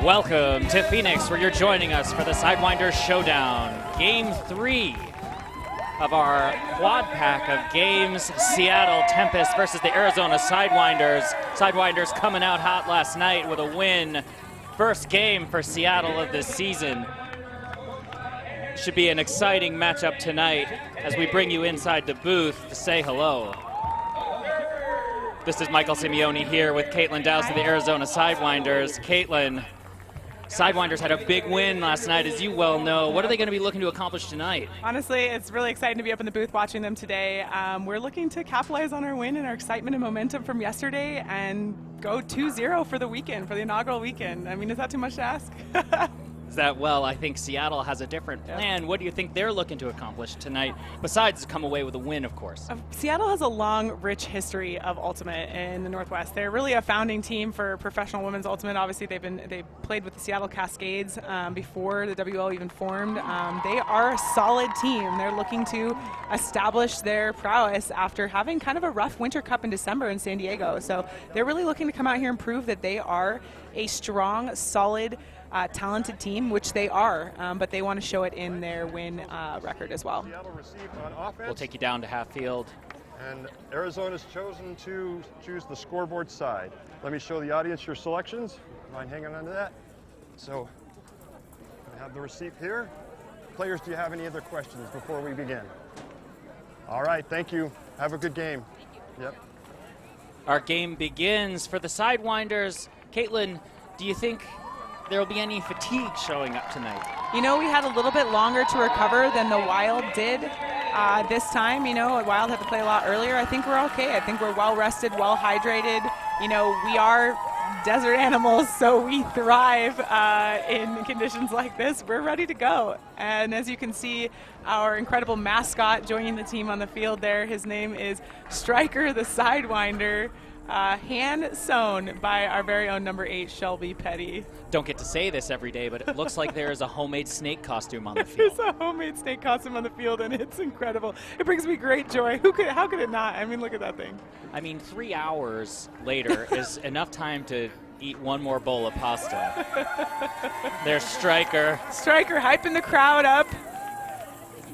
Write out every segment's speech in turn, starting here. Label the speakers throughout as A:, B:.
A: Welcome to Phoenix, where you're joining us for the Sidewinders Showdown. Game 3 of our quad pack of games. Seattle Tempest versus the Arizona Sidewinders. Sidewinders coming out hot last night with a win. First game for Seattle of this season. Should be an exciting matchup tonight as we bring you inside the booth to say hello. This is Michael Simeone here with Caitlin Dowse of the Arizona Sidewinders. Caitlin, Sidewinders had a big win last night, as you well know. What are they going to be looking to accomplish tonight?
B: Honestly, it's really exciting to be up in the booth watching them today. We're looking to capitalize on our win and our excitement and momentum from yesterday and go 2-0 for the weekend, for the inaugural weekend. I mean, is that too much to ask?
A: Is that, well, I think Seattle has a different plan. What do you think they're looking to accomplish tonight, besides come away with a win, of course?
B: Seattle has a long, rich history of Ultimate in the Northwest. They're really a founding team for professional women's Ultimate. Obviously, they played with the Seattle Cascades before the WUL even formed. They are a solid team. They're looking to establish their prowess after having kind of a rough Winter Cup in December in San Diego. So they're really looking to come out here and prove that they are a strong, solid, talented team, which they are, but they want to show it in their win record as well.
C: Seattle received on offense.
A: We'll take you down to half field.
C: And Arizona's chosen to choose the scoreboard side. Let me show the audience your selections. Mind hanging on to that? So, I have the receipt here. Players, do you have any other questions before we begin? All right, thank you. Have a good game. Yep.
A: Our game begins for the Sidewinders. Caitlin, do you think there will be any fatigue showing up tonight?
B: You know, we had a little bit longer to recover than the Wild did this time. You know, Wild had to play a lot earlier. I think we're okay. I think we're well rested, well hydrated. You know, we are desert animals, so we thrive in conditions like this. We're ready to go. And as you can see, our incredible mascot joining the team on the field there, his name is Striker the Sidewinder. Hand sewn by our very own number 8, Shelby Petty.
A: Don't get to say this every day, but it looks like there is a homemade snake costume on the field.
B: There's a homemade snake costume on the field, and it's incredible. It brings me great joy. How could it not? I mean, look at that thing.
A: I mean, 3 hours later is enough time to eat one more bowl of pasta. There's Striker.
B: Striker hyping the crowd up.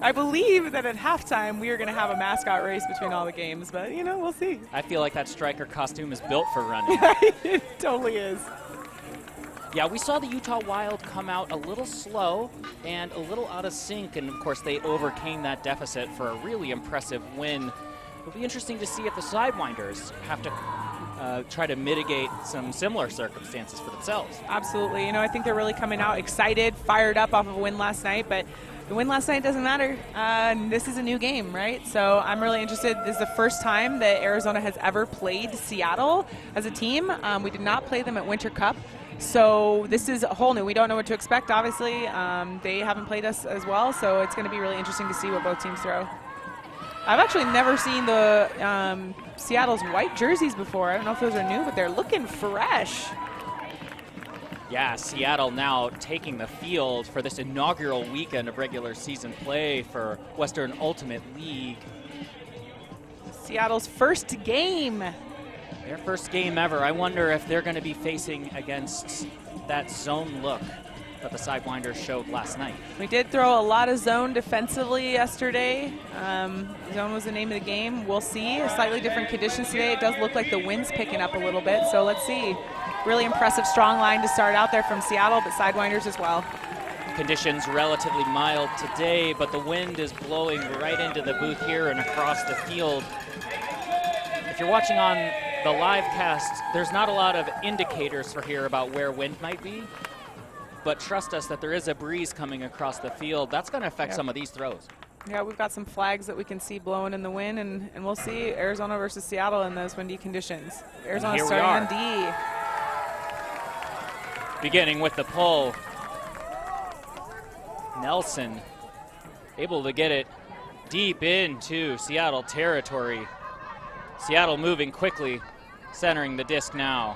B: I believe that at halftime we are going to have a mascot race between all the games, but, you know, we'll see.
A: I feel like that Striker costume is built for running.
B: It totally is.
A: Yeah, we saw the Utah Wild come out a little slow and a little out of sync, and of course they overcame that deficit for a really impressive win. It'll be interesting to see if the Sidewinders have to try to mitigate some similar circumstances for themselves.
B: Absolutely. You know, I think they're really coming out excited, fired up off of a win last night, but the win last night doesn't matter. This is a new game, right? So I'm really interested. This is the first time that Arizona has ever played Seattle as a team. We did not play them at Winter Cup. So this is a whole new. We don't know what to expect, obviously. They haven't played us as well, so it's going to be really interesting to see what both teams throw. I've actually never seen the Seattle's white jerseys before. I don't know if those are new, but they're looking fresh.
A: Yeah, Seattle now taking the field for this inaugural weekend of regular season play for Western Ultimate League.
B: Seattle's first game.
A: Their first game ever. I wonder if they're going to be facing against that zone look that the Sidewinders showed last night.
B: We did throw a lot of zone defensively yesterday. Zone was the name of the game. We'll see. Slightly different conditions today. It does look like the wind's picking up a little bit, so let's see. Really impressive strong line to start out there from Seattle, but Sidewinders as well.
A: Conditions relatively mild today, but the wind is blowing right into the booth here and across the field. If you're watching on the live cast, there's not a lot of indicators for here about where wind might be, but trust us that there is a breeze coming across the field. That's going to affect some of these throws.
B: Yeah, we've got some flags that we can see blowing in the wind, and we'll see Arizona versus Seattle in those windy conditions. Arizona starting on D.
A: Beginning with the pull. Nelson able to get it deep into Seattle territory. Seattle moving quickly, centering the disc now.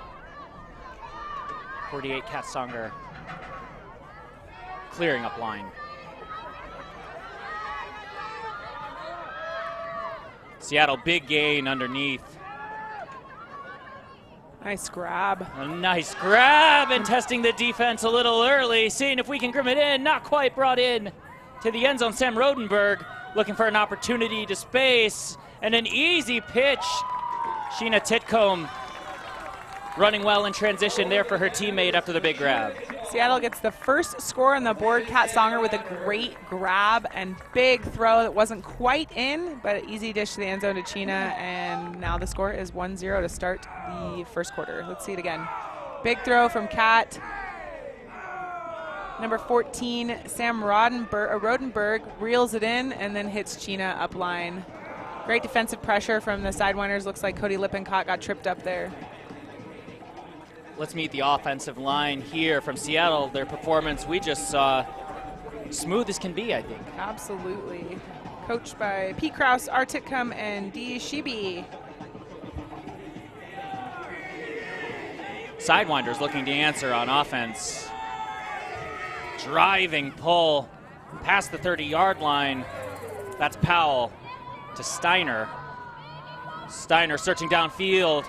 A: 48 Katsonger clearing up line. Seattle big gain underneath.
B: Nice grab.
A: A nice grab and testing the defense a little early, seeing if we can grim it in. Not quite brought in to the end zone. Sam Rodenberg looking for an opportunity to space and an easy pitch. Sheena Titcomb running well in transition there for her teammate after the big grab.
B: Seattle gets the first score on the board. Kat Songer with a great grab and big throw that wasn't quite in, but an easy dish to the end zone to Sheena, and now the score is 1-0 to start the first quarter. Let's see it again. Big throw from Kat. Number 14, Sam Rodenberg reels it in and then hits Sheena up line. Great defensive pressure from the Sidewinders. Looks like Cody Lippincott got tripped up there.
A: Let's meet the offensive line here from Seattle. Their performance we just saw, smooth as can be, I think.
B: Absolutely. Coached by P. Kraus, R. Titcomb, and D. Shibi.
A: Sidewinders looking to answer on offense. Driving pull past the 30-yard line. That's Powell to Steiner. Steiner searching downfield,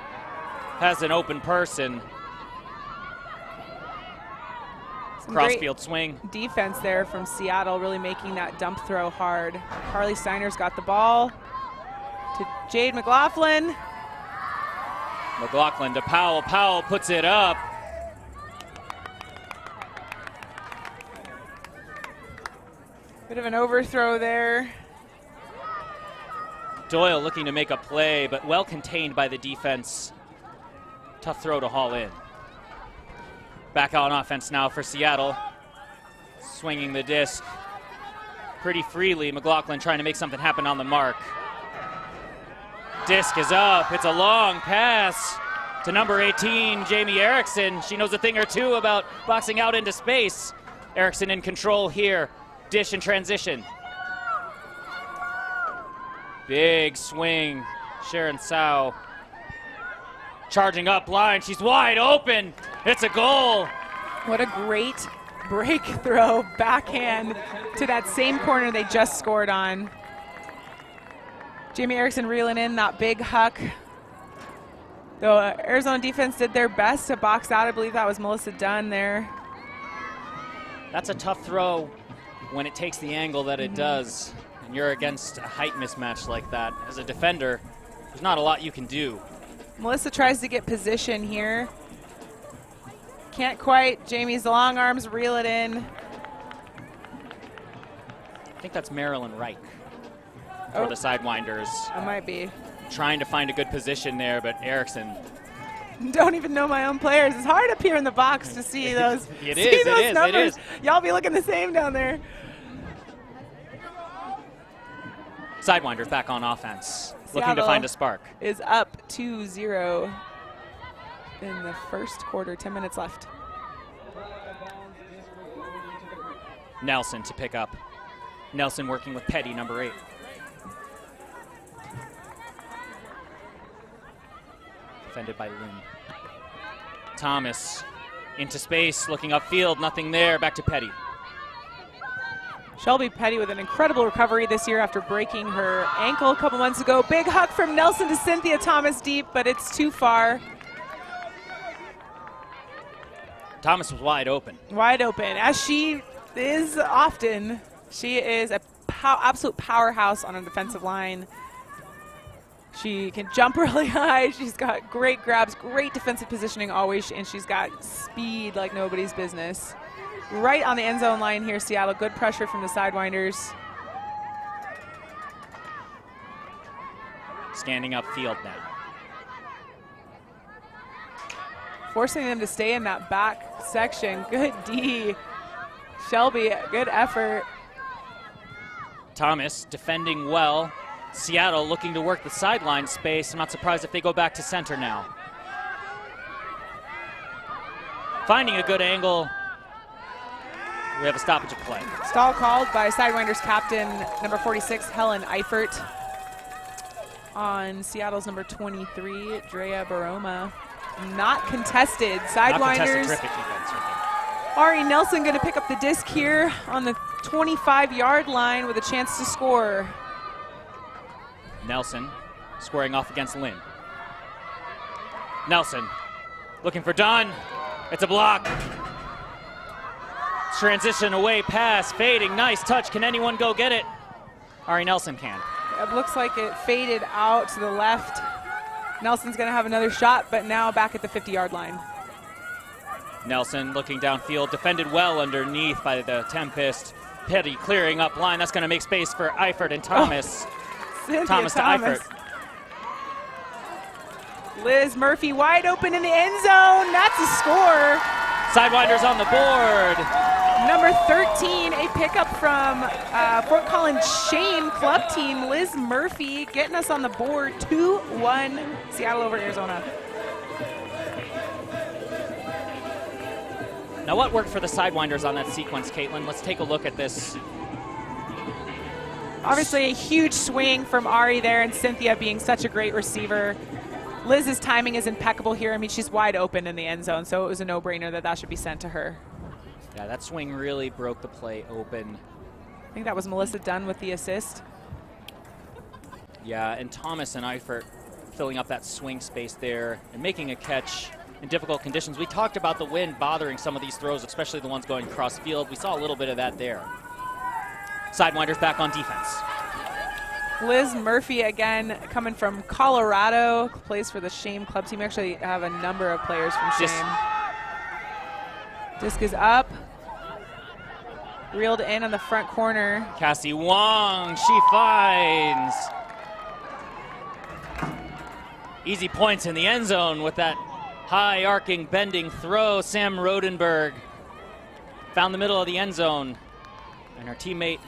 A: has an open person. Crossfield swing. Defense
B: there from Seattle, really making that dump throw hard. Carly Steiner's got the ball to Jade McLaughlin.
A: McLaughlin to Powell. Powell puts it up.
B: Bit of an overthrow there.
A: Doyle looking to make a play, but well contained by the defense. Tough throw to haul in. Back on offense now for Seattle. Swinging the disc pretty freely. McLaughlin trying to make something happen on the mark. Disc is up. It's a long pass to number 18, Jamie Erickson. She knows a thing or two about boxing out into space. Erickson in control here. Dish in transition. Big swing. Sharon Sow charging up line. She's wide open. It's a goal.
B: What a great break throw backhand to that same corner they just scored on. Jamie Erickson reeling in that big huck. The Arizona defense did their best to box out. I believe that was Melissa Dunn there.
A: That's a tough throw when it takes the angle that it does. And you're against a height mismatch like that. As a defender, there's not a lot you can do.
B: Melissa tries to get position here. Can't quite. Jamie's long arms reel it in.
A: I think that's Marilyn Reich for the Sidewinders.
B: It might be.
A: Trying to find a good position there, but Erickson.
B: Don't even know my own players. It's hard up here in the box to see those, numbers. Y'all be looking the same down there.
A: Sidewinders back on offense.
B: Seattle
A: looking to find a spark.
B: Is up 2-0 in the first quarter, 10 minutes left.
A: Nelson to pick up. Nelson working with Petty, number 8. Defended by Lynn. Thomas into space, looking upfield, nothing there, back to Petty.
B: Shelby Petty with an incredible recovery this year after breaking her ankle a couple months ago. Big huck from Nelson to Cynthia Thomas deep, but it's too far.
A: Thomas was wide open.
B: Wide open, as she is often. She is a absolute powerhouse on a defensive line. She can jump really high. She's got great grabs, great defensive positioning always, and she's got speed like nobody's business. Right on the end zone line here, Seattle. Good pressure from the Sidewinders.
A: Standing upfield now.
B: Forcing them to stay in that back section. Good D. Shelby, good effort.
A: Thomas defending well. Seattle looking to work the sideline space. I'm not surprised if they go back to center now. Finding a good angle. We have a stoppage of play.
B: Stall called by Sidewinders captain number 46, Helen Eifert, on Seattle's number 23, Drea Baroma. Not contested. Sidewinders.
A: Terrific defense.
B: Ari Nelson going to pick up the disc here on the 25-yard line with a chance to score.
A: Nelson squaring off against Lynn. Nelson Looking for Dunn. It's a block. Transition away pass, fading, nice touch. Can anyone go get it? Ari Nelson can.
B: It looks like it faded out to the left. Nelson's gonna have another shot, but now back at the 50-yard line.
A: Nelson looking downfield, defended well underneath by the Tempest. Petty clearing up line. That's gonna make space for Eifert and Thomas. Thomas to Eifert.
B: Liz Murphy wide open in the end zone. That's a score.
A: Sidewinders on the board.
B: Number 13, a pickup from Fort Collins Shane club team. Liz Murphy getting us on the board. 2-1 Seattle over Arizona.
A: Now what worked for the Sidewinders on that sequence, Caitlin? Let's take a look at this.
B: Obviously a huge swing from Ari there, and Cynthia being such a great receiver. Liz's timing is impeccable here. I mean, she's wide open in the end zone, so it was a no-brainer that that should be sent to her.
A: Yeah, that swing really broke the play open.
B: I think that was Melissa Dunn with the assist.
A: Yeah, and Thomas and Eifert filling up that swing space there and making a catch in difficult conditions. We talked about the wind bothering some of these throws, especially the ones going cross field. We saw a little bit of that there. Sidewinders back on defense.
B: Liz Murphy again coming from Colorado, plays for the Shame club team. Actually have a number of players from Shame. Disc is up. Reeled in on the front corner.
A: Cassie Wong, she finds. Easy points in the end zone with that high arcing, bending throw. Sam Rodenberg found the middle of the end zone, and her teammate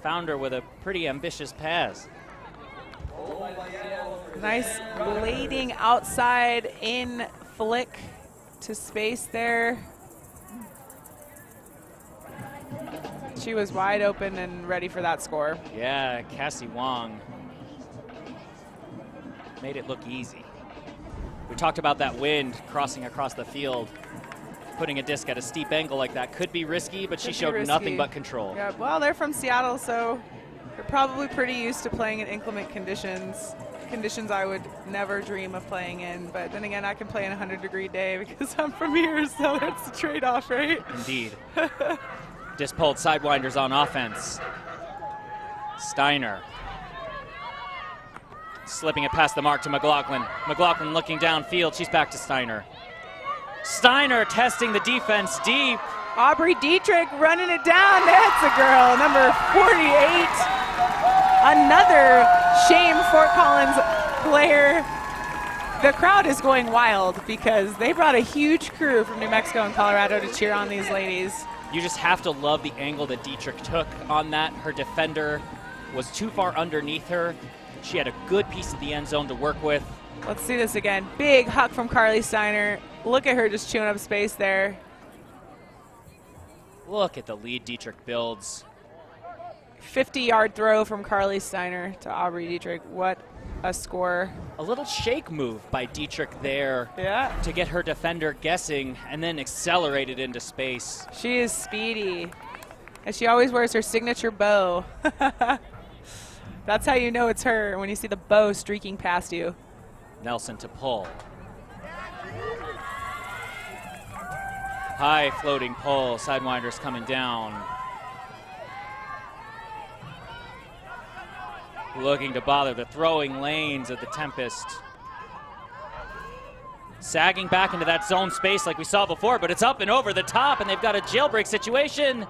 A: found her with a pretty ambitious pass.
B: Nice blading outside in flick to space there. She was wide open and ready for that score.
A: Yeah, Cassie Wong made it look easy. We talked about that wind crossing across the field. Putting a disc at a steep angle like that could be risky, but she showed nothing but control.
B: Yeah, well, they're from Seattle, so they're probably pretty used to playing in inclement conditions. Conditions I would never dream of playing in, but then again, I can play in a 100-degree day because I'm from here, so that's the trade-off, right?
A: Indeed. Disc pulled, Sidewinders on offense. Steiner. Slipping it past the mark to McLaughlin. McLaughlin looking downfield, she's back to Steiner. Steiner testing the defense deep.
B: Aubrey Dietrich running it down. That's a girl, number 48. Another Shame Fort Collins player. The crowd is going wild because they brought a huge crew from New Mexico and Colorado to cheer on these ladies.
A: You just have to love the angle that Dietrich took on that. Her defender was too far underneath her. She had a good piece of the end zone to work with.
B: Let's see this again. Big huck from Carly Steiner. Look at her just chewing up space there.
A: Look at the lead Dietrich builds.
B: 50-yard throw from Carly Steiner to Aubrey Dietrich. What a score.
A: A little shake move by Dietrich there to get her defender guessing and then accelerated into space.
B: She is speedy. And she always wears her signature bow. That's how you know it's her, when you see the bow streaking past you.
A: Nelson to pull. High floating pull, Sidewinders coming down. Looking to bother the throwing lanes of the Tempest. Sagging back into that zone space like we saw before, but it's up and over the top, and they've got a jailbreak situation.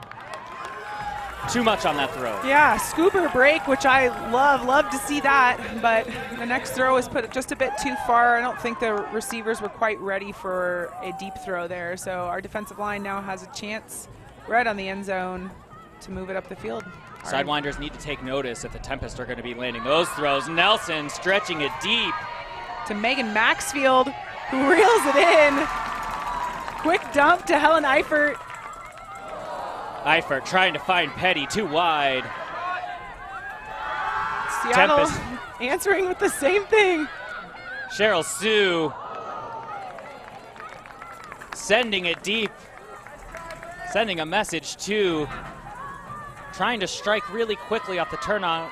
A: Too much on that throw.
B: Yeah, scooper break, which I love to see that, but the next throw is put just a bit too far. I don't think the receivers were quite ready for a deep throw there, so our defensive line now has a chance right on the end zone to move it up the field.
A: Sidewinders need to take notice if the Tempest are going to be landing those throws. Nelson stretching it deep.
B: To Megan Maxfield, who reels it in. Quick dump to Helen Eifert.
A: Eifert trying to find Petty, too wide.
B: Seattle
A: Tempest
B: answering with the same thing.
A: Cheryl Sue sending it deep, sending a message to trying to strike really quickly off the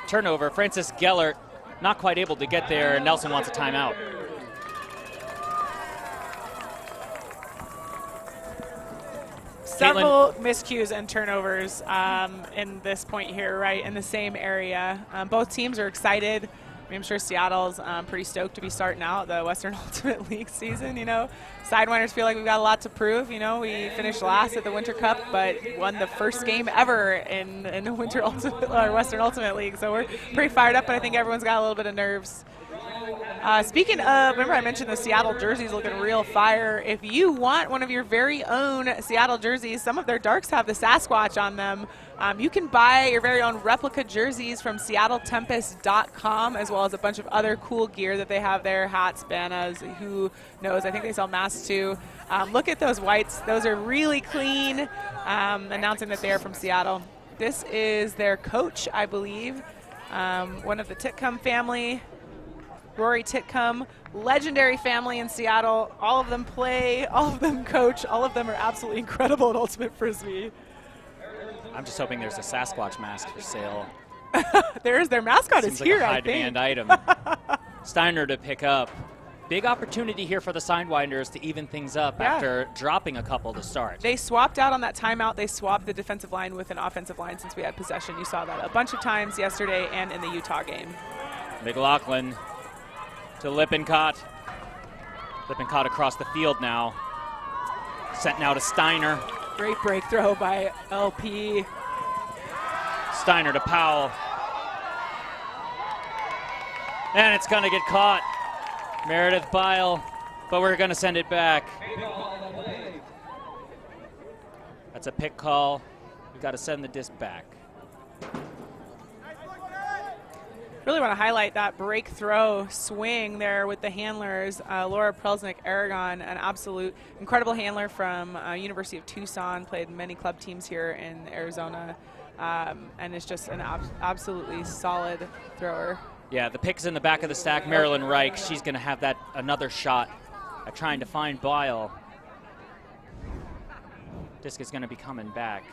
A: turnover. Frances Gellert not quite able to get there, and Nelson wants a timeout.
B: several miscues and turnovers in this point here, right, in the same area. Both teams are excited. I mean, I'm sure Seattle's pretty stoked to be starting out the Western Ultimate League season, you know. Sidewinders feel like we've got a lot to prove, you know. We finished last at the Winter Cup, but won the first game ever in the Western Ultimate League. So we're pretty fired up, but I think everyone's got a little bit of nerves. Speaking of, remember I mentioned the Seattle jerseys looking real fire. If you want one of your very own Seattle jerseys, some of their darks have the Sasquatch on them. You can buy your very own replica jerseys from SeattleTempest.com, as well as a bunch of other cool gear that they have there, hats, bandanas, who knows. I think they sell masks too. Look at those whites. Those are really clean, announcing that they are from Seattle. This is their coach, I believe, one of the Titcomb family. Rory Titcomb, legendary family in Seattle. All of them play, all of them coach, all of them are absolutely incredible at Ultimate Frisbee.
A: I'm just hoping there's a Sasquatch mask for sale.
B: Their mascot
A: Seems
B: is
A: like
B: here,
A: a
B: I
A: high
B: think.
A: demand item. Steiner to pick up. Big opportunity here for the Sidewinders to even things up after dropping a couple to start.
B: They swapped out on that timeout. They swapped the defensive line with an offensive line since we had possession. You saw that a bunch of times yesterday and in the Utah game.
A: McLaughlin to Lippincott. Lippincott across the field now. Sent now to Steiner.
B: Great break throw by LP.
A: Steiner to Powell. And it's going to get caught. Meredith Bile, but we're going to send it back. That's a pick call. We've got to send the disc back.
B: Really want to highlight that break throw swing there with the handlers. Laura Prelsnick-Aragon, an absolute incredible handler from University of Tucson, played many club teams here in Arizona, and is just an absolutely solid thrower.
A: Yeah, the pick's in the back of the stack. Marilyn Reich, she's going to have that another shot at trying to find Bile. Disc is going to be coming back.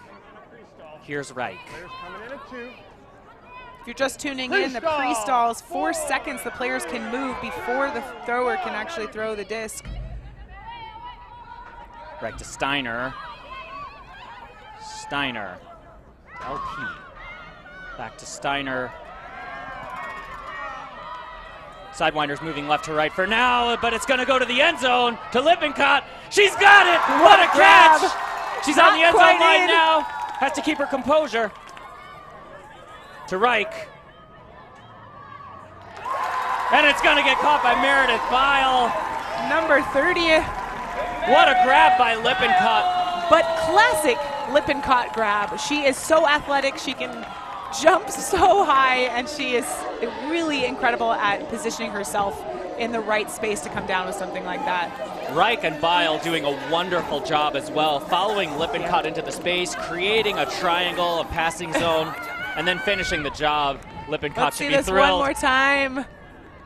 A: Here's Reich.
B: If you're just tuning in, the pre-stalls, 4 seconds the players can move before the thrower can actually throw the disc.
A: Right to Steiner. Steiner. LP. Back to Steiner. Sidewinders moving left to right for now, but it's going to go to the end zone, to Lippincott. She's got it! What a catch! She's on the end zone line now. Has to keep her composure. To Reich. And it's going to get caught by Meredith Bile.
B: Number 30.
A: What a grab by Lippincott.
B: But classic Lippincott grab. She is so athletic. She can jump so high, and she is really incredible at positioning herself in the right space to come down with something like that.
A: Reich and Bile doing a wonderful job as well, following Lippincott into the space, creating a triangle, a passing zone, and then finishing the job. Lippincott should be thrilled.
B: Let's see this one more time.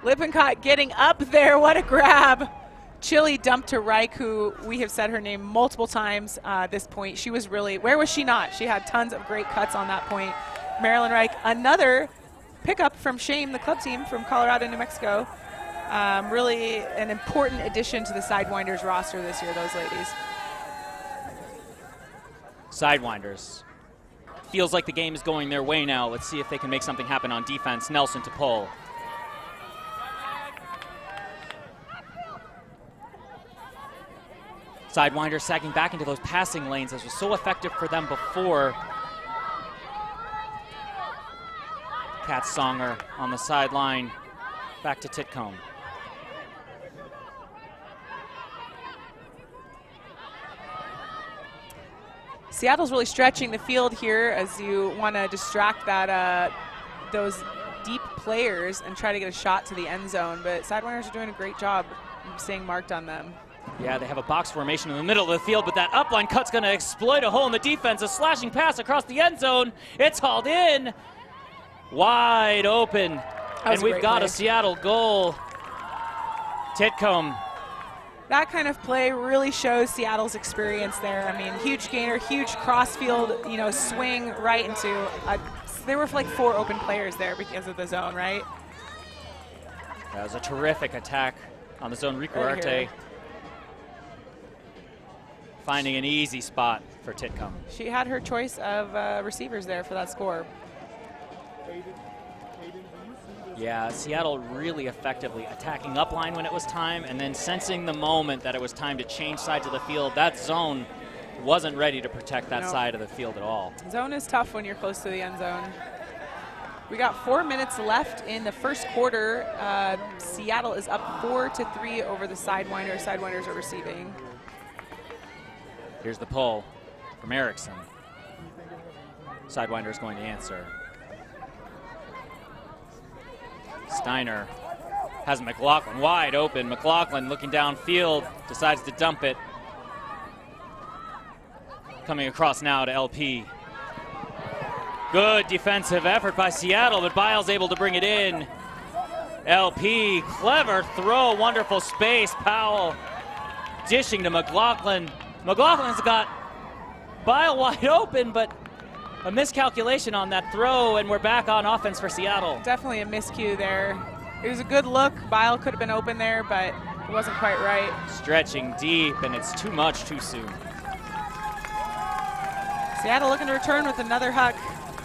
B: Lippincott getting up there. What a grab. Chilly dump to Reich, who we have said her name multiple times at this point. She was really, where was she not? She had tons of great cuts on that point. Marilyn Reich, another pickup from Shame, the club team from Colorado, New Mexico. Really an important addition to the Sidewinders roster this year, those ladies.
A: Sidewinders. Feels like the game is going their way now. Let's see if they can make something happen on defense. Nelson to pull. Sidewinders sagging back into those passing lanes, as was so effective for them before. Kat Songer on the sideline. Back to Titcomb.
B: Seattle's really stretching the field here as you want to distract that those deep players and try to get a shot to the end zone, but Sidewinders are doing a great job staying marked on them.
A: Yeah, they have a box formation in the middle of the field, but that upline cut's going to exploit a hole in the defense. A slashing pass across the end zone. It's hauled in. Wide open. And we've got a Seattle goal. Titcomb.
B: That kind of play really shows Seattle's experience there. I mean, huge gainer, huge cross-field, swing right into there were like 4 open players there because of the zone, right?
A: That was a terrific attack on the zone. Rico Arte. finding an easy spot for Titcomb.
B: She had her choice of receivers there for that score.
A: Yeah, Seattle really effectively attacking upline when it was time, and then sensing the moment that it was time to change sides of the field. That zone wasn't ready to protect that side of the field at all.
B: Zone is tough when you're close to the end zone. We got 4 minutes left in the first quarter. Seattle is up 4-3 over the Sidewinders. Sidewinders are receiving.
A: Here's the pull from Erickson. Sidewinder is going to answer. Steiner has McLaughlin wide open. McLaughlin looking downfield, decides to dump it. Coming across now to LP. Good defensive effort by Seattle, but Biles able to bring it in. LP, clever throw, wonderful space. Powell dishing to McLaughlin. McLaughlin's got Bile wide open, but a miscalculation on that throw, and we're back on offense for Seattle.
B: Definitely a miscue there. It was a good look. Bile could have been open there, but it wasn't quite right.
A: Stretching deep, and it's too much too soon.
B: Seattle looking to return with another huck.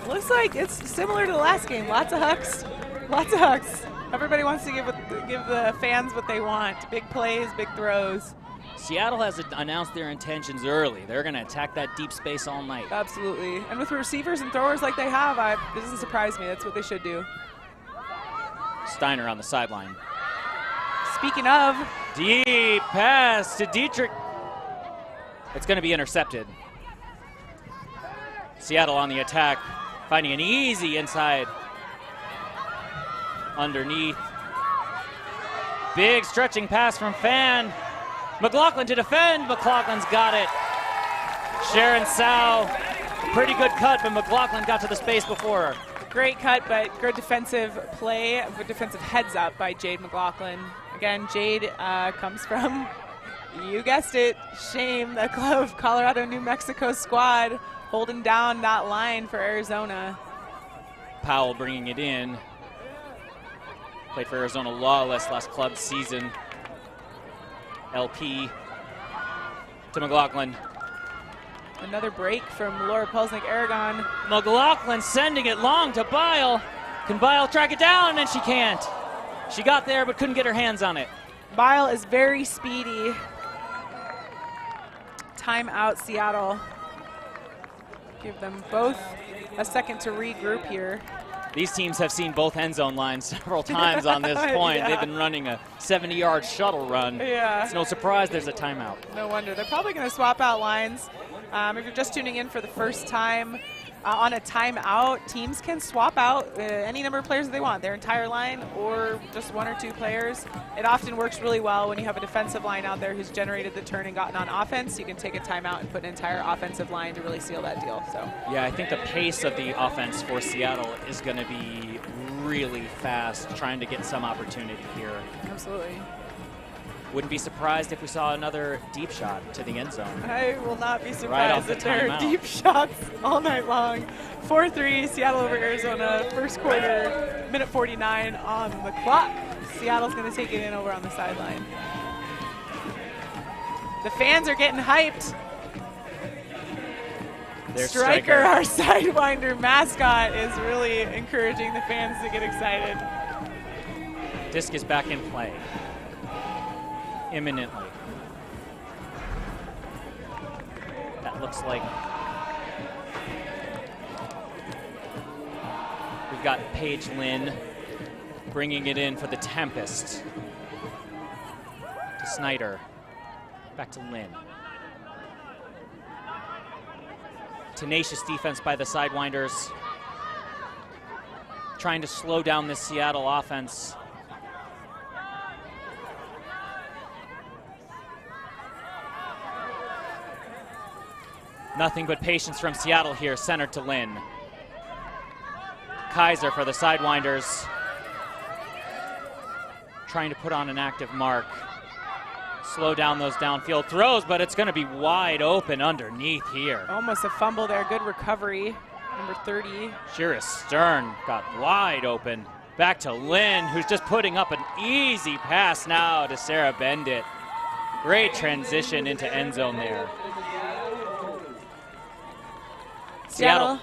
B: Looks like it's similar to the last game. Lots of hucks. Lots of hucks. Everybody wants to give the fans what they want. Big plays, big throws.
A: Seattle has announced their intentions early. They're going to attack that deep space all night.
B: Absolutely. And with receivers and throwers like they have, it doesn't surprise me. That's what they should do.
A: Steiner on the sideline.
B: Speaking of.
A: Deep pass to Dietrich. It's going to be intercepted. Seattle on the attack, finding an easy inside. Underneath. Big stretching pass from Fan. McLaughlin to defend. McLaughlin's got it. Sharon Sow, pretty good cut, but McLaughlin got to the space before her.
B: Great cut, but good defensive play, good defensive heads up by Jade McLaughlin. Again, Jade comes from, you guessed it, Shame, the Colorado, New Mexico squad, holding down that line for Arizona.
A: Powell bringing it in. Played for Arizona Lawless last club season. LP to McLaughlin.
B: Another break from Laura Pelznik-Aragon.
A: McLaughlin sending it long to Bile. Can Bile track it down? And she can't. She got there but couldn't get her hands on it.
B: Bile is very speedy. Timeout, Seattle. Give them both a second to regroup here.
A: These teams have seen both end zone lines several times on this point. Yeah. They've been running a 70-yard shuttle run.
B: Yeah.
A: It's no surprise there's a timeout.
B: No wonder. They're probably going to swap out lines. If you're just tuning in for the first time, on a timeout, teams can swap out any number of players that they want, their entire line or just one or two players. It often works really well when you have a defensive line out there who's generated the turn and gotten on offense. You can take a timeout and put an entire offensive line to really seal that deal. So
A: yeah, I think the pace of the offense for Seattle is going to be really fast, trying to get some opportunity here.
B: Absolutely.
A: Wouldn't be surprised if we saw another deep shot to the end zone.
B: I will not be surprised if there are
A: timeout.
B: deep shots all night long. 4-3, Seattle over Arizona. First quarter, minute 49 on the clock. Seattle's going to take it in over on the sideline. The fans are getting hyped. Striker, our Sidewinder mascot, is really encouraging the fans to get excited.
A: Disc is back in play. Imminently. That looks like we've got Paige Lynn bringing it in for the Tempest. To Snyder. Back to Lynn. Tenacious defense by the Sidewinders. Trying to slow down this Seattle offense. Nothing but patience from Seattle here, centered to Lynn. Kaiser for the Sidewinders. Trying to put on an active mark. Slow down those downfield throws, but it's going to be wide open underneath here.
B: Almost a fumble there. Good recovery. Number 30.
A: Shira Stern got wide open. Back to Lynn, who's just putting up an easy pass now to Sarah Bendit. Great transition into end zone there. Seattle.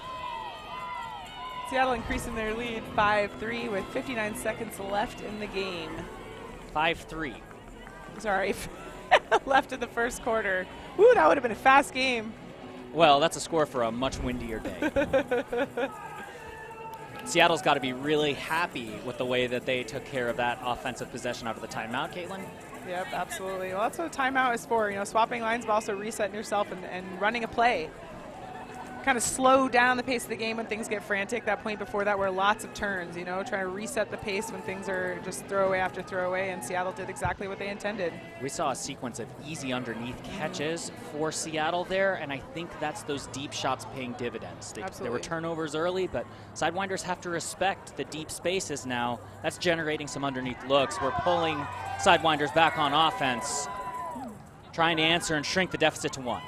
B: Seattle increasing their lead 5-3 with 59 seconds left in the game.
A: 5-3.
B: Sorry, left in the first quarter. Ooh, that would have been a fast game.
A: Well, that's a score for a much windier day. Seattle's got to be really happy with the way that they took care of that offensive possession out of the timeout, Caitlin.
B: Yep, absolutely. Well, that's what a timeout is for. You know, swapping lines, but also resetting yourself and running a play. Kind of slow down the pace of the game when things get frantic. That point before that were lots of turns, you know, trying to reset the pace when things are just throwaway after throwaway, and Seattle did exactly what they intended.
A: We saw a sequence of easy underneath catches for Seattle there, and I think that's those deep shots paying dividends. There were turnovers early, but Sidewinders have to respect the deep spaces now. That's generating some underneath looks. We're pulling Sidewinders back on offense, trying to answer and shrink the deficit to 1.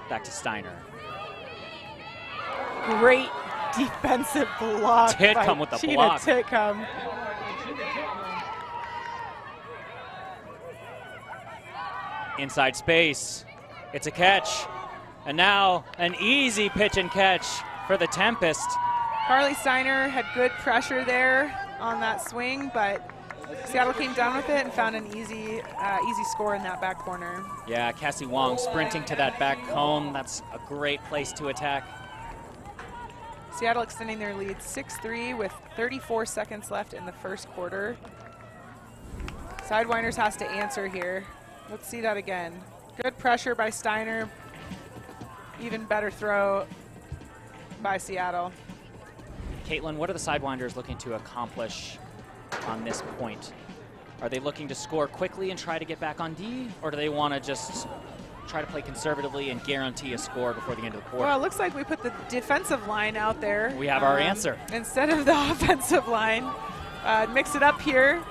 A: Back to Steiner.
B: Great defensive block.
A: Titcomb with the block.
B: Titcomb.
A: Inside space. It's a catch. And now an easy pitch and catch for the Tempest.
B: Carly Steiner had good pressure there on that swing, but Seattle came down with it and found an easy score in that back corner.
A: Yeah, Cassie Wong sprinting to that back cone. That's a great place to attack.
B: Seattle extending their lead 6-3 with 34 seconds left in the first quarter. Sidewinders has to answer here. Let's see that again. Good pressure by Steiner. Even better throw by Seattle.
A: Caitlin, what are the Sidewinders looking to accomplish on this point? Are they looking to score quickly and try to get back on D, or do they want to just try to play conservatively and guarantee a score before the end of the quarter?
B: Well, it looks like we put the defensive line out there.
A: We have our answer.
B: Instead of the offensive line. Mix it up here.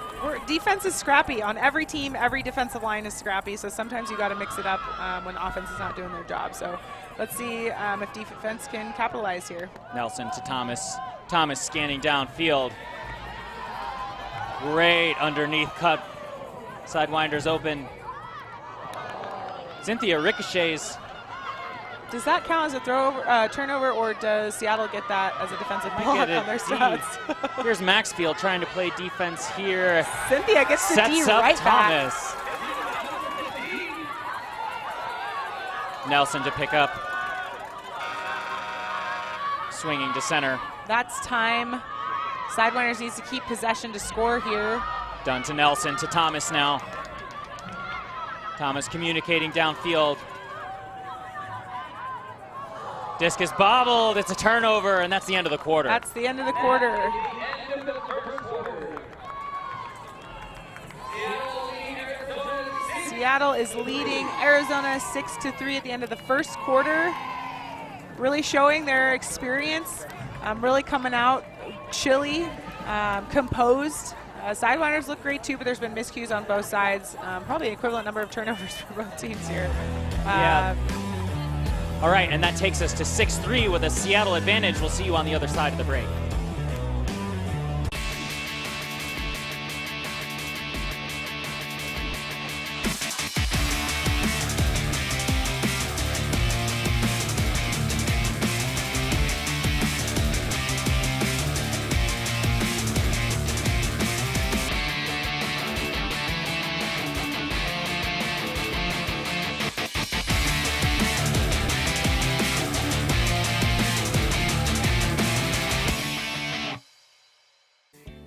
B: Defense is scrappy. On every team, every defensive line is scrappy, so sometimes you got to mix it up when offense is not doing their job. So let's see if defense can capitalize here.
A: Nelson to Thomas. Thomas scanning downfield. Great underneath cut. Sidewinders open. Cynthia ricochets.
B: Does that count as a turnover, or does Seattle get that as a defensive block on their stats?
A: Here's Maxfield trying to play defense here.
B: Cynthia gets the D right
A: Thomas.
B: back.
A: Nelson to pick up. Swinging to center.
B: That's time. Sidewinders needs to keep possession to score here.
A: Done to Nelson, to Thomas now. Thomas communicating downfield. Disc is bobbled, it's a turnover, and that's the end of the quarter.
B: That's the end of the quarter. Seattle is leading Arizona 6-3 at the end of the first quarter. Really showing their experience, really coming out chilly, composed. Sidewinders look great too, but there's been miscues on both sides. Probably equivalent number of turnovers for both teams here.
A: Yeah. All right, and that takes us to 6-3 with a Seattle advantage. We'll see you on the other side of the break.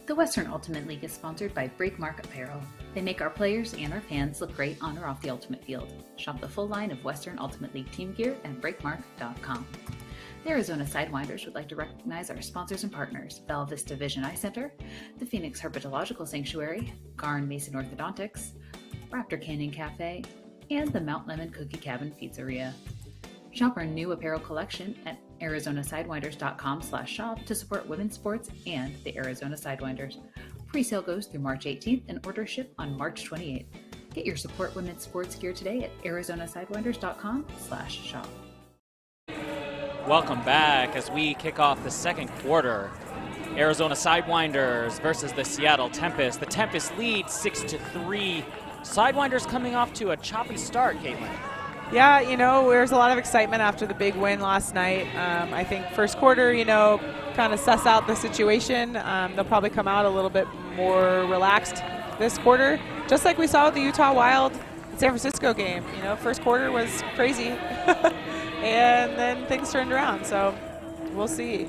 D: The Western Ultimate League is sponsored by Breakmark Apparel. They make our players and our fans look great on or off the Ultimate field. Shop the full line of Western Ultimate League team gear at breakmark.com. The Arizona Sidewinders would like to recognize our sponsors and partners: Bella Vista Vision Eye Center, the Phoenix Herpetological Sanctuary, Garn Mason Orthodontics, Raptor Canyon Cafe, and the Mount Lemon Cookie Cabin Pizzeria. Shop our new apparel collection at ArizonaSidewinders.com/shop to support women's sports and the Arizona Sidewinders. Pre-sale goes through March 18th and orders ship on March 28th. Get your support women's sports gear today at ArizonaSidewinders.com/shop.
A: Welcome back as we kick off the second quarter. Arizona Sidewinders versus the Seattle Tempest. The Tempest leads 6-3. Sidewinders coming off to a choppy start, Caitlin.
B: Yeah, you know, there's a lot of excitement after the big win last night. I think first quarter, you know, kind of suss out the situation. They'll probably come out a little bit more relaxed this quarter, just like we saw with the Utah Wild San Francisco game. You know, first quarter was crazy, and then things turned around. So we'll see.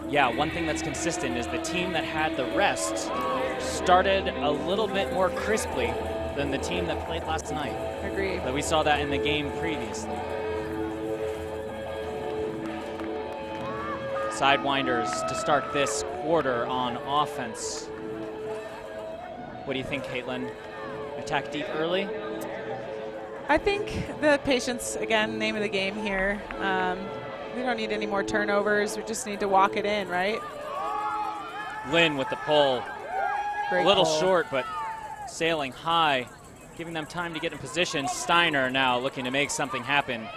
A: Yeah, one thing that's consistent is the team that had the rest started a little bit more crisply than the team that played last night.
B: Agreed.
A: But we saw that in the game previously. Sidewinders to start this quarter on offense. What do you think, Caitlin? Attack deep early?
B: I think the patience, again, name of the game here. We don't need any more turnovers. We just need to walk it in, right?
A: Lynn with the pull.
B: Great
A: a little
B: pull.
A: short, but sailing high, giving them time to get in position. Steiner now looking to make something happen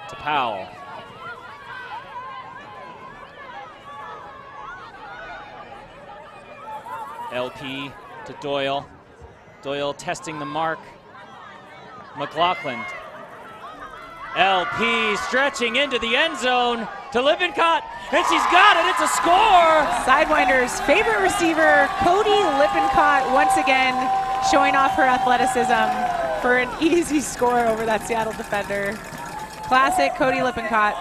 A: to Powell. LP to Doyle. Doyle testing the mark. McLaughlin. LP stretching into the end zone to Lippincott, and she's got it. It's a score.
B: Sidewinders' favorite receiver, Cody Lippincott, once again showing off her athleticism for an easy score over that Seattle defender. Classic Cody Lippincott.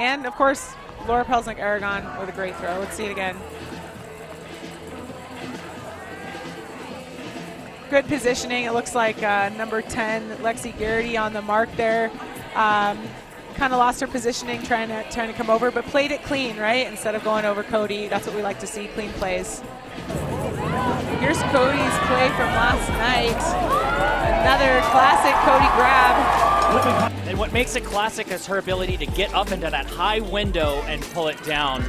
B: And, of course, Laura Pelsnick-Aragon with a great throw. Let's see it again. Good positioning. It looks like number 10, Lexi Garrity, on the mark there. Kind of lost her positioning trying to come over, but played it clean, right? Instead of going over Cody. That's what we like to see, clean plays. Here's Cody's play from last night. Another classic Cody grab.
A: And what makes it classic is her ability to get up into that high window and pull it down.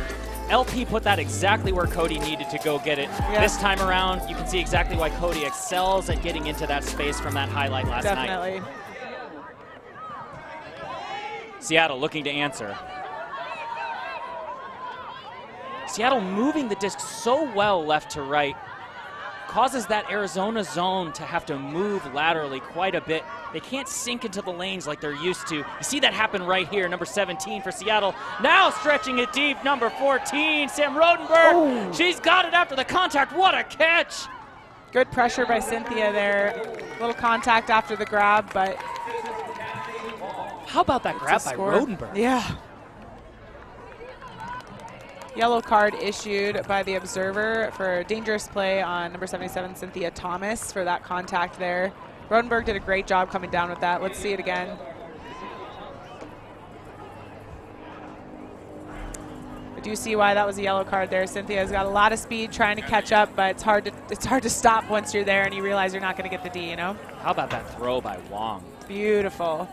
A: LP put that exactly where Cody needed to go get it.
B: Yeah.
A: This time around, you can see exactly why Cody excels at getting into that space from that highlight last night.
B: Definitely.
A: Seattle looking to answer. Seattle moving the disc so well left to right causes that Arizona zone to have to move laterally quite a bit. They can't sink into the lanes like they're used to. You see that happen right here, number 17 for Seattle. Now stretching it deep, number 14, Sam Rodenberg.
B: Oh.
A: She's got it after the contact. What a catch!
B: Good pressure by Cynthia there. Little contact after the grab, but
A: how about that grab by
B: score.
A: Rodenberg?
B: Yeah. Yellow card issued by the observer for a dangerous play on number 77, Cynthia Thomas, for that contact there. Rodenberg did a great job coming down with that. Let's see it again. I do see why that was a yellow card there. Cynthia's got a lot of speed trying to catch up, but it's hard to stop once you're there and you realize you're not going to get the D, you know?
A: How about that throw by Wong?
B: Beautiful.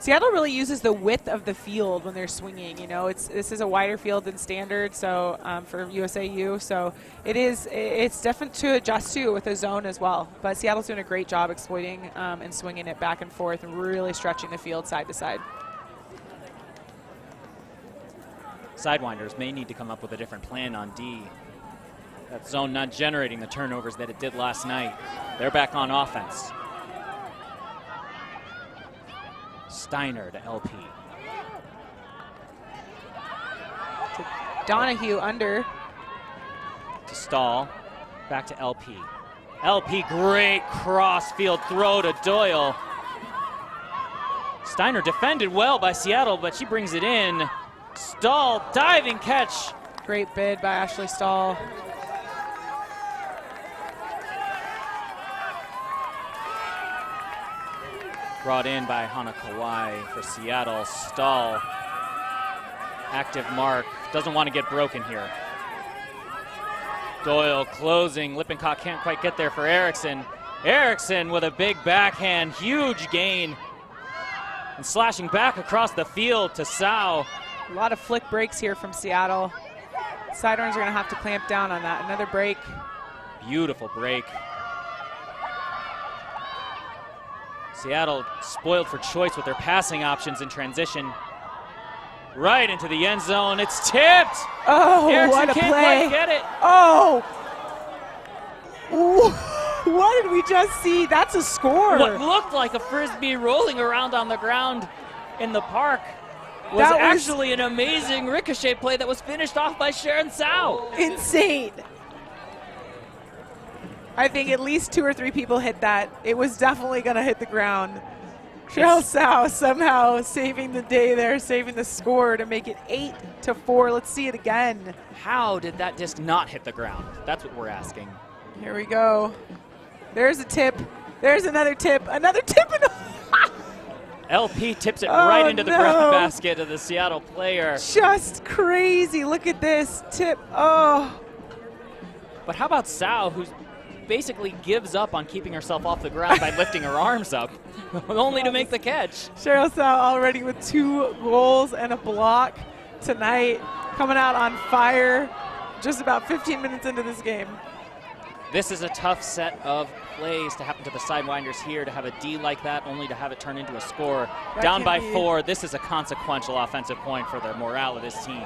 B: Seattle really uses the width of the field when they're swinging. You know, this is a wider field than standard, so for USAU, so it's different to adjust to with a zone as well. But Seattle's doing a great job exploiting and swinging it back and forth and really stretching the field side to side.
A: Sidewinders may need to come up with a different plan on D. That zone not generating the turnovers that it did last night. They're back on offense. Steiner to LP.
B: To Donahue under.
A: To Stahl. Back to LP. LP, great cross-field throw to Doyle. Steiner defended well by Seattle, but she brings it in. Stahl, diving catch.
B: Great bid by Ashley Stahl.
A: Brought in by Hana Kawai for Seattle. Stahl, active mark, doesn't want to get broken here. Doyle closing, Lippincott can't quite get there for Erickson. Erickson with a big backhand, huge gain. And slashing back across the field to Sau.
B: A lot of flick breaks here from Seattle. Sidewinders are going to have to clamp down on that. Another break.
A: Beautiful break. Seattle spoiled for choice with their passing options in transition. Right into the end zone. It's tipped.
B: Oh,
A: Erickson
B: what a
A: can't
B: play.
A: quite get it.
B: Oh. Ooh. What did we just see? That's a score.
A: What looked like a frisbee rolling around on the ground in the park was
B: That was
A: actually an amazing ricochet play that was finished off by Sharon Tsao.
B: insane. I think at least 2 or 3 people hit that. It was definitely going to hit the ground. Cheryl Tsao somehow saving the day there, saving the score to make it 8-4. Let's see it again.
A: How did that disc not hit the ground? That's what we're asking.
B: Here we go. There's a tip. There's another tip. Another tip.
A: LP tips it
B: Oh,
A: right into the
B: no.
A: breadbasket of the Seattle player.
B: Just crazy. Look at this tip. Oh.
A: But how about Tsao, who basically gives up on keeping herself off the ground by lifting her arms up, only to make the catch.
B: Cheryl Tsao already with 2 goals and a block tonight, coming out on fire just about 15 minutes into this game.
A: This is a tough set of plays to happen to the Sidewinders here, to have a D like that, only to have it turn into a score.
B: That
A: Down
B: can
A: by
B: be
A: 4, this is a consequential offensive point for the morale of this team.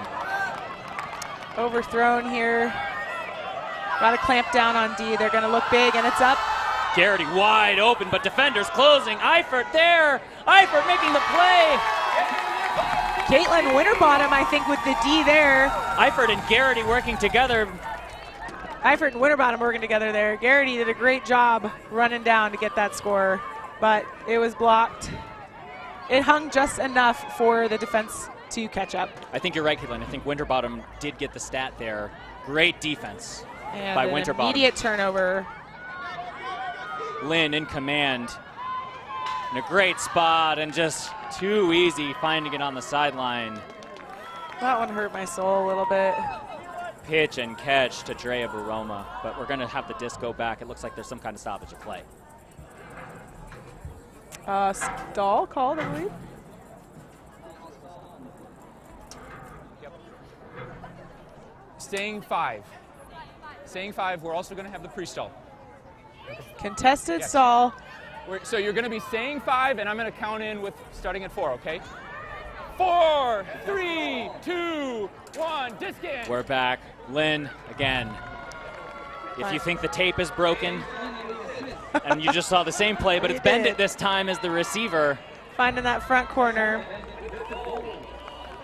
B: Overthrown here. Got to clamp down on D. They're going to look big, and it's up.
A: Garrity wide open, but defenders closing. Eifert there. Eifert making the play.
B: Caitlin Winterbottom, I think, with the D there.
A: Eifert and Garrity working together.
B: Eifert and Winterbottom working together there. Garrity did a great job running down to get that score, but it was blocked. It hung just enough for the defense to catch up.
A: I think you're right, Caitlin. I think Winterbottom did get the stat there. Great defense
B: And
A: by
B: an
A: Winterbottom.
B: immediate turnover.
A: Lynn in command. In a great spot and just too easy finding it on the sideline.
B: That one hurt my soul a little bit.
A: Pitch and catch to Drea Baroma, but we're going to have the disc go back. It looks like there's some kind of stoppage of play.
B: Stall called, I believe.
E: Staying 5. Staying 5, we're also going to have the pre-stall.
B: Contested
E: Yes.
B: stall.
E: So you're going to be staying 5, and I'm going to count in with starting at 4, okay? 4, 3, 2, 1, disc in.
A: We're back. Lynn, again. If you think the tape is broken, and you just saw the same play, but it's bended this time as the receiver.
B: Finding that front corner.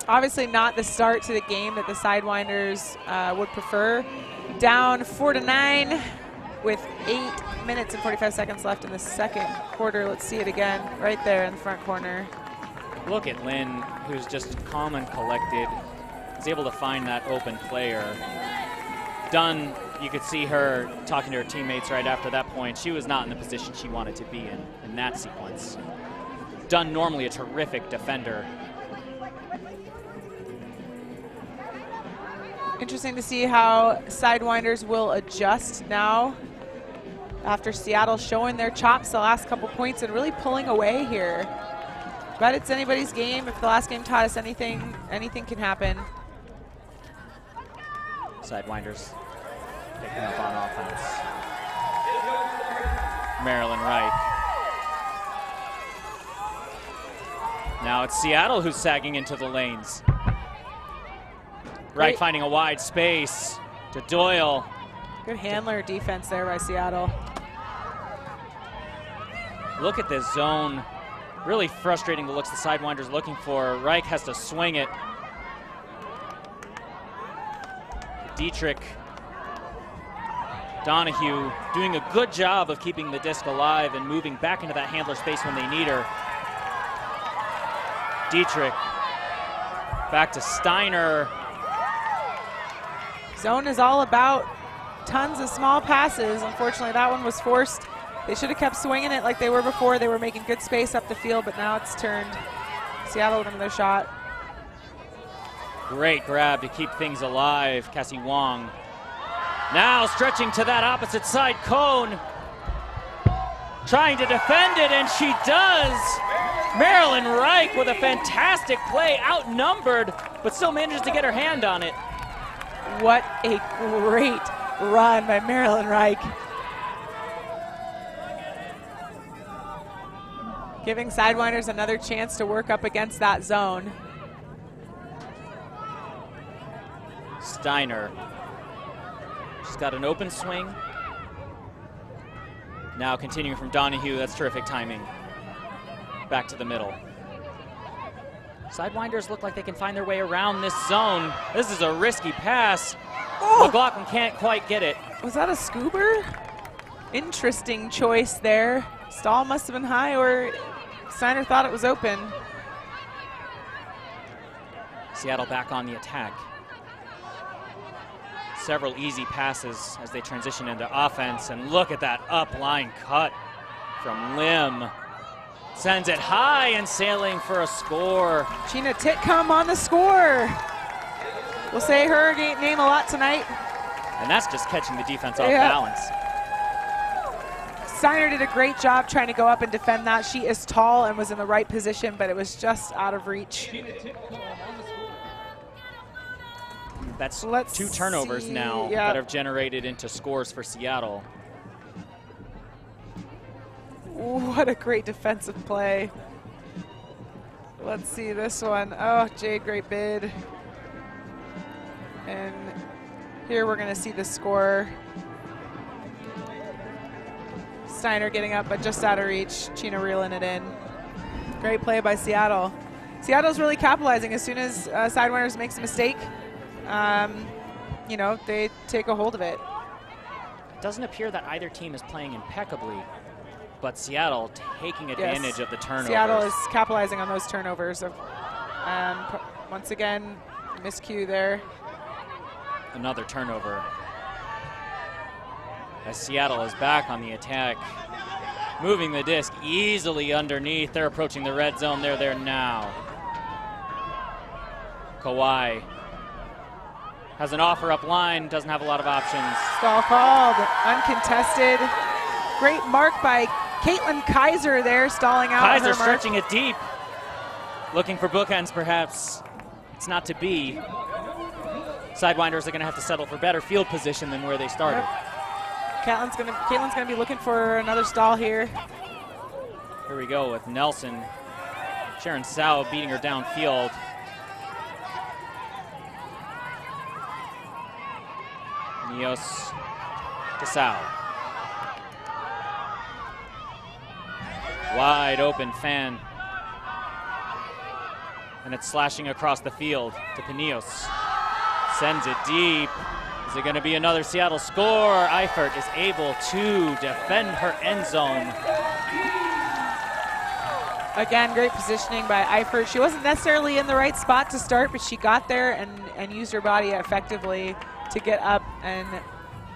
B: Obviously not the start to the game that the Sidewinders would prefer. Down 4-9 with 8 minutes and 45 seconds left in the second quarter. Let's see it again right there in the front corner.
A: Look at Lynn, who's just calm and collected. Is able to find that open player. Dunn, you could see her talking to her teammates right after that point. She was not in the position she wanted to be in that sequence. Dunn, normally a terrific defender.
B: Interesting to see how Sidewinders will adjust now after Seattle showing their chops the last couple points and really pulling away here. But it's anybody's game. If the last game taught us anything, anything can happen.
A: Sidewinders picking up on offense. Marilyn Reich. Now it's Seattle who's sagging into the lanes. Reich finding a wide space to Doyle.
B: Good handler defense there by Seattle.
A: Look at this zone. Really frustrating the looks the Sidewinders looking for. Reich has to swing it. Dietrich. Donahue doing a good job of keeping the disc alive and moving back into that handler space when they need her. Dietrich. Back to Steiner.
B: Zone is all about tons of small passes. Unfortunately, that one was forced. They should have kept swinging it like they were before. They were making good space up the field, but now it's turned. Seattle with another shot.
A: Great grab to keep things alive, Cassie Wong. Now stretching to that opposite side cone. Trying to defend it, and she does. Marilyn Reich with a fantastic play, outnumbered, but still manages to get her hand on it.
B: What a great run by Marilyn Reich. Giving Sidewinders another chance to work up against that zone.
A: Steiner. She's got an open swing. Now continuing from Donahue, that's terrific timing. Back to the middle. Sidewinders look like they can find their way around this zone. This is a risky pass.
B: Oh.
A: McLaughlin can't quite get it.
B: Was that a scoober? Interesting choice there. Stall must have been high, or Steiner thought it was open.
A: Seattle back on the attack. Several easy passes as they transition into offense, and look at that up line cut from Lim. Sends it high and sailing for a score.
B: Gina Titcomb on the score. We'll say her name a lot tonight.
A: And that's just catching the defense off balance.
B: Steiner did a great job trying to go up and defend that. She is tall and was in the right position, but it was just out of reach.
A: That's two turnovers now that have generated into scores for Seattle.
B: What a great defensive play. Let's see this one. Oh, Jade, great bid. And here we're going to see the score. Steiner getting up, but just out of reach. Chino reeling it in. Great play by Seattle. Seattle's really capitalizing. As soon as Sidewinders makes a mistake, you know, they take a hold of it.
A: Doesn't appear that either team is playing impeccably, but Seattle taking advantage of the turnovers.
B: Seattle is capitalizing on those turnovers. Once again, miscue there.
A: Another turnover. As Seattle is back on the attack, moving the disc easily underneath. They're approaching the red zone. They're there now. Kawhi has an offer up line, doesn't have a lot of options.
B: Stall called, uncontested. Great mark by Caitlin Kaiser there, stalling out
A: Kaiser
B: her mark.
A: stretching it deep, looking for bookends perhaps. It's not to be. Sidewinders are going to have to settle for better field position than where they started.
B: Yep. Caitlin's gonna be looking for another stall here.
A: Here we go with Nelson. Sharon Sao beating her downfield. Nios to Sao. Wide open fan. And it's slashing across the field to Panios. Sends it deep. Is it going to be another Seattle score? Eifert is able to defend her end zone.
B: Again, great positioning by Eifert. She wasn't necessarily in the right spot to start, but she got there and used her body effectively to get up and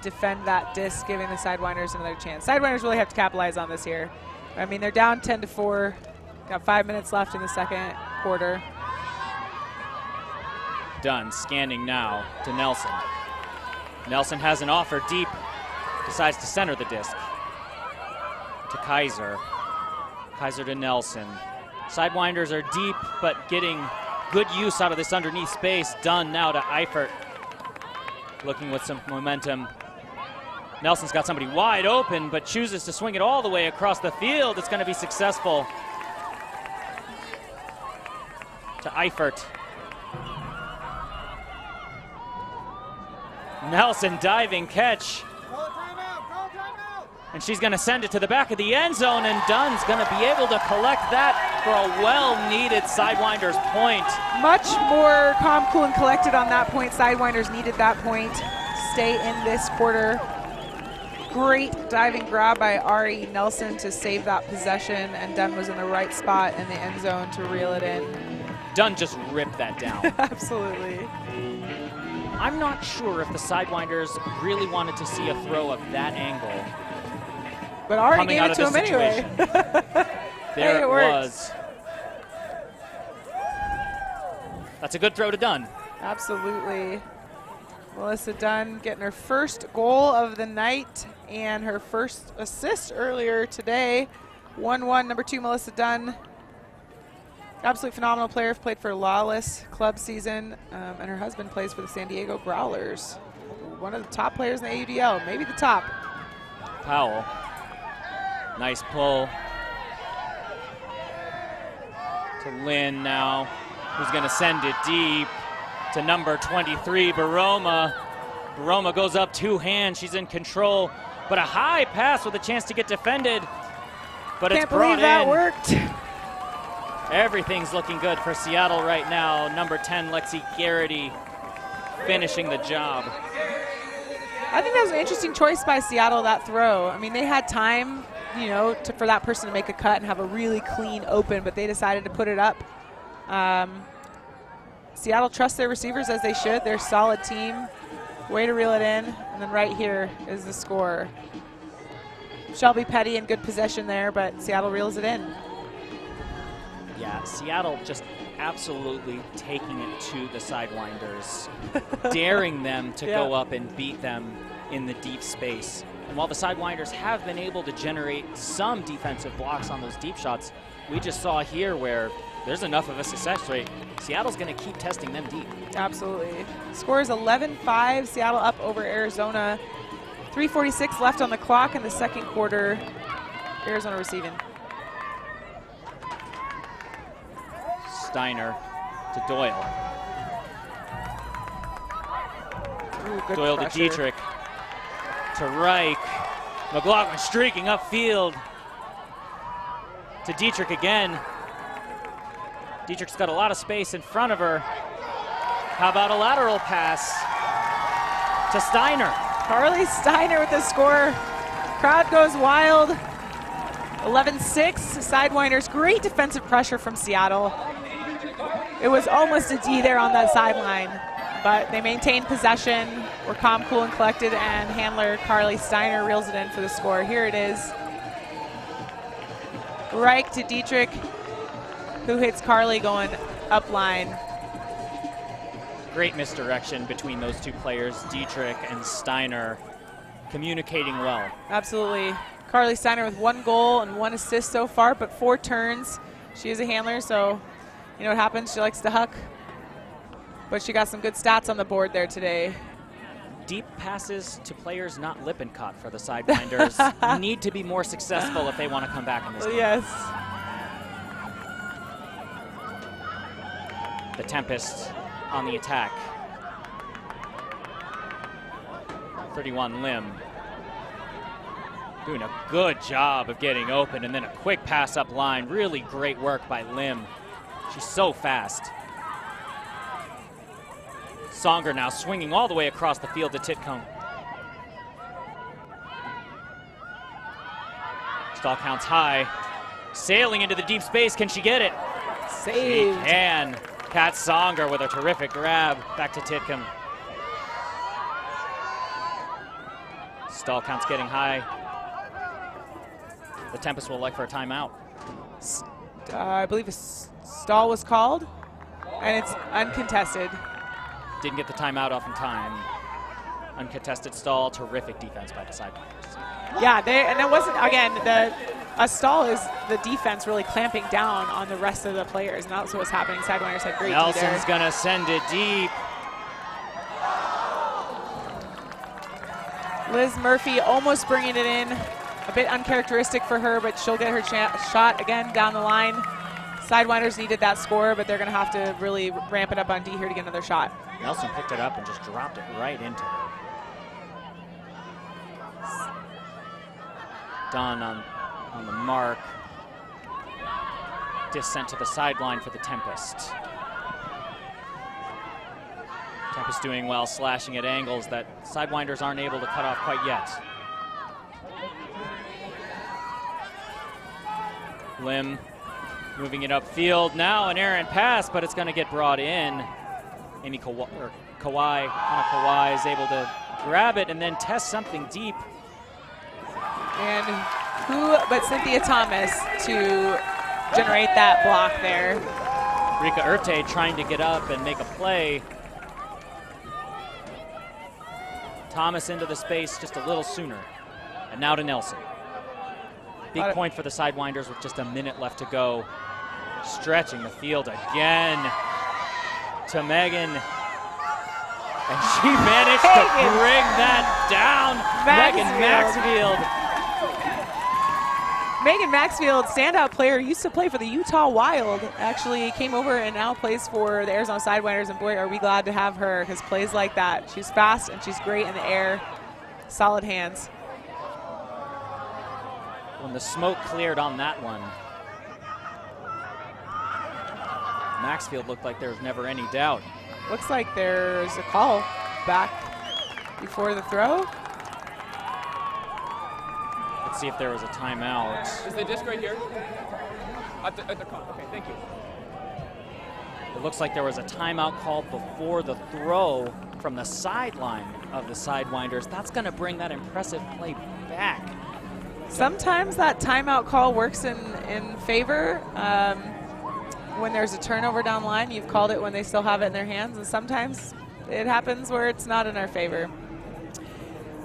B: defend that disc, giving the Sidewinders another chance. Sidewinders really have to capitalize on this here. I mean, they're down 10-4. Got 5 minutes left in the second quarter.
A: Dunn scanning now to Nelson. Nelson has an offer deep, decides to center the disc to Kaiser. Kaiser to Nelson. Sidewinders are deep, but getting good use out of this underneath space. Dunn now to Eifert, looking with some momentum. Nelson's got somebody wide open, but chooses to swing it all the way across the field. It's going to be successful. To Eifert. Nelson diving catch. And she's going to send it to the back of the end zone, and Dunn's going to be able to collect that for a well-needed Sidewinders point.
B: Much more calm, cool, and collected on that point. Sidewinders needed that point. Stay in this quarter. Great diving grab by Ari Nelson to save that possession, and Dunn was in the right spot in the end zone to reel it in.
A: Dunn just ripped that down.
B: Absolutely.
A: I'm not sure if the Sidewinders really wanted to see a throw of that angle.
B: But Ari gave it to him anyway.
A: There
B: hey,
A: it was. That's a good throw to Dunn.
B: Absolutely. Melissa Dunn getting her first goal of the night and her first assist earlier today. 1-1, number 2, Melissa Dunn. Absolutely phenomenal player, played for Lawless club season, and her husband plays for the San Diego Growlers. One of the top players in the AUDL, maybe the top.
A: Powell, nice pull. To Lynn now, who's gonna send it deep to number 23, Baroma. Baroma goes up 2 hands, she's in control But a high pass with a chance to get defended. But it's
B: Can't
A: brought
B: believe that
A: in.
B: worked.
A: Everything's looking good for Seattle right now. Number 10, Lexi Garrity, finishing the job.
B: I think that was an interesting choice by Seattle, that throw. I mean, they had time, you know, for that person to make a cut and have a really clean open, but they decided to put it up. Seattle trusts their receivers as they should. They're a solid team. Way to reel it in. And then right here is the score. Shelby Petty in good possession there, but Seattle reels it in.
A: Yeah, Seattle just absolutely taking it to the Sidewinders, daring them to go up and beat them in the deep space. And while the Sidewinders have been able to generate some defensive blocks on those deep shots, we just saw here where there's enough of a success rate. Seattle's going to keep testing them deep.
B: Absolutely. Score is 11-5. Seattle up over Arizona. 3:46 left on the clock in the second quarter. Arizona receiving.
A: Steiner to Doyle.
B: Ooh, good
A: Doyle
B: pressure.
A: to Dietrich. To Reich. McLaughlin streaking upfield. To Dietrich again. Dietrich's got a lot of space in front of her. How about a lateral pass to Steiner?
B: Carly Steiner with the score. Crowd goes wild. 11-6, Sidewinders. Great defensive pressure from Seattle. It was almost a D there on that sideline, but they maintained possession, were calm, cool, and collected, and handler Carly Steiner reels it in for the score. Here it is. Reich to Dietrich, who hits Carly going up line.
A: Great misdirection between those two players, Dietrich and Steiner, communicating well.
B: Absolutely. Carly Steiner with 1 goal and 1 assist so far, but 4 turns. She is a handler, so you know what happens. She likes to huck, but she got some good stats on the board there today.
A: Deep passes to players not Lippincott for the Sidewinders need to be more successful if they want to come back in this game.
B: Yes.
A: The Tempest on the attack. 31 Lim. Doing a good job of getting open, and then a quick pass up line. Really great work by Lim. She's so fast. Songer now swinging all the way across the field to Titcomb. Stall counts high. Sailing into the deep space. Can she get it?
B: Saved.
A: She can. Kat Songer with a terrific grab. Back to Titcomb. Stall counts getting high. The Tempest will elect for a timeout.
B: I believe a stall was called, and it's uncontested.
A: Didn't get the timeout off in time. Uncontested stall, terrific defense by the Sidewinders.
B: Yeah, and it wasn't, again, a stall is the defense really clamping down on the rest of the players, and that's what's happening. Sidewinders had great D
A: Nelson's
B: there.
A: gonna send it deep.
B: Liz Murphy almost bringing it in. A bit uncharacteristic for her, but she'll get her shot again down the line. Sidewinders needed that score, but they're going to have to really ramp it up on D here to get another shot.
A: Nelson picked it up and just dropped it right into her. Dunn on the mark. Disc sent to the sideline for the Tempest. Tempest doing well, slashing at angles that Sidewinders aren't able to cut off quite yet. Lim moving it upfield. Now an errant pass, but it's going to get brought in. Amy Kawhi is able to grab it and then test something deep.
B: And who but Cynthia Thomas to generate that block there.
A: Rika Urte trying to get up and make a play. Thomas into the space just a little sooner. And now to Nelson. Big point for the Sidewinders with just a minute left to go. Stretching the field again to Megan. And she managed to bring that down. Megan Maxfield.
B: Megan Maxfield, standout player, used to play for the Utah Wild. Actually came over and now plays for the Arizona Sidewinders, and boy, are we glad to have her, because plays like that. She's fast and she's great in the air. Solid hands.
A: When the smoke cleared on that one, Maxfield looked like there was never any doubt.
B: Looks like there's a call back before the throw.
A: Let's see if there was a timeout.
E: Is the disc right here? At the call. Okay, thank you.
A: It looks like there was a timeout called before the throw from the sideline of the Sidewinders. That's going to bring that impressive play back.
B: Sometimes that timeout call works in favor. When there's a turnover down the line, you've called it when they still have it in their hands, and sometimes it happens where it's not in our favor.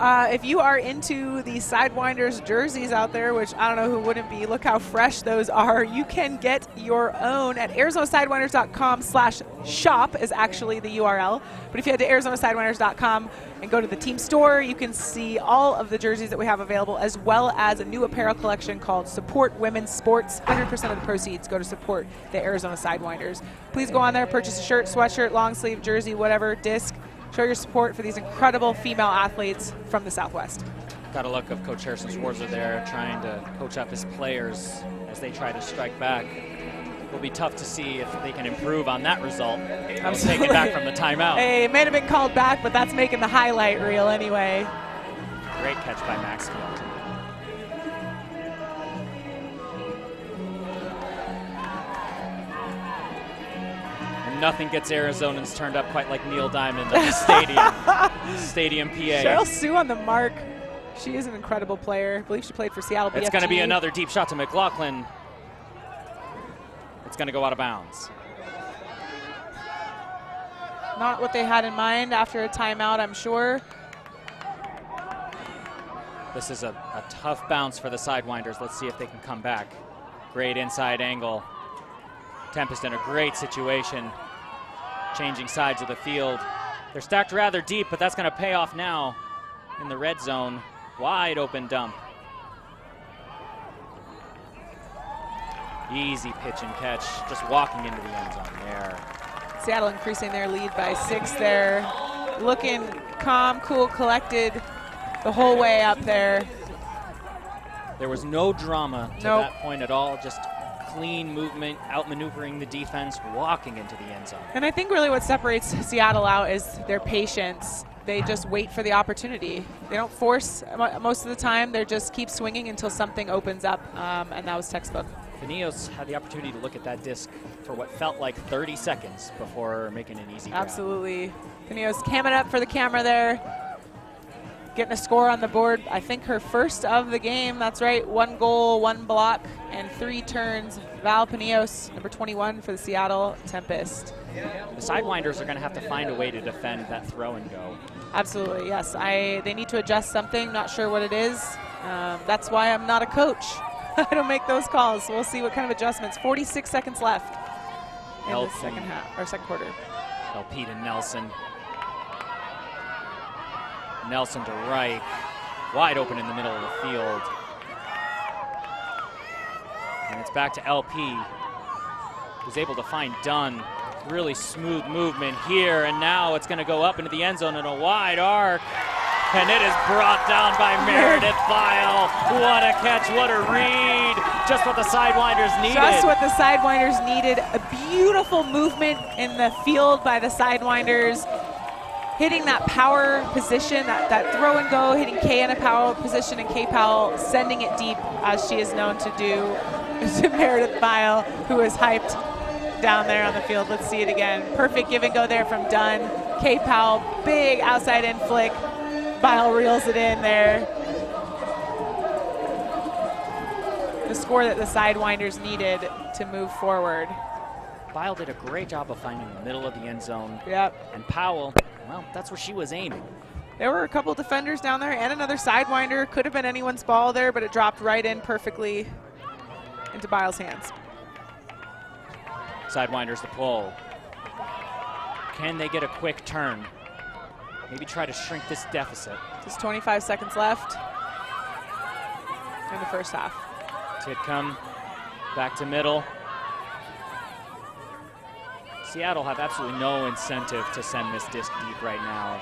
B: If you are into the Sidewinders jerseys out there, which I don't know who wouldn't be, look how fresh those are. You can get your own at ArizonaSidewinders.com/shop is actually the URL. But if you head to ArizonaSidewinders.com and go to the team store, you can see all of the jerseys that we have available, as well as a new apparel collection called Support Women's Sports. 100% of the proceeds go to support the Arizona Sidewinders. Please go on there, purchase a shirt, sweatshirt, long sleeve, jersey, whatever, disc. Show your support for these incredible female athletes from the Southwest.
A: Got a look of Coach Harrison Schwarzer there trying to coach up his players as they try to strike back. It'll be tough to see if they can improve on that result. Taken back from the timeout.
B: Hey, it may have been called back, but that's making the highlight reel anyway.
A: Great catch by Maxfield. Nothing gets Arizonans turned up quite like Neil Diamond at the stadium PA.
B: Cheryl Sue on the mark. She is an incredible player. I believe she played for Seattle BFG.
A: It's going to be another deep shot to McLaughlin. It's going to go out of bounds.
B: Not what they had in mind after a timeout, I'm sure.
A: This is a tough bounce for the Sidewinders. Let's see if they can come back. Great inside angle. Tempest in a great situation. Changing sides of the field. They're stacked rather deep, but that's going to pay off now in the red zone. Wide open dump. Easy pitch and catch, just walking into the end zone there.
B: Seattle increasing their lead by 6 there. Looking calm, cool, collected the whole way up there.
A: There was no drama to that point at all, just clean movement, outmaneuvering the defense, walking into the end zone.
B: And I think really what separates Seattle out is their patience. They just wait for the opportunity. They don't force most of the time. They just keep swinging until something opens up, and that was textbook.
A: Fineos had the opportunity to look at that disc for what felt like 30 seconds before making an easy grab.
B: Absolutely. Fineos camming up for the camera there. Getting a score on the board. I think her first of the game. That's right. 1 goal, 1 block, and 3 turns. Val Pineos, number 21 for the Seattle Tempest.
A: The Sidewinders are going to have to find a way to defend that throw and go.
B: Absolutely, yes. They need to adjust something. Not sure what it is. That's why I'm not a coach. I don't make those calls. So we'll see what kind of adjustments. 46 seconds left in the second quarter.
A: LP to Nelson. Nelson to Reich, wide open in the middle of the field. And it's back to LP, who's able to find Dunn. Really smooth movement here, and now it's going to go up into the end zone in a wide arc. And it is brought down by Meredith Vile. What a catch, what a read. Just what the Sidewinders needed.
B: Just what the Sidewinders needed. A beautiful movement in the field by the Sidewinders. Hitting that power position, that throw and go, hitting K in a power position, and K Powell sending it deep, as she is known to do, to Meredith Vile, who is hyped down there on the field. Let's see it again. Perfect give and go there from Dunn. K Powell, big outside in flick. Vile reels it in there. The score that the Sidewinders needed to move forward.
A: Vile did a great job of finding the middle of the end zone.
B: Yep.
A: And Powell, well, that's where she was aiming.
B: There were a couple defenders down there and another Sidewinder. Could have been anyone's ball there, but it dropped right in perfectly into Vile's hands.
A: Sidewinders the pull. Can they get a quick turn? Maybe try to shrink this deficit.
B: Just 25 seconds left in the first half.
A: Titcomb back to middle. Seattle have absolutely no incentive to send this disc deep right now.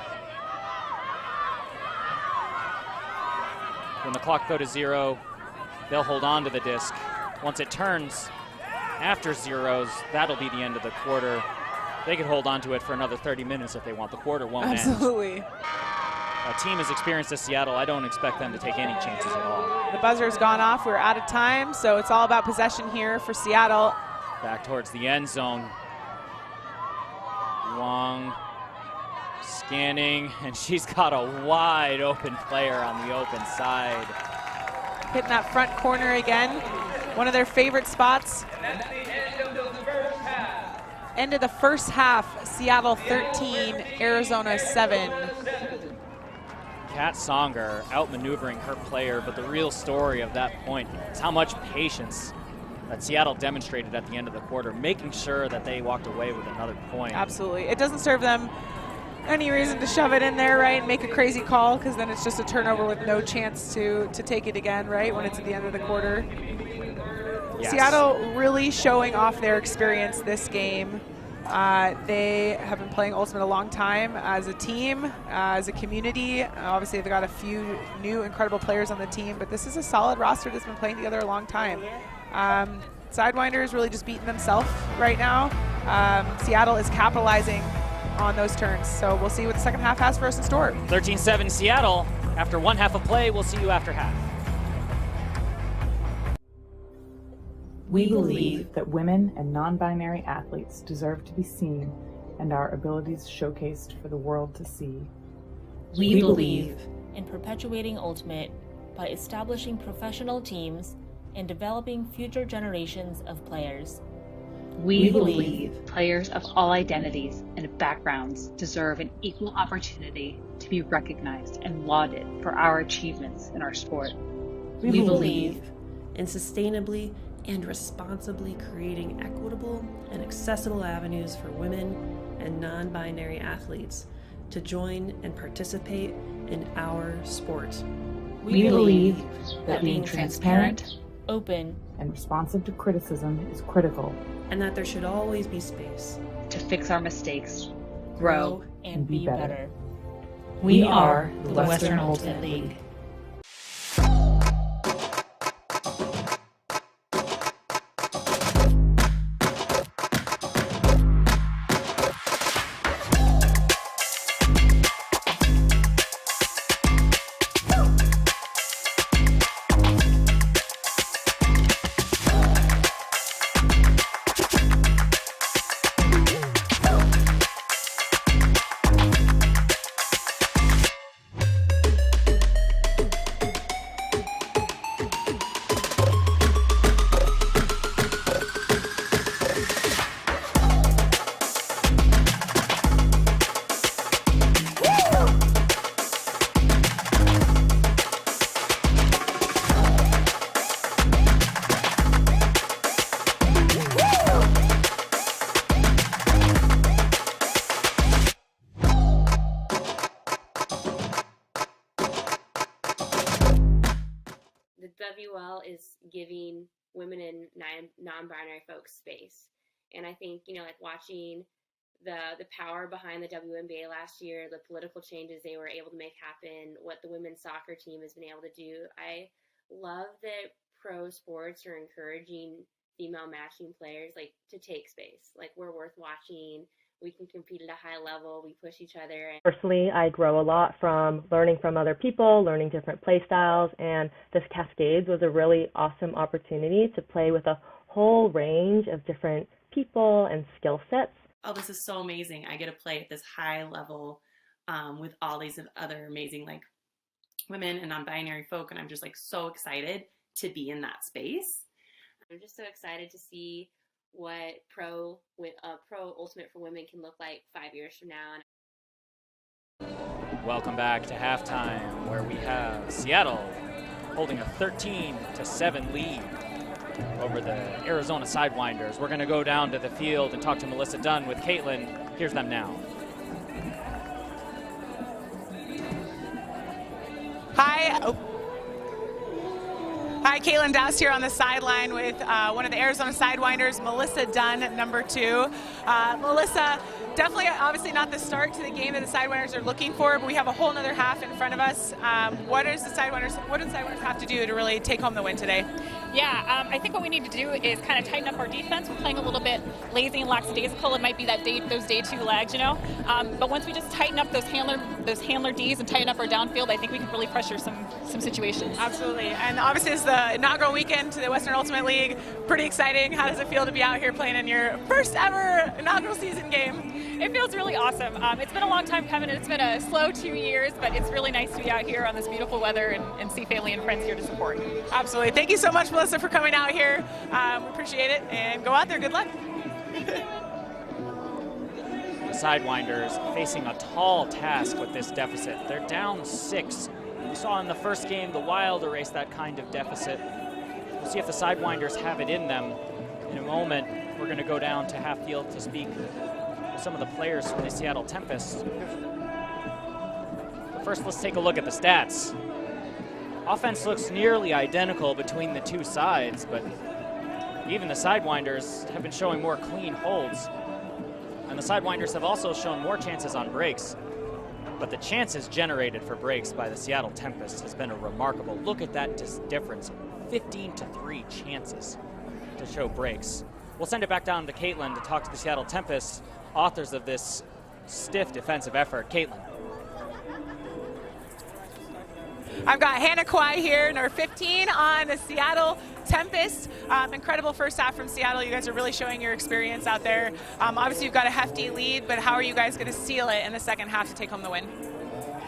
A: When the clock go to 0, They'll hold on to the disc. Once it turns after zeros, that'll be the end of the quarter. They could hold on to it for another 30 minutes if they want. The quarter won't end.
B: Absolutely.
A: A team as experienced as Seattle, I don't expect them to take any chances at all.
B: The buzzer's gone off. We're out of time, so it's all about possession here for Seattle.
A: Back towards the end zone. Wong scanning, and she's got a wide open player on the open side.
B: Hitting that front corner again. One of their favorite spots. End of the first half, Seattle 13, Arizona 7.
A: Kat Songer outmaneuvering her player, but the real story of that point is how much patience that Seattle demonstrated at the end of the quarter, making sure that they walked away with another point.
B: Absolutely. It doesn't serve them any reason to shove it in there, right, and make a crazy call, because then it's just a turnover with no chance to take it again, right, when it's at the end of the quarter. Yes. Seattle really showing off their experience this game. They have been playing Ultimate a long time as a team, as a community. Obviously, they've got a few new incredible players on the team, but this is a solid roster that's been playing together a long time. Sidewinder is really just beating themselves right now. Seattle is capitalizing on those turns, so we'll see what the second half has for us in store.
A: 13-7 Seattle. After one half of play, we'll see you after half.
F: We believe that women and non-binary athletes deserve to be seen and our abilities showcased for the world to see.
G: We believe in perpetuating Ultimate by establishing professional teams and developing future generations of players.
D: We believe players of all identities and backgrounds deserve an equal opportunity to be recognized and lauded for our achievements in our sport.
G: We believe in sustainably and responsibly creating equitable and accessible avenues for women and non-binary athletes to join and participate in our sport.
F: We believe that being transparent,
G: open,
F: and responsive to criticism is critical,
G: and that there should always be space
D: to fix our mistakes, grow,
G: and be better.
F: We are the Western Ultimate League.
H: WUL is giving women and non-binary folks space. And I think, like watching the power behind the WNBA last year, the political changes they were able to make happen, what the women's soccer team has been able to do. I love that pro sports are encouraging female matching players to take space. We're worth watching. We can compete at a high level. We push each other.
I: Personally, I grow a lot from learning from other people, learning different play styles, and this Cascades was a really awesome opportunity to play with a whole range of different people and skill sets.
J: Oh, this is so amazing. I get to play at this high level with all these other amazing women and non-binary folk, and I'm just so excited to be in that space.
H: I'm just so excited to see what pro Ultimate for Women can look like 5 years from now.
A: Welcome back to halftime, where we have Seattle holding a 13-7 lead over the Arizona Sidewinders. We're going to go down to the field and talk to Melissa Dunn with Caitlin. Here's them now.
B: Hi, Caitlin Doust here on the sideline with one of the Arizona Sidewinders, Melissa Dunn, number 2. Melissa, definitely, obviously not the start to the game that the Sidewinders are looking for, but we have a whole other half in front of us. What do the Sidewinders have to do to really take home the win today?
K: Yeah, I think what we need to do is kind of tighten up our defense. We're playing a little bit lazy and lackadaisical. It might be that those day two legs, you know. But once we just tighten up those handler Ds and tighten up our downfield, I think we can really pressure some situations.
B: Absolutely. And obviously it's the inaugural weekend to the Western Ultimate League. Pretty exciting. How does it feel to be out here playing in your first ever inaugural season game?
K: It feels really awesome. It's been a long time coming, and it's been a slow 2 years, but it's really nice to be out here on this beautiful weather and see family and friends here to support.
B: Absolutely. Thank you so much, Melissa, for coming out here. We appreciate it, and go out there. Good luck.
A: The Sidewinders facing a tall task with this deficit. They're down 6. We saw in the first game the Wild erase that kind of deficit. We'll see if the Sidewinders have it in them. In a moment, we're going to go down to half field to speak with some of the players from the Seattle Tempest. But first, let's take a look at the stats. Offense looks nearly identical between the two sides, but even the Sidewinders have been showing more clean holds. And the Sidewinders have also shown more chances on breaks. But the chances generated for breaks by the Seattle Tempest has been a remarkable. Look at that difference, 15-3 chances to show breaks. We'll send it back down to Caitlin to talk to the Seattle Tempest, authors of this stiff defensive effort. Caitlin.
B: I've got Hannah Kwai here, number 15 on the Seattle Tempest. Incredible first half from Seattle. You guys are really showing your experience out there. Obviously, you've got a hefty lead, but how are you guys going to seal it in the second half to take home the win?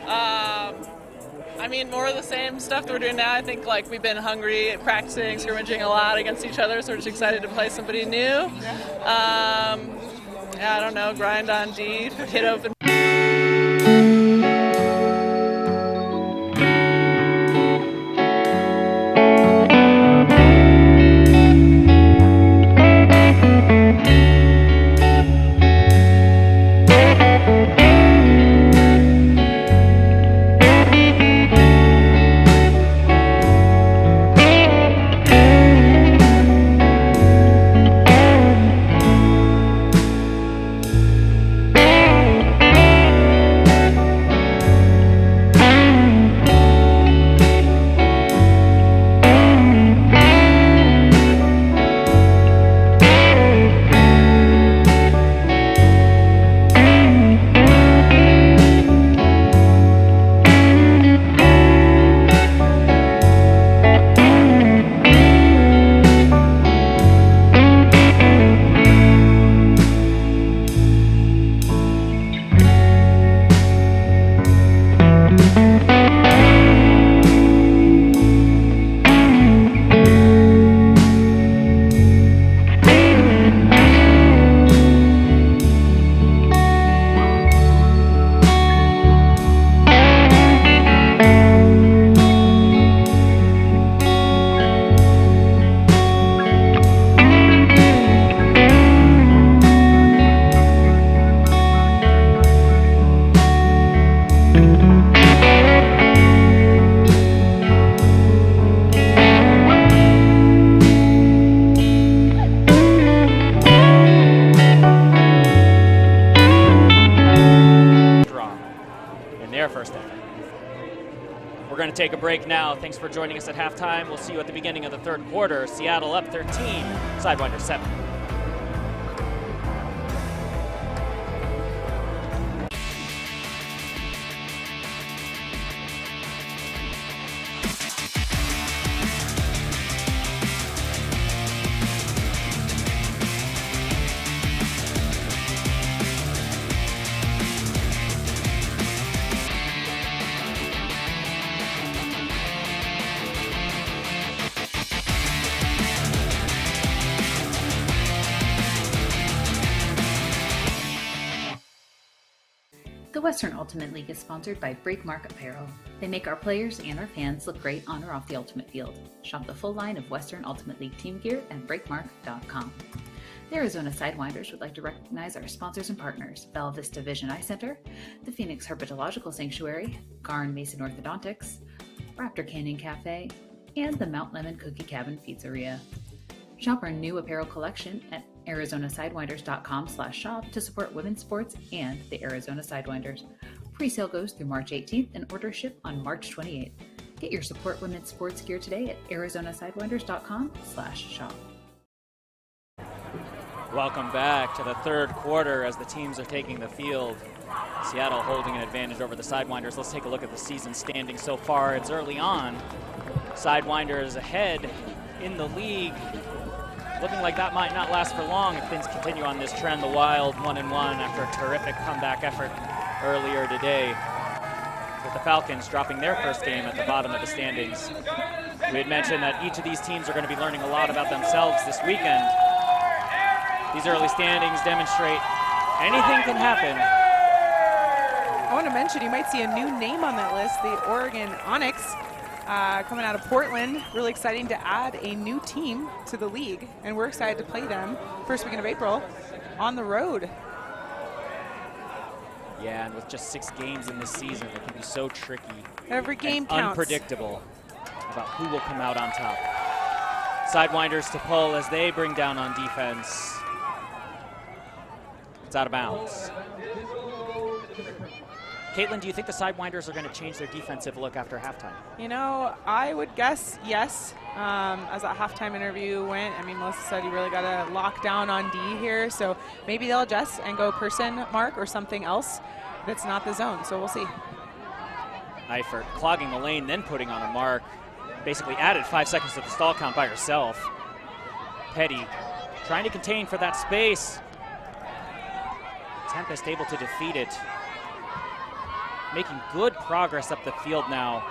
L: I mean, more of the same stuff that we're doing now. I think like we've been hungry, practicing, scrimmaging a lot against each other, so we're just excited to play somebody new. Yeah, I don't know, grind on D, hit open.
A: Take a break now. Thanks for joining us at halftime. We'll see you at the beginning of the third quarter. Seattle up 13, Sidewinder 7.
D: The Western Ultimate League is sponsored by Breakmark Apparel. They make our players and our fans look great on or off the Ultimate Field. Shop the full line of Western Ultimate League team gear at breakmark.com. The Arizona Sidewinders would like to recognize our sponsors and partners, Bella Vista Vision Eye Center, the Phoenix Herpetological Sanctuary, Garn Mason Orthodontics, Raptor Canyon Cafe, and the Mount Lemon Cookie Cabin Pizzeria. Shop our new apparel collection at ArizonaSidewinders.com/shop to support women's sports and the Arizona Sidewinders. Pre-sale goes through March 18th and orders ship on March 28th. Get your support women's sports gear today at ArizonaSidewinders.com/shop.
A: Welcome back to the third quarter as the teams are taking the field. Seattle holding an advantage over the Sidewinders. Let's take a look at the season standing so far. It's early on. Sidewinders ahead in the league. Looking like that might not last for long if things continue on this trend. The Wild 1-1 after a terrific comeback effort earlier today, with the Falcons dropping their first game at the bottom of the standings. We had mentioned that each of these teams are going to be learning a lot about themselves this weekend. These early standings demonstrate anything can happen.
B: I want to mention you might see a new name on that list, the Oregon Onyx, coming out of Portland. Really exciting to add a new team to the league, and we're excited to play them first weekend of April on the road.
A: Yeah, and with just 6 games in this season, it can be so tricky.
B: Every game
A: and
B: counts.
A: Unpredictable about who will come out on top. Sidewinders to pull as they bring down on defense. It's out of bounds. Caitlin, do you think the Sidewinders are going to change their defensive look after halftime?
B: You know, I would guess yes. As that halftime interview went, I mean, Melissa said you really got to lock down on D here, so maybe they'll adjust and go person mark or something else that's not the zone, so we'll see.
A: Eifert clogging the lane, then putting on a mark. Basically added 5 seconds to the stall count by herself. Petty trying to contain for that space. Tempest able to defeat it. Making good progress up the field now.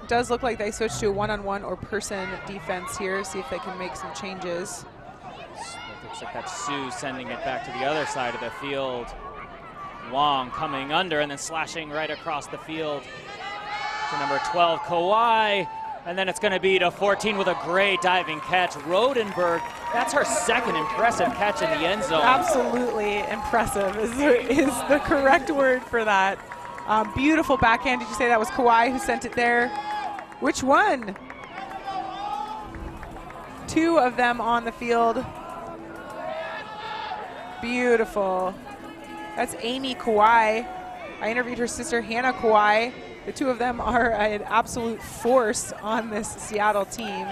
B: It does look like they switched to a one-on-one or person defense here. See if they can make some changes.
A: It looks like that's Sue sending it back to the other side of the field. Wong coming under and then slashing right across the field to number 12, Kawhi. And then it's going to be to 14 with a great diving catch. Rodenberg, that's her second impressive catch in the end zone.
B: Absolutely impressive is the correct word for that. Beautiful backhand. Did you say that was Kawhi who sent it there? Which one? 2 of them on the field. Beautiful. That's Amy Kawhi. I interviewed her sister, Hannah Kawhi. The 2 of them are an absolute force on this Seattle team.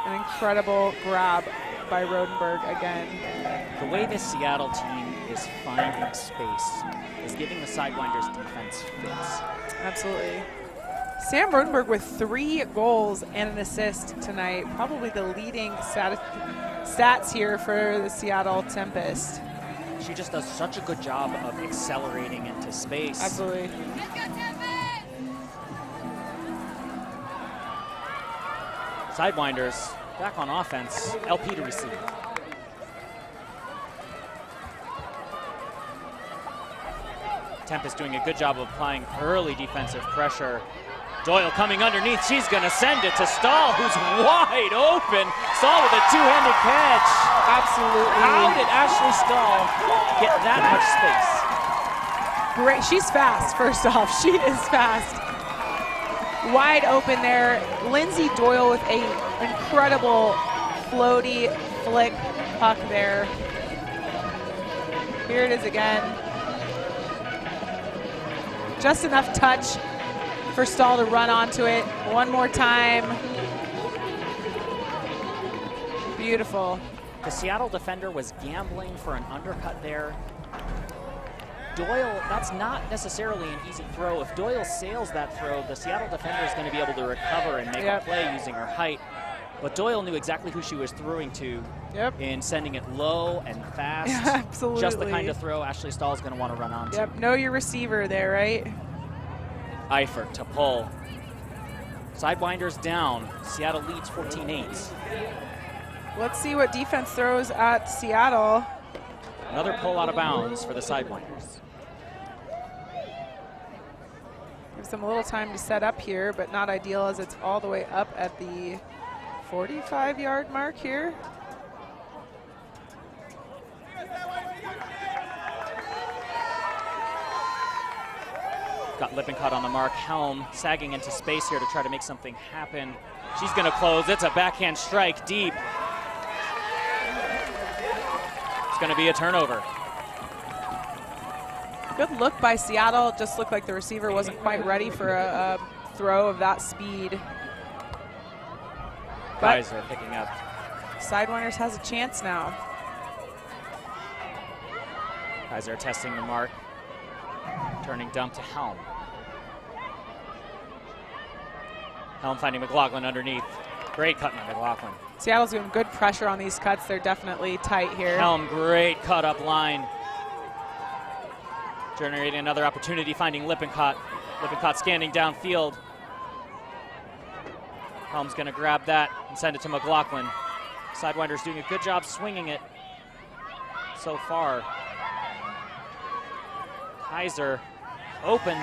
B: An incredible grab by Rodenberg again.
A: The way this Seattle team is finding space is giving the Sidewinders defense fits.
B: Absolutely. Sam Rodenberg with 3 goals and an assist tonight. Probably the leading stats here for the Seattle Tempest.
A: She just does such a good job of accelerating into space.
B: Absolutely.
A: Sidewinders back on offense. LP to receive. Tempest doing a good job of applying early defensive pressure. Doyle coming underneath. She's going to send it to Stahl, who's wide open. Stahl with a 2-handed catch.
B: Absolutely.
A: How did Ashley Stahl get that much space?
B: Great. She's fast, first off. She is fast. Wide open there. Lindsay Doyle with a incredible floaty flick puck there. Here it is again. Just enough touch for Stahl to run onto it. One more time. Beautiful.
A: The Seattle defender was gambling for an undercut there. Doyle, that's not necessarily an easy throw. If Doyle sails that throw, the Seattle defender is going to be able to recover and make a play using her height. But Doyle knew exactly who she was throwing to in sending it low and fast.
B: Absolutely.
A: Just the kind of throw Ashley Stahl is going to want to run onto.
B: Yep, know your receiver there, right?
A: Eifert to pull. Sidewinders down. Seattle leads 14-8.
B: Let's see what defense throws at Seattle.
A: Another pull out of bounds for the Sidewinders.
B: Gives them a little time to set up here, but not ideal as it's all the way up at the 45-yard mark here.
A: Got Lippincott on the mark. Helm sagging into space here to try to make something happen. She's going to close. It's a backhand strike deep. It's going to be a turnover.
B: Good look by Seattle. Just looked like the receiver wasn't quite ready for a throw of that speed.
A: Kaiser picking up.
B: Sidewinders has a chance now.
A: Kaiser testing the mark. Turning dump to Helm. Helm finding McLaughlin underneath. Great cut by McLaughlin.
B: Seattle's doing good pressure on these cuts. They're definitely tight here.
A: Helm, great cut up line. Generating another opportunity, finding Lippincott. Lippincott scanning downfield. Helm's going to grab that and send it to McLaughlin. Sidewinder's doing a good job swinging it so far. Kaiser open,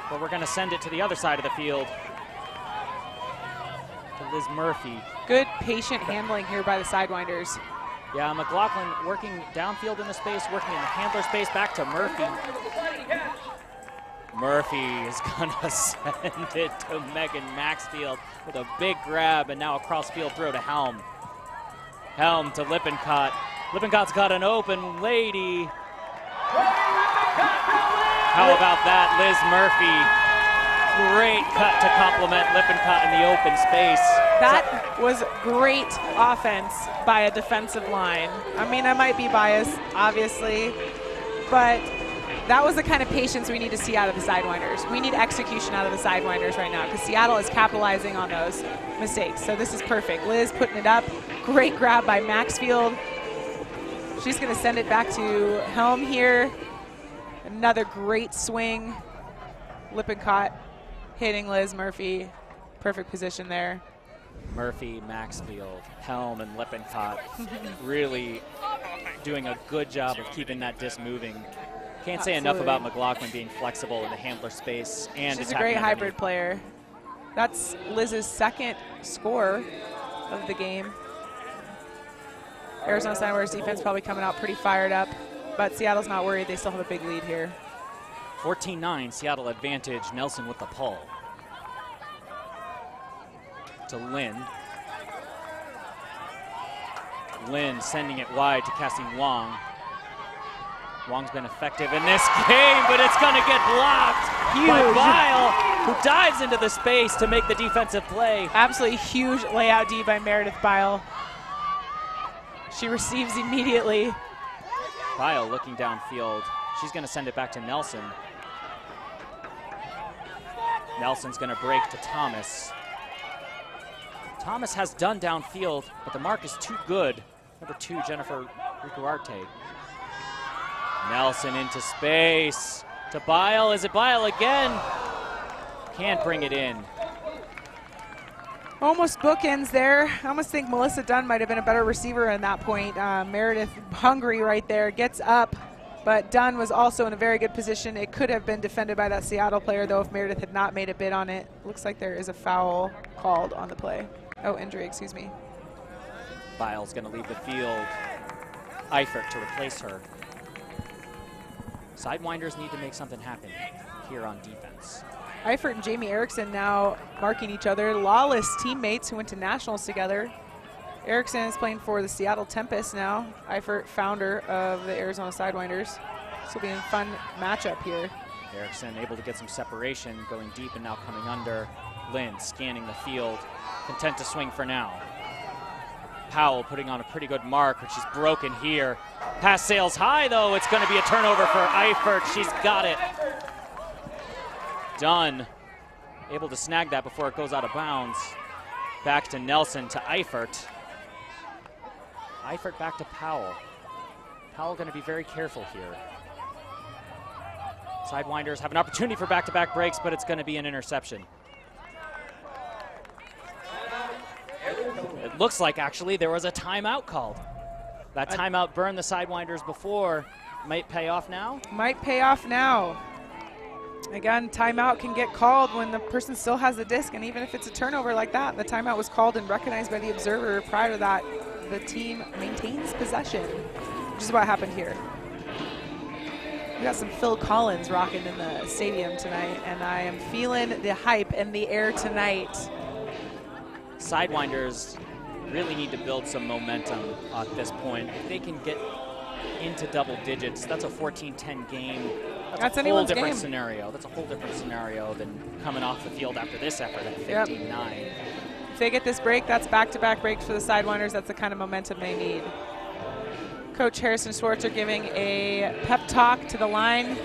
A: but we're going to send it to the other side of the field to Liz Murphy.
B: Good patient handling here by the Sidewinders.
A: Yeah, McLaughlin working downfield in the space, working in the handler space, back to Murphy. Murphy is gonna send it to Megan Maxfield with a big grab, and now a cross-field throw to Helm. Helm to Lippincott. Lippincott's got an open lady. How about that, Liz Murphy? Great cut to complement Lippincott in the open space.
B: That was great offense by a defensive line. I mean, I might be biased, obviously, but that was the kind of patience we need to see out of the Sidewinders. We need execution out of the Sidewinders right now because Seattle is capitalizing on those mistakes. So this is perfect. Liz putting it up. Great grab by Maxfield. She's going to send it back to Helm here. Another great swing. Lippincott hitting Liz Murphy. Perfect position there.
A: Murphy, Maxfield, Helm, and Lippincott really doing a good job of keeping that disc moving. Can't say enough about McLaughlin being flexible in the handler space and
B: she's a great hybrid player. That's Liz's second score of the game. Arizona Sidewinders defense probably coming out pretty fired up, but Seattle's not worried. They still have a big lead here.
A: 14-9, Seattle advantage. Nelson with the pull. To Lynn. Lynn sending it wide to Cassie Wong. Wong's been effective in this game, but it's going to get blocked by Bile, who dives into the space to make the defensive play.
B: Absolutely huge layout D by Meredith Bile. She receives immediately.
A: Bile looking downfield. She's going to send it back to Nelson. Nelson's going to break to Thomas. Thomas has done downfield, but the mark is too good. Number 2, Jennifer Ricuarte. Nelson into space to Bile. Is it Bile again? Can't bring it in.
B: Almost bookends there. I almost think Melissa Dunn might have been a better receiver at that point. Meredith hungry right there, gets up, but Dunn was also in a very good position. It could have been defended by that Seattle player, though, if Meredith had not made a bid on it. Looks like there is a foul called on the play. Oh, injury, excuse me.
A: Bile's going to leave the field. Eifert to replace her. Sidewinders need to make something happen here on defense.
B: Eifert and Jamie Erickson now marking each other. Lawless teammates who went to nationals together. Erickson is playing for the Seattle Tempest now. Eifert, founder of the Arizona Sidewinders. This will be a fun matchup here.
A: Erickson able to get some separation, going deep and now coming under. Lynn scanning the field, content to swing for now. Powell putting on a pretty good mark, but she's broken here. Pass sails high, though. It's going to be a turnover for Eifert. She's got it. Dunn able to snag that before it goes out of bounds. Back to Nelson to Eifert. Eifert back to Powell. Powell going to be very careful here. Sidewinders have an opportunity for back-to-back breaks, but it's going to be an interception. It looks like, actually, there was a timeout called. That timeout burned the Sidewinders before. Might pay off now?
B: Might pay off now. Again, timeout can get called when the person still has the disc, and even if it's a turnover like that, the timeout was called and recognized by the observer. Prior to that, the team maintains possession, which is what happened here. We got some Phil Collins rocking in the stadium tonight, and I am feeling the hype in the air tonight.
A: Sidewinders really need to build some momentum at this point. If they can get into double digits, that's a 14-10 game. That's a whole different scenario. That's a whole different scenario than coming off the field after this effort at 15-9.
B: If they get this break, that's back-to-back breaks for the Sidewinders. That's the kind of momentum they need. Coach Harrison Schwartz are giving a pep talk to the line.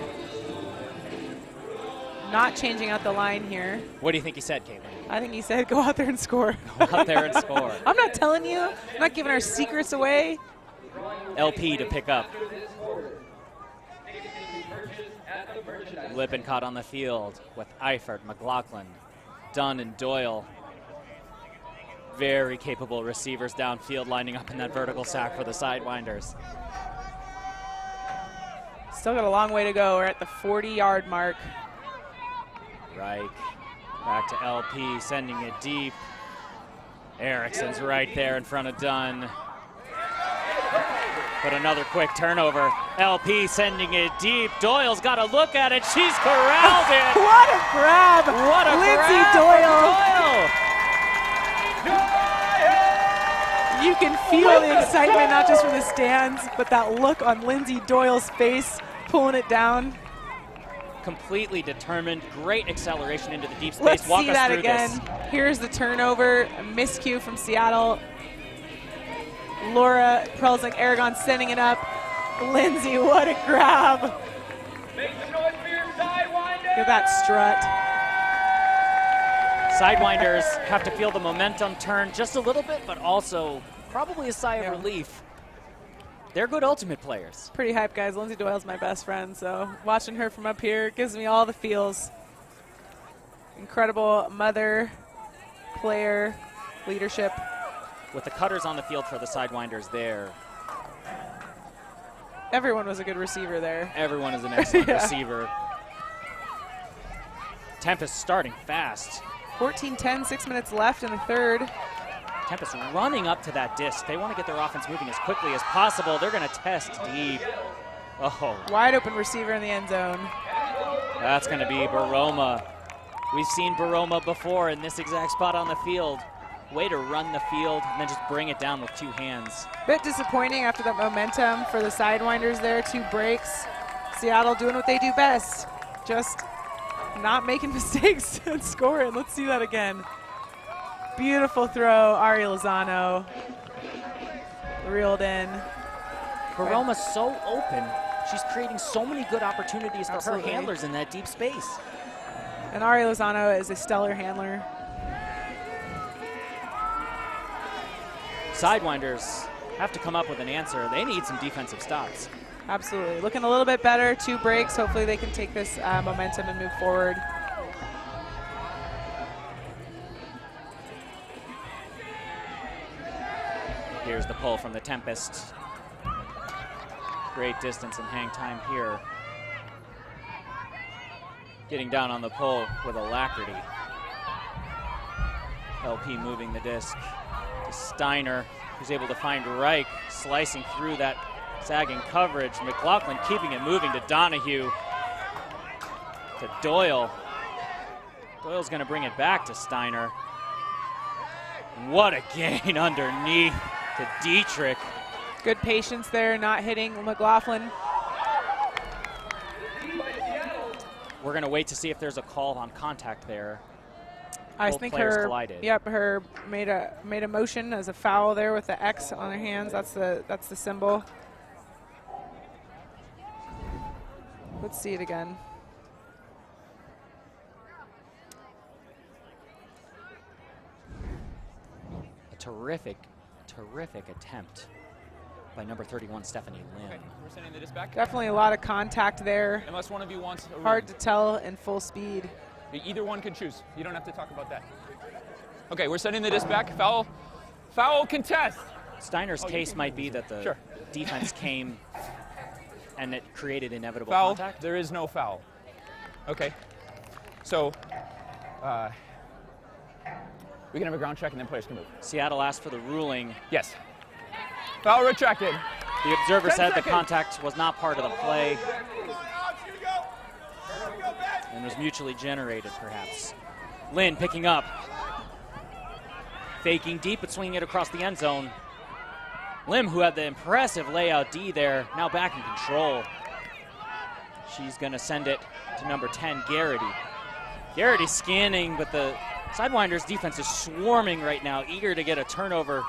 B: Not changing out the line here.
A: What do you think he said, Caitlin?
B: I think he said, go out there and score.
A: Go out there and score.
B: I'm not telling you. I'm not giving our secrets away.
A: LP to pick up. Lippincott on the field with Eifert, McLaughlin, Dunn, and Doyle. Very capable receivers downfield lining up in that vertical sack for the Sidewinders.
B: Still got a long way to go. We're at the 40-yard mark.
A: Reich back to LP, sending it deep. Erickson's right there in front of Dunn. But another quick turnover. LP sending it deep. Doyle's got to look at it. She's corralled it.
B: What a grab.
A: What a
B: Lindsay
A: grab
B: Doyle. You can feel the excitement, not just from the stands, but that look on Lindsay Doyle's face, pulling it down.
A: Completely determined. Great acceleration into the deep space.
B: Let's
A: Walk
B: see
A: us
B: that
A: through
B: again.
A: this.
B: Here's the turnover. A miscue from Seattle. Laura Prelzing Aragon sending it up. Lindsay, what a grab. Look at that strut.
A: Sidewinders have to feel the momentum turn just a little bit, but also probably a sigh of relief. They're good ultimate players.
B: Pretty hype, guys. Lindsay Doyle's my best friend, so watching her from up here gives me all the feels. Incredible mother, player, leadership.
A: With the cutters on the field for the Sidewinders there.
B: Everyone was a good receiver there.
A: Everyone is an excellent receiver. Tempest starting fast.
B: 14-10, 6 minutes left in the third.
A: Tempest running up to that disc. They want to get their offense moving as quickly as possible. They're going to test deep. Oh.
B: Wide open receiver in the end zone.
A: That's going to be Baroma. We've seen Baroma before in this exact spot on the field. Way to run the field and then just bring it down with two hands.
B: Bit disappointing after that momentum for the Sidewinders there. 2 breaks. Seattle doing what they do best. Just not making mistakes and scoring. Let's see that again. Beautiful throw, Ari Lozano. Reeled in.
A: Baroma's so open. She's creating so many good opportunities for her handlers in that deep space.
B: And Ari Lozano is a stellar handler.
A: Sidewinders have to come up with an answer. They need some defensive stops.
B: Absolutely. Looking a little bit better. 2 breaks. Hopefully they can take this momentum and move forward.
A: Here's the pull from the Tempest. Great distance and hang time here. Getting down on the pull with alacrity. LP moving the disc to Steiner, who's able to find Reich, slicing through that sagging coverage. McLaughlin keeping it moving to Donahue. To Doyle. Doyle's going to bring it back to Steiner. What a gain underneath to Dietrich.
B: Good patience there, not hitting McLaughlin.
A: We're going to wait to see if there's a call on contact there.
B: I
A: Both
B: think
A: players
B: her,
A: collided.
B: yep, her made a motion as a foul there with the X on her hands. That's the symbol. Let's see it again.
A: A terrific attempt by number 31, Stephanie Lim.
E: Okay, we're sending the disc back.
B: Definitely a lot of contact there.
E: Unless one of you wants a
B: Hard to tell in full speed.
E: Either one can choose. You don't have to talk about that. Okay, we're sending the disc back. Foul contest.
A: Steiner's case might be that the defense came and it created inevitable
E: Foul.
A: contact.
E: There is no foul. Okay. So, we can have a ground check and then players can move.
A: Seattle asked for the ruling.
E: Yes. Foul retracted.
A: The observer
E: 10
A: said
E: seconds.
A: the contact was not part of the play and was mutually generated, perhaps. Lynn picking up. Faking deep, but swinging it across the end zone. Lim, who had the impressive layout D there, now back in control. She's going to send it to number 10, Garrity. Garrity scanning, but the Sidewinders defense is swarming right now, eager to get a turnover.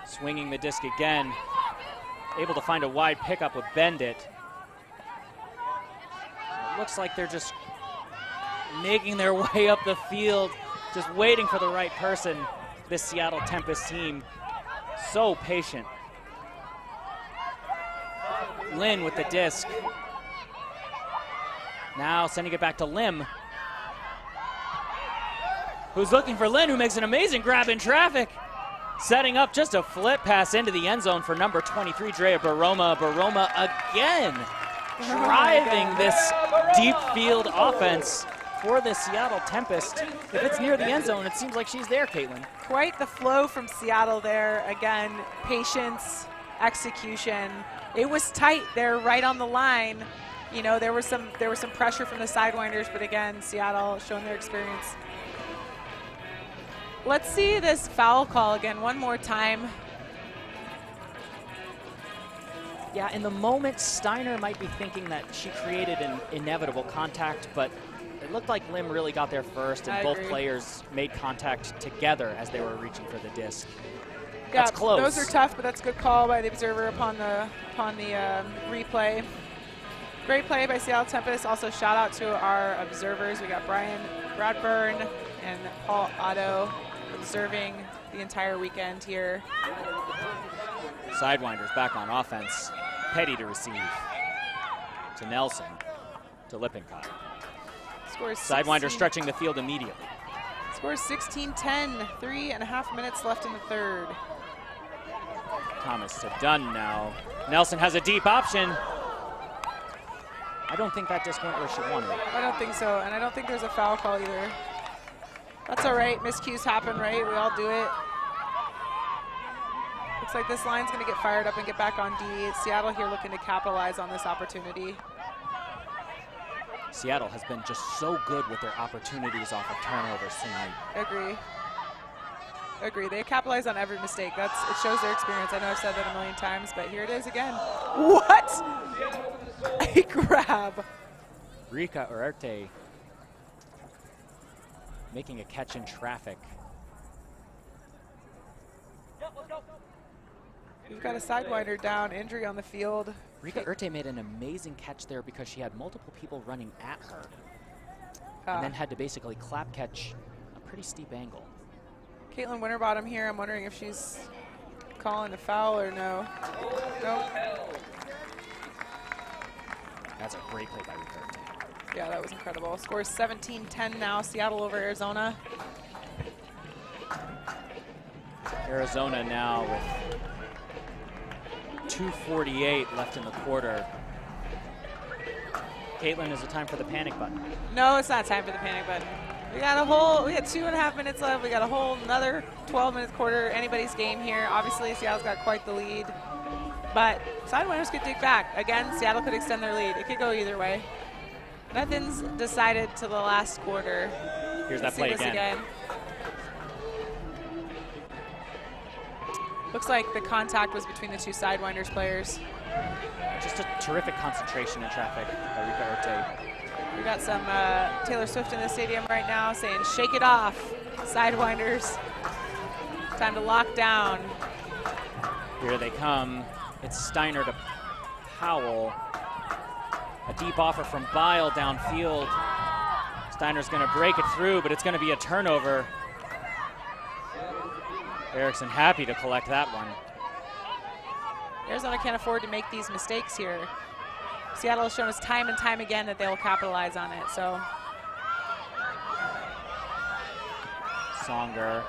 A: Swinging the disc again, able to find a wide pickup with Bendit. It looks like they're just making their way up the field, just waiting for the right person. This Seattle Tempest team, so patient. Lynn with the disc. Now sending it back to Lim, who's looking for Lynn, who makes an amazing grab in traffic. Setting up just a flip pass into the end zone for number 23, Drea Baroma. Baroma again driving this deep field offense for the Seattle Tempest. If it's near the end zone, it seems like she's there, Caitlin.
B: Quite the flow from Seattle there. Again, patience, execution. It was tight there right on the line. You know, there was some pressure from the Sidewinders, but again, Seattle showing their experience. Let's see this foul call again one more time.
A: Yeah, in the moment, Steiner might be thinking that she created an inevitable contact, but it looked like Lim really got there first, and both players made contact together as they were reaching for the disc.
B: Yeah,
A: that's close.
B: Those are tough, but that's a good call by the observer upon the replay. Great play by Seattle Tempest. Also, shout out to our observers. We got Brian Bradburn and Paul Otto observing the entire weekend here.
A: Sidewinders back on offense. Petty to receive. To Nelson. To Lippincott. Sidewinder stretching the field immediately.
B: Scores 16-10, 3.5 minutes left in the third.
A: Thomas to Dunn now. Nelson has a deep option. I don't think that just went where she wanted it.
B: I don't think so, and I don't think there's a foul call either. That's all right, miscues happen, right? We all do it. Looks like this line's gonna get fired up and get back on D. Seattle here looking to capitalize on this opportunity.
A: Seattle has been just so good with their opportunities off of turnovers tonight.
B: Agree. They capitalize on every mistake. It shows their experience. I know I've said that a million times, but here it is again. What? A grab.
A: Rika Urarte making a catch in traffic.
B: We've got a Sidewinder down, injury on the field.
A: Rika Urte made an amazing catch there because she had multiple people running at her and then had to basically clap catch a pretty steep angle.
B: Caitlin Winterbottom here. I'm wondering if she's calling a foul or no. Nope.
A: That's a great play by Rika Urte.
B: Yeah, that was incredible. Scores 17-10 now. Seattle over Arizona.
A: Arizona now with 2:48 left in the quarter. Caitlin, is it time for the panic button?
B: No, it's not time for the panic button. We had 2.5 minutes left. We got a whole another 12-minute quarter. Anybody's game here. Obviously, Seattle's got quite the lead. But Sidewinders could dig back. Again, Seattle could extend their lead. It could go either way. Nothing's decided to the last quarter.
A: Here's that play again.
B: Looks like the contact was between the two Sidewinders players.
A: Just a terrific concentration in traffic by Rika Urte.
B: We got some Taylor Swift in the stadium right now saying, "Shake it off, Sidewinders. Time to lock down."
A: Here they come. It's Steiner to Powell. A deep offer from Bile downfield. Steiner's going to break it through, but it's going to be a turnover. Erickson happy to collect that one.
B: Arizona can't afford to make these mistakes here. Seattle has shown us time and time again that they will capitalize on it, so.
A: Songer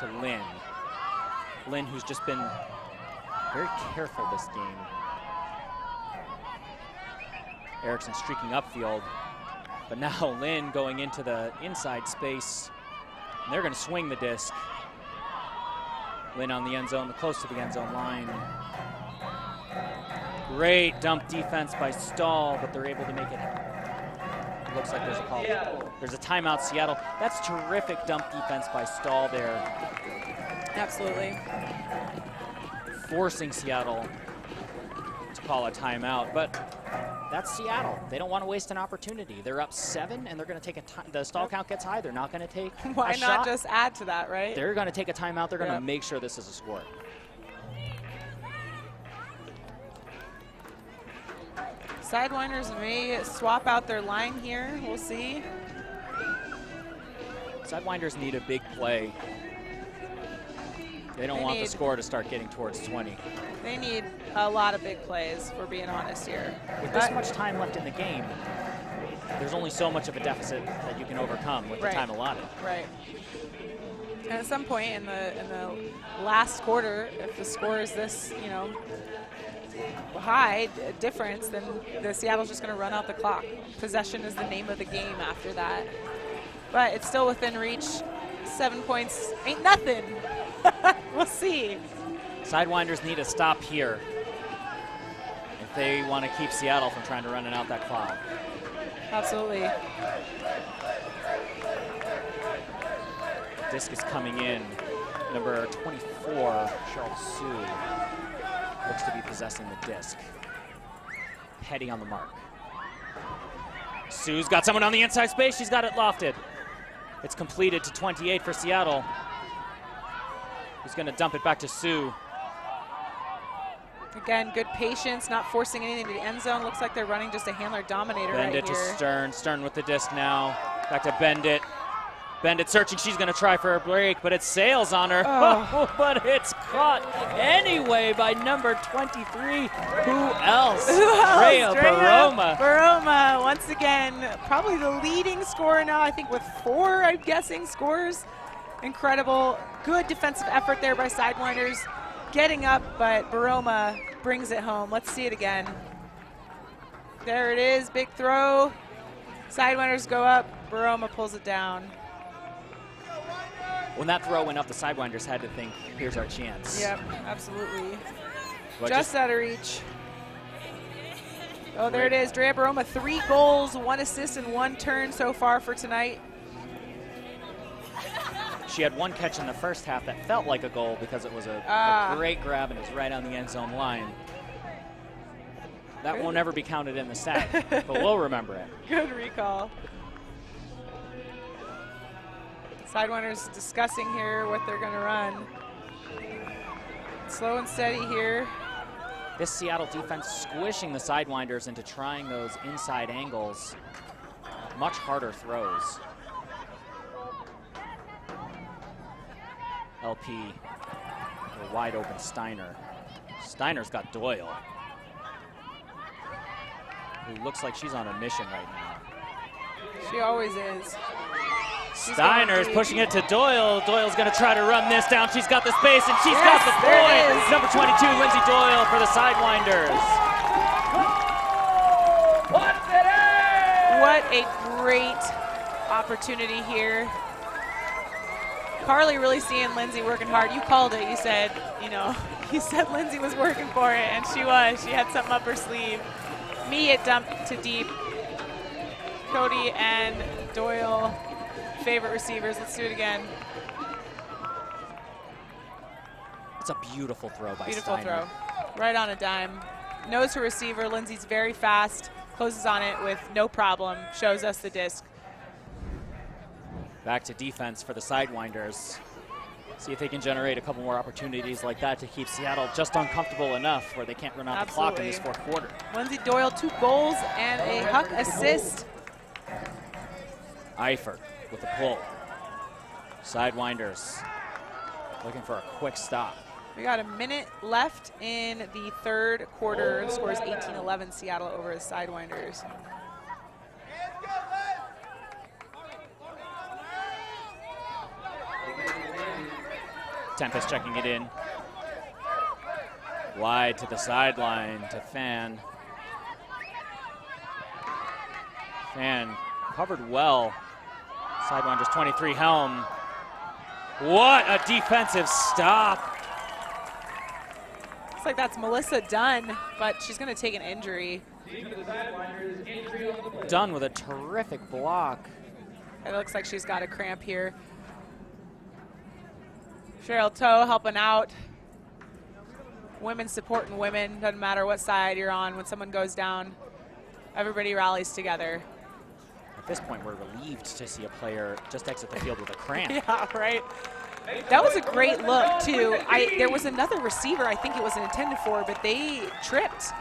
A: to Lynn. Lynn, who's just been very careful this game. Erickson streaking upfield, but now Lynn going into the inside space, and they're going to swing the disc. Lynn on the end zone, close to the end zone line. Great dump defense by Stahl, but they're able to make it looks like there's a call. There's a timeout, Seattle. That's terrific dump defense by Stahl there.
B: Absolutely.
A: Forcing Seattle to call a timeout, but that's Seattle. They don't want to waste an opportunity. They're up 7, and they're going to take a time. The stall count gets high. They're not going to take
B: Why
A: a
B: not
A: shot.
B: just add to that, right?
A: They're going to take a timeout. They're going to make sure this is a score.
B: Sidewinders may swap out their line here. We'll see.
A: Sidewinders need a big play. They don't want the score to start getting towards 20.
B: They need a lot of big plays, if we're being honest here.
A: With this much time left in the game, there's only so much of a deficit that you can overcome with the time allotted.
B: Right. And at some point in the last quarter, if the score is this, you know, high difference, then the Seattle's just going to run out the clock. Possession is the name of the game after that. But it's still within reach. 7 points ain't nothing. We'll see.
A: Sidewinders need a stop here if they want to keep Seattle from trying to run out that clock.
B: Absolutely.
A: Disc is coming in. Number 24, Charles Sue, looks to be possessing the disc. Petty on the mark. Sue's got someone on the inside space. She's got it lofted. It's completed to 28 for Seattle. Who's going to dump it back to Sue.
B: Again, good patience, not forcing anything to the end zone. Looks like they're running just a handler dominator right here.
A: Bend it to Stern. Stern with the disc now. Back to Bendit. Bendit searching. She's going to try for a break, but it sails on her. Oh, but it's caught anyway by number 23. Who else? Drea Baroma.
B: Baroma, once again, probably the leading scorer now, I think with 4, I'm guessing, scores. Incredible. Good defensive effort there by Sidewinders. Getting up, but Baroma brings it home. Let's see it again. There it is, big throw. Sidewinders go up, Baroma pulls it down.
A: When that throw went up, the Sidewinders had to think, here's our chance.
B: Yep, absolutely.
A: But
B: just out of reach. Oh, there it is. Drea Baroma, 3 goals, 1 assist, and 1 turn so far for tonight.
A: She had 1 catch in the first half that felt like a goal because it was a great grab and it was right on the end zone line. That won't ever be counted in the stat, but we'll remember it.
B: Good recall. Sidewinders discussing here what they're going to run. Slow and steady here.
A: This Seattle defense squishing the Sidewinders into trying those inside angles. Much harder throws. LP, a wide open Steiner. Steiner's got Doyle, who looks like she's on a mission right now.
B: She always is.
A: Steiner's pushing it to Doyle. Doyle's going to try to run this down. She's got the space, and she's got the point. Number 22, Lindsay Doyle for the Sidewinders.
B: What a great opportunity here. Carly really seeing Lindsay working hard. You called it. You said, you know, you said Lindsay was working for it, and she was. She had something up her sleeve. Me, it dumped to deep. Cody and Doyle, favorite receivers. Let's do it again.
A: It's a beautiful throw by
B: Beautiful
A: Steiner.
B: throw. Right on a dime. Knows her receiver. Lindsay's very fast. Closes on it with no problem. Shows us the disc.
A: Back to defense for the Sidewinders. See if they can generate a couple more opportunities like that to keep Seattle just uncomfortable enough where they can't run out the clock in this 4th quarter.
B: Lindsay Doyle, 2 goals and a Huck assist.
A: Eifert with a pull. Sidewinders looking for a quick stop.
B: We got a minute left in the 3rd quarter. The score is 18-11 Seattle over the Sidewinders.
A: Tempest checking it in. Wide to the sideline to Fan. Fan covered well. Sidewinders 23, Helm. What a defensive stop.
B: Looks like that's Melissa Dunn, but she's going to take an injury.
A: Done with a terrific block.
B: It looks like she's got a cramp here. Cheryl Toe helping out. Women supporting women. Doesn't matter what side you're on. When someone goes down, everybody rallies together.
A: At this point, we're relieved to see a player just exit the field with a cramp.
B: Yeah, right. That was a great look, too. There was another receiver I think it was intended for, but they tripped,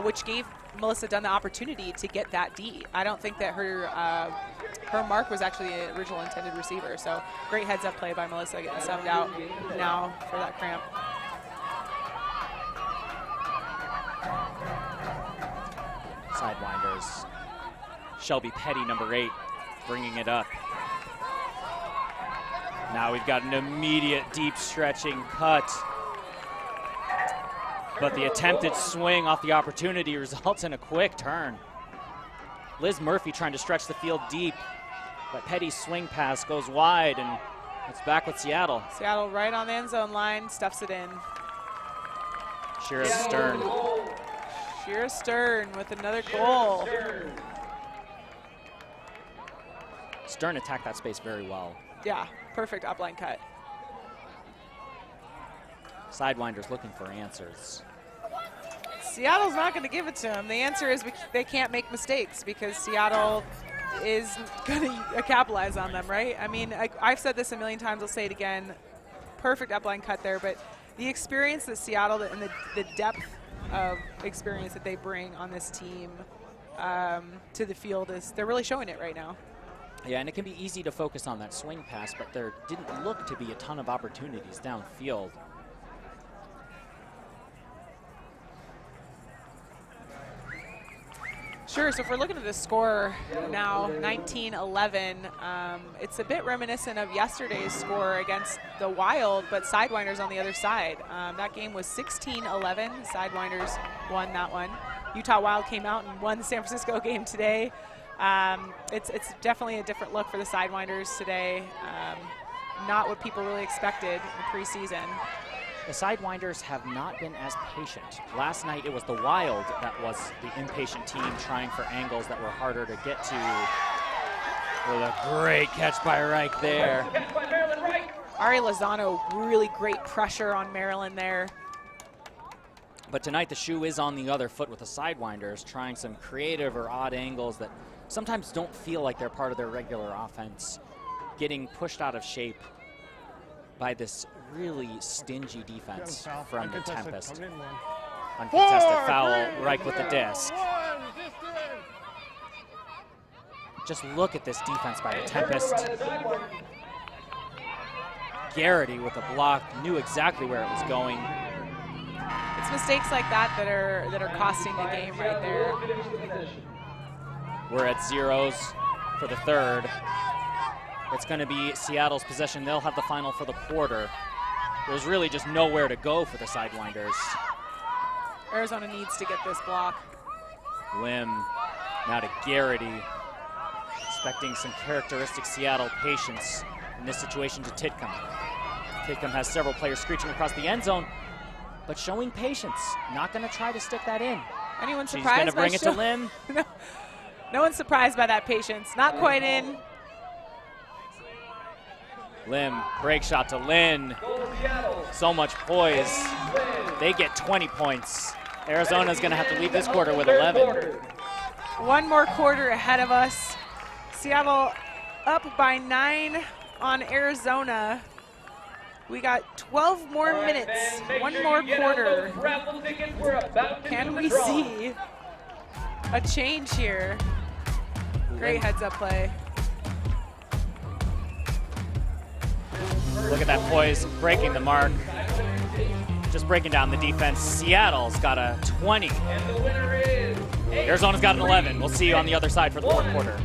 B: which gave Melissa Dunn the opportunity to get that D. I don't think that her mark was actually the original intended receiver. So great heads-up play by Melissa, getting subbed out now for that cramp.
A: Sidewinders. Shelby Petty, number 8, bringing it up. Now we've got an immediate deep stretching cut. But the attempted swing off the opportunity results in a quick turn. Liz Murphy trying to stretch the field deep, but Petty's swing pass goes wide, and it's back with Seattle.
B: Seattle right on the end zone line, stuffs it in.
A: Shira Stern.
B: Shira Stern with another goal.
A: Stern attacked that space very well.
B: Yeah, perfect upline cut.
A: Sidewinders looking for answers.
B: Seattle's not going to give it to them. The answer is they can't make mistakes because Seattle is going to capitalize on them, right? I mean, I've said this a million times. I'll say it again. Perfect upline cut there, but the experience that Seattle and the depth of experience that they bring on this team to the field they're really showing it right now.
A: Yeah, and it can be easy to focus on that swing pass, but there didn't look to be a ton of opportunities downfield.
B: Sure, so if we're looking at the score now, 19-11, it's a bit reminiscent of yesterday's score against the Wild, but Sidewinders on the other side. That game was 16-11. Sidewinders won that one. Utah Wild came out and won the San Francisco game today. It's definitely a different look for the Sidewinders today. Not what people really expected in the preseason.
A: The Sidewinders have not been as patient. Last night it was the Wild that was the impatient team trying for angles that were harder to get to. With a great catch by Reich there.
B: Ari Lozano, really great pressure on Maryland there.
A: But tonight the shoe is on the other foot with the Sidewinders, trying some creative or odd angles that sometimes don't feel like they're part of their regular offense, getting pushed out of shape by this really stingy defense from the Tempest. Uncontested foul, Reich with the disc. Just look at this defense by the Tempest. Garrity with a block, knew exactly where it was going.
B: It's mistakes like that that are costing the game right there.
A: We're at zeros for the third. It's going to be Seattle's possession. They'll have the final for the quarter. There's really just nowhere to go for the Sidewinders.
B: Arizona needs to get this block.
A: Lim now to Garrity. Expecting some characteristic Seattle patience in this situation to Titcomb. Titcomb has several players screeching across the end zone, but showing patience. Not going to try to stick that in.
B: Anyone
A: She's
B: surprised?
A: She's going to bring it to Lim.
B: No one's surprised by that patience. Not quite in.
A: Lim, break shot to Lynn. So much poise. They get 20 points. Arizona's going to have to leave this quarter with 11.
B: One more quarter ahead of us. Seattle up by 9 on Arizona. We got 12 more minutes, one more quarter. Can we see a change here? Great heads-up play.
A: Look at that poise, breaking the mark. Just breaking down the defense. Seattle's got a 20. Arizona's got an 11. We'll see you on the other side for the fourth quarter.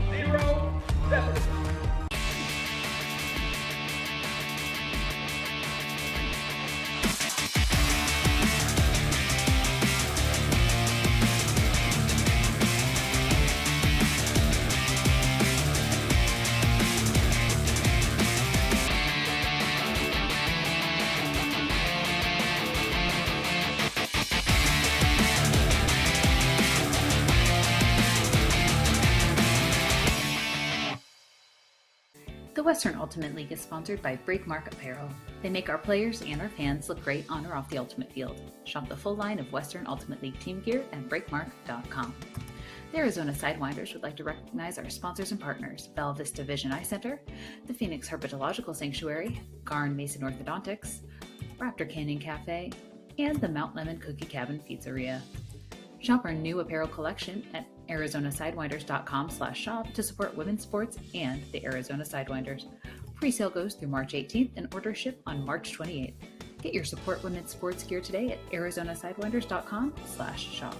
D: The Western Ultimate League is sponsored by Breakmark Apparel. They make our players and our fans look great on or off the Ultimate Field. Shop the full line of Western Ultimate League team gear at breakmark.com. The Arizona Sidewinders would like to recognize our sponsors and partners: Bella Vista Vision Eye Center, the Phoenix Herpetological Sanctuary, Garn Mason Orthodontics, Raptor Canyon Cafe, and the Mount Lemon Cookie Cabin Pizzeria. Shop our new apparel collection at arizonasidewinders.com/shop to support women's sports and the Arizona Sidewinders. Pre-sale goes through March 18th and orders ship on March 28th. Get your support women's sports gear today at arizonasidewinders.com/shop.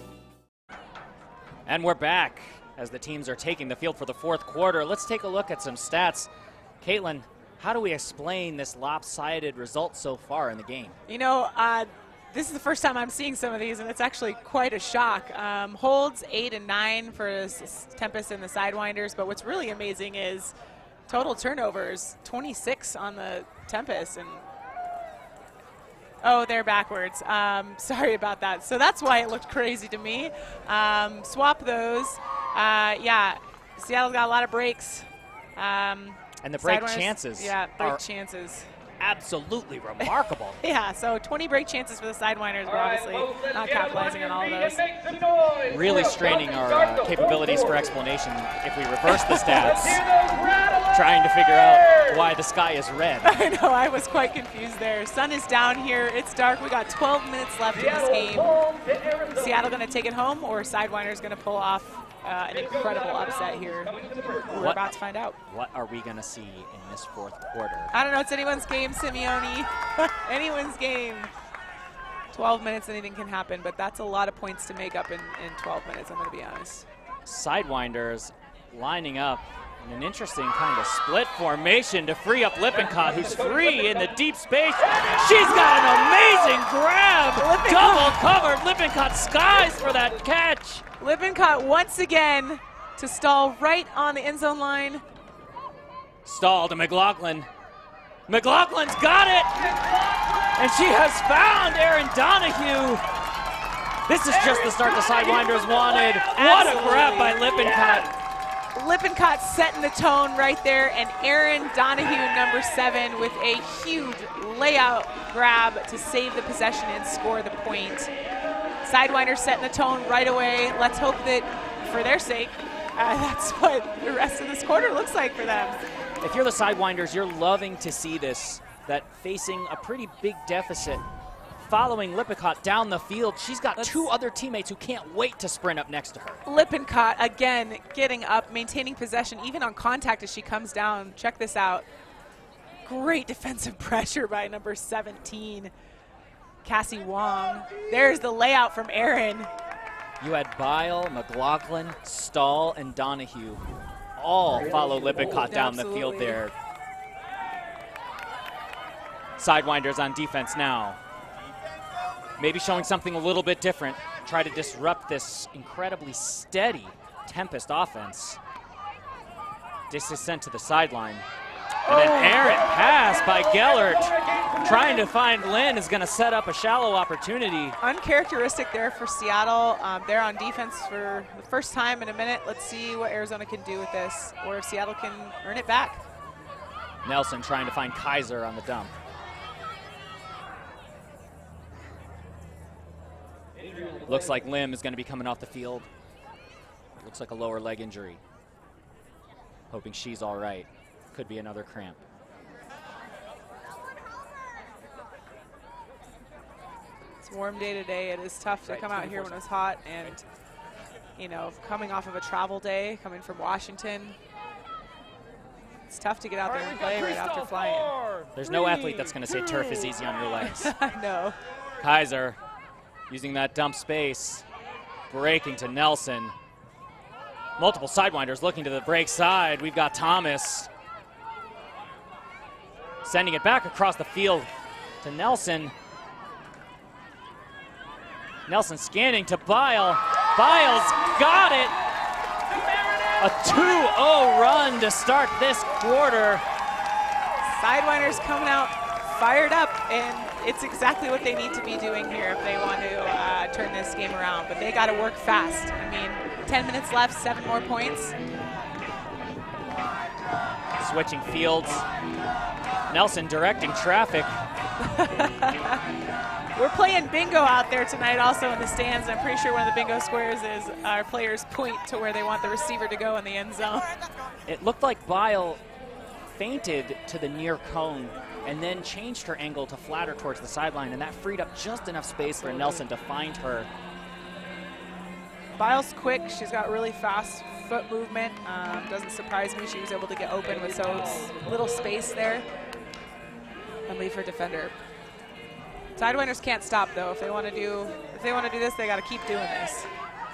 A: And we're back as the teams are taking the field for the fourth quarter. Let's take a look at some stats. Caitlin, how do we explain this lopsided result so far in the game?
B: You know, this is the first time I'm seeing some of these, and it's actually quite a shock. Holds 8 and 9 for Tempest and the Sidewinders, but what's really amazing is total turnovers, 26 on the Tempest, and oh, they're backwards. Sorry about that. So that's why it looked crazy to me. Swap those. Yeah, Seattle's got a lot of breaks.
A: And the break chances.
B: Yeah, break chances.
A: Absolutely remarkable.
B: Yeah, so 20 break chances for the Sidewinders, but obviously not capitalizing on all of those.
A: Really straining our capabilities for explanation if we reverse the stats, trying to figure out why the sky is red.
B: I know, I was quite confused there. Sun is down here, it's dark, we got 12 minutes left in this game. Seattle gonna take it home, or Sidewinders gonna pull off an incredible upset here? We're about to find out.
A: What are we going to see in this fourth quarter?
B: I don't know. It's anyone's game, Simeone. Anyone's game. 12 minutes, anything can happen, but that's a lot of points to make up in 12 minutes, I'm going to be honest.
A: Sidewinders lining up in an interesting kind of split formation to free up Lippincott, who's free in the deep space. She's got an amazing grab. Double covered. Lippincott skies for that catch.
B: Lippincott once again to stall right on the end zone line.
A: Stall to McLaughlin. McLaughlin's got it. And she has found Erin Donahue. This is just the start the Sidewinders wanted. What a grab by Lippincott.
B: Lippincott setting the tone right there, and Erin Donahue, number 7, with a huge layout grab to save the possession and score the point. Sidewinders setting the tone right away. Let's hope that, for their sake, that's what the rest of this quarter looks like for them.
A: If you're the Sidewinders, you're loving to see this, that facing a pretty big deficit, following Lippincott down the field. She's got 2 other teammates who can't wait to sprint up next to her.
B: Lippincott, again, getting up, maintaining possession, even on contact as she comes down. Check this out. Great defensive pressure by number 17, Cassie Wong. There's the layout from Erin.
A: You had Bile, McLaughlin, Stahl, and Donahue all follow Lippincott down the field there. Sidewinders on defense now. Maybe showing something a little bit different. Try to disrupt this incredibly steady Tempest offense. This is sent to the sideline. And an errant pass by Gellert. Trying to find Lynn is going to set up a shallow opportunity.
B: Uncharacteristic there for Seattle. They're on defense for the first time in a minute. Let's see what Arizona can do with this, or if Seattle can earn it back.
A: Nelson trying to find Kaiser on the dump. Looks like Lim is going to be coming off the field. Looks like a lower leg injury. Hoping she's all right. Could be another cramp.
B: It's a warm day today. It is tough to come out here when it's hot, and you know, coming off of a travel day, coming from Washington, it's tough to get out there and play right after flying.
A: There's no athlete that's going to say turf is easy on your legs.
B: No.
A: Kaiser using that dump space, breaking to Nelson. Multiple Sidewinders looking to the break side. We've got Thomas sending it back across the field to Nelson. Nelson scanning to Bile. Bile's got it. A 2-0 run to start this quarter.
B: Sidewinders coming out fired up, and it's exactly what they need to be doing here if they want to turn this game around. But they got to work fast. I mean, 10 minutes left, 7 more points.
A: switching fields. Nelson directing traffic.
B: We're playing bingo out there tonight also in the stands. I'm pretty sure one of the bingo squares is our players point to where they want the receiver to go in the end zone.
A: It looked like Bile feinted to the near cone and then changed her angle to flatter towards the sideline, and that freed up just enough space for Nelson to find her.
B: Bile's quick. She's got really fast foot movement. Doesn't surprise me. She was able to get open with so little space there and leave her defender. Sidewinders can't stop though. If they want to do this, they got to keep doing this.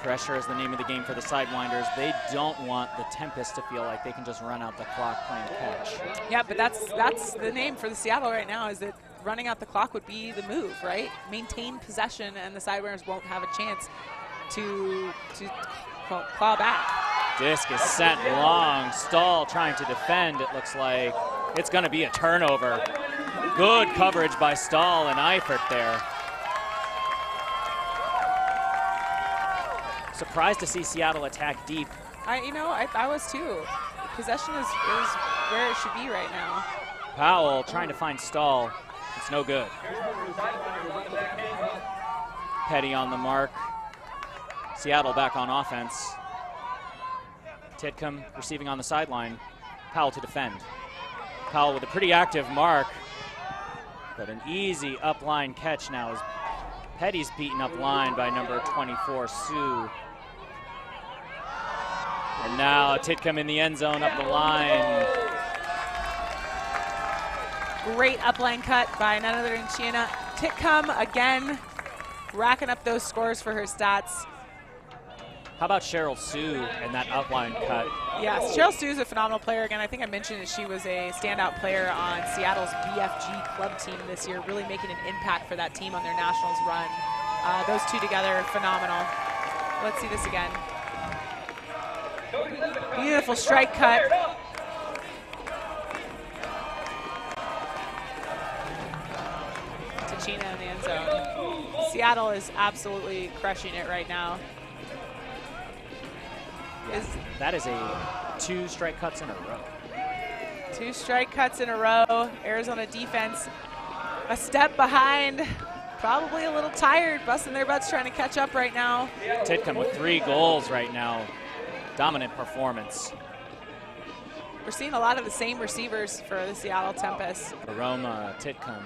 A: Pressure is the name of the game for the Sidewinders. They don't want the Tempest to feel like they can just run out the clock playing catch.
B: Yeah, but that's the name for the Seattle right now, is that running out the clock would be the move, right? Maintain possession, and the Sidewinders won't have a chance to claw back.
A: Disc is sent long. Stahl trying to defend. It looks like it's going to be a turnover. Good coverage by Stahl and Eifert there. Surprised to see Seattle attack deep.
B: I was too. Possession is where it should be right now.
A: Powell trying to find Stahl. It's no good. Petty on the mark. Seattle back on offense. Titcomb receiving on the sideline. Powell to defend. Powell with a pretty active mark, but an easy upline catch now as Petty's beaten up line by number 24, Sue. And now Titcomb in the end zone up the line.
B: Great upline cut by none other than Sheena Titcomb, again racking up those scores for her stats.
A: How about Cheryl Sue and that upline cut?
B: Yes, Cheryl Sue is a phenomenal player. Again, I think I mentioned that she was a standout player on Seattle's BFG club team this year, really making an impact for that team on their Nationals run. Those two together, phenomenal. Let's see this again. Beautiful strike cut. Tachina in the end zone. Seattle is absolutely crushing it right now.
A: That is a 2 strike cuts in a row.
B: 2 strike cuts in a row. Arizona defense a step behind. Probably a little tired, busting their butts trying to catch up right now.
A: Titcomb with 3 goals right now. Dominant performance.
B: We're seeing a lot of the same receivers for the Seattle Tempest.
A: Aroma, Titcomb.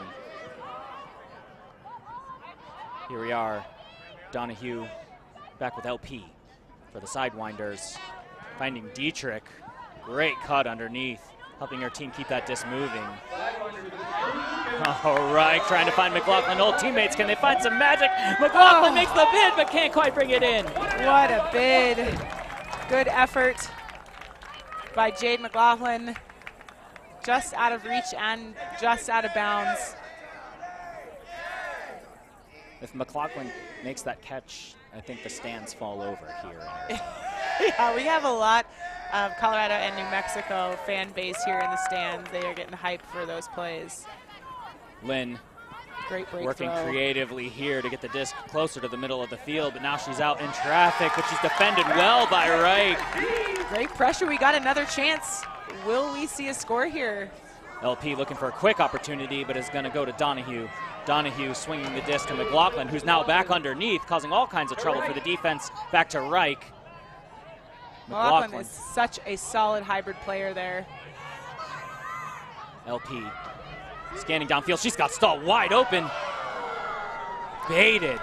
A: Here we are. Donahue back with LP for the Sidewinders. Finding Dietrich. Great cut underneath, helping her team keep that disc moving. All right, trying to find McLaughlin. Old teammates, can they find some magic? McLaughlin makes the bid, but can't quite bring it in.
B: What a bid. Good effort by Jade McLaughlin. Just out of reach and just out of bounds.
A: If McLaughlin makes that catch, I think the stands fall over here.
B: Yeah, we have a lot of Colorado and New Mexico fan base here in the stands. They are getting hyped for those plays.
A: Lynn
B: great break
A: working
B: throw.
A: Creatively here to get the disc closer to the middle of the field, but now she's out in traffic, but she's defended well by Reich.
B: Great pressure. We got another chance. Will we see a score here?
A: LP looking for a quick opportunity, but is going to go to Donahue. Donahue swinging the disc to McLaughlin, who's now back underneath, causing all kinds of trouble for the defense. Back to Reich.
B: McLaughlin is such a solid hybrid player there.
A: LP scanning downfield. She's got Stahl wide open. Baited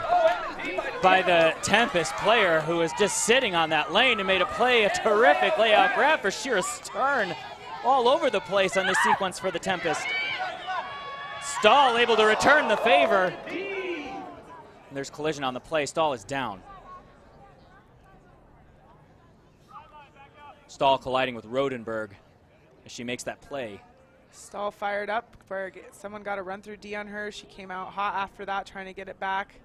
A: by the Tempest player, who is just sitting on that lane and made a play, a terrific layout grab for Shira Stern. All over the place on this sequence for the Tempest. Stahl able to return the favor. And there's collision on the play. Stahl is down. Stahl colliding with Rodenberg as she makes that play.
B: Stahl fired up. Someone got a run through D on her. She came out hot after that, trying to get it back.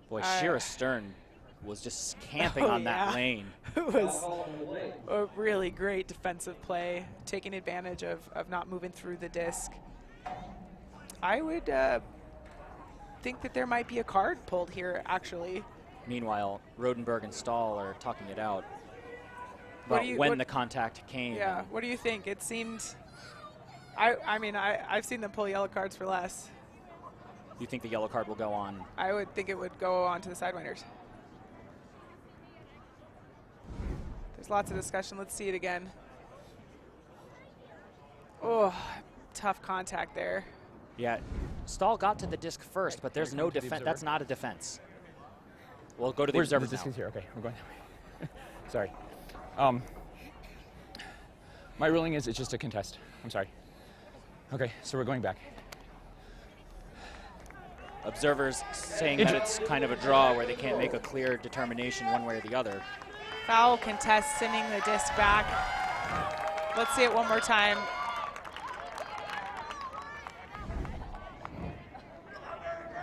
A: Boy, Shira Stern was just camping on that lane.
B: It was a really great defensive play, taking advantage of not moving through the disc. I would think that there might be a card pulled here, actually.
A: Meanwhile, Rodenberg and Stahl are talking it out. about when the contact came.
B: Yeah, what do you think? It seemed, I mean, I've seen them pull yellow cards for less.
A: You think the yellow card will go on?
B: I would think it would go on to the Sidewinders. There's lots of discussion. Let's see it again. Oh, tough contact there.
A: Yeah, Stahl got to the disc first, but there's no defense. That's not a defense. We'll go to the observer now.
E: The disc is here. Okay, we're going that way. Sorry. My ruling is it's just a contest. I'm sorry. Okay, so we're going back.
A: Observers saying that it's kind of a draw where they can't make a clear determination one way or the other.
B: Foul contest, sending the disc back. Let's see it one more time.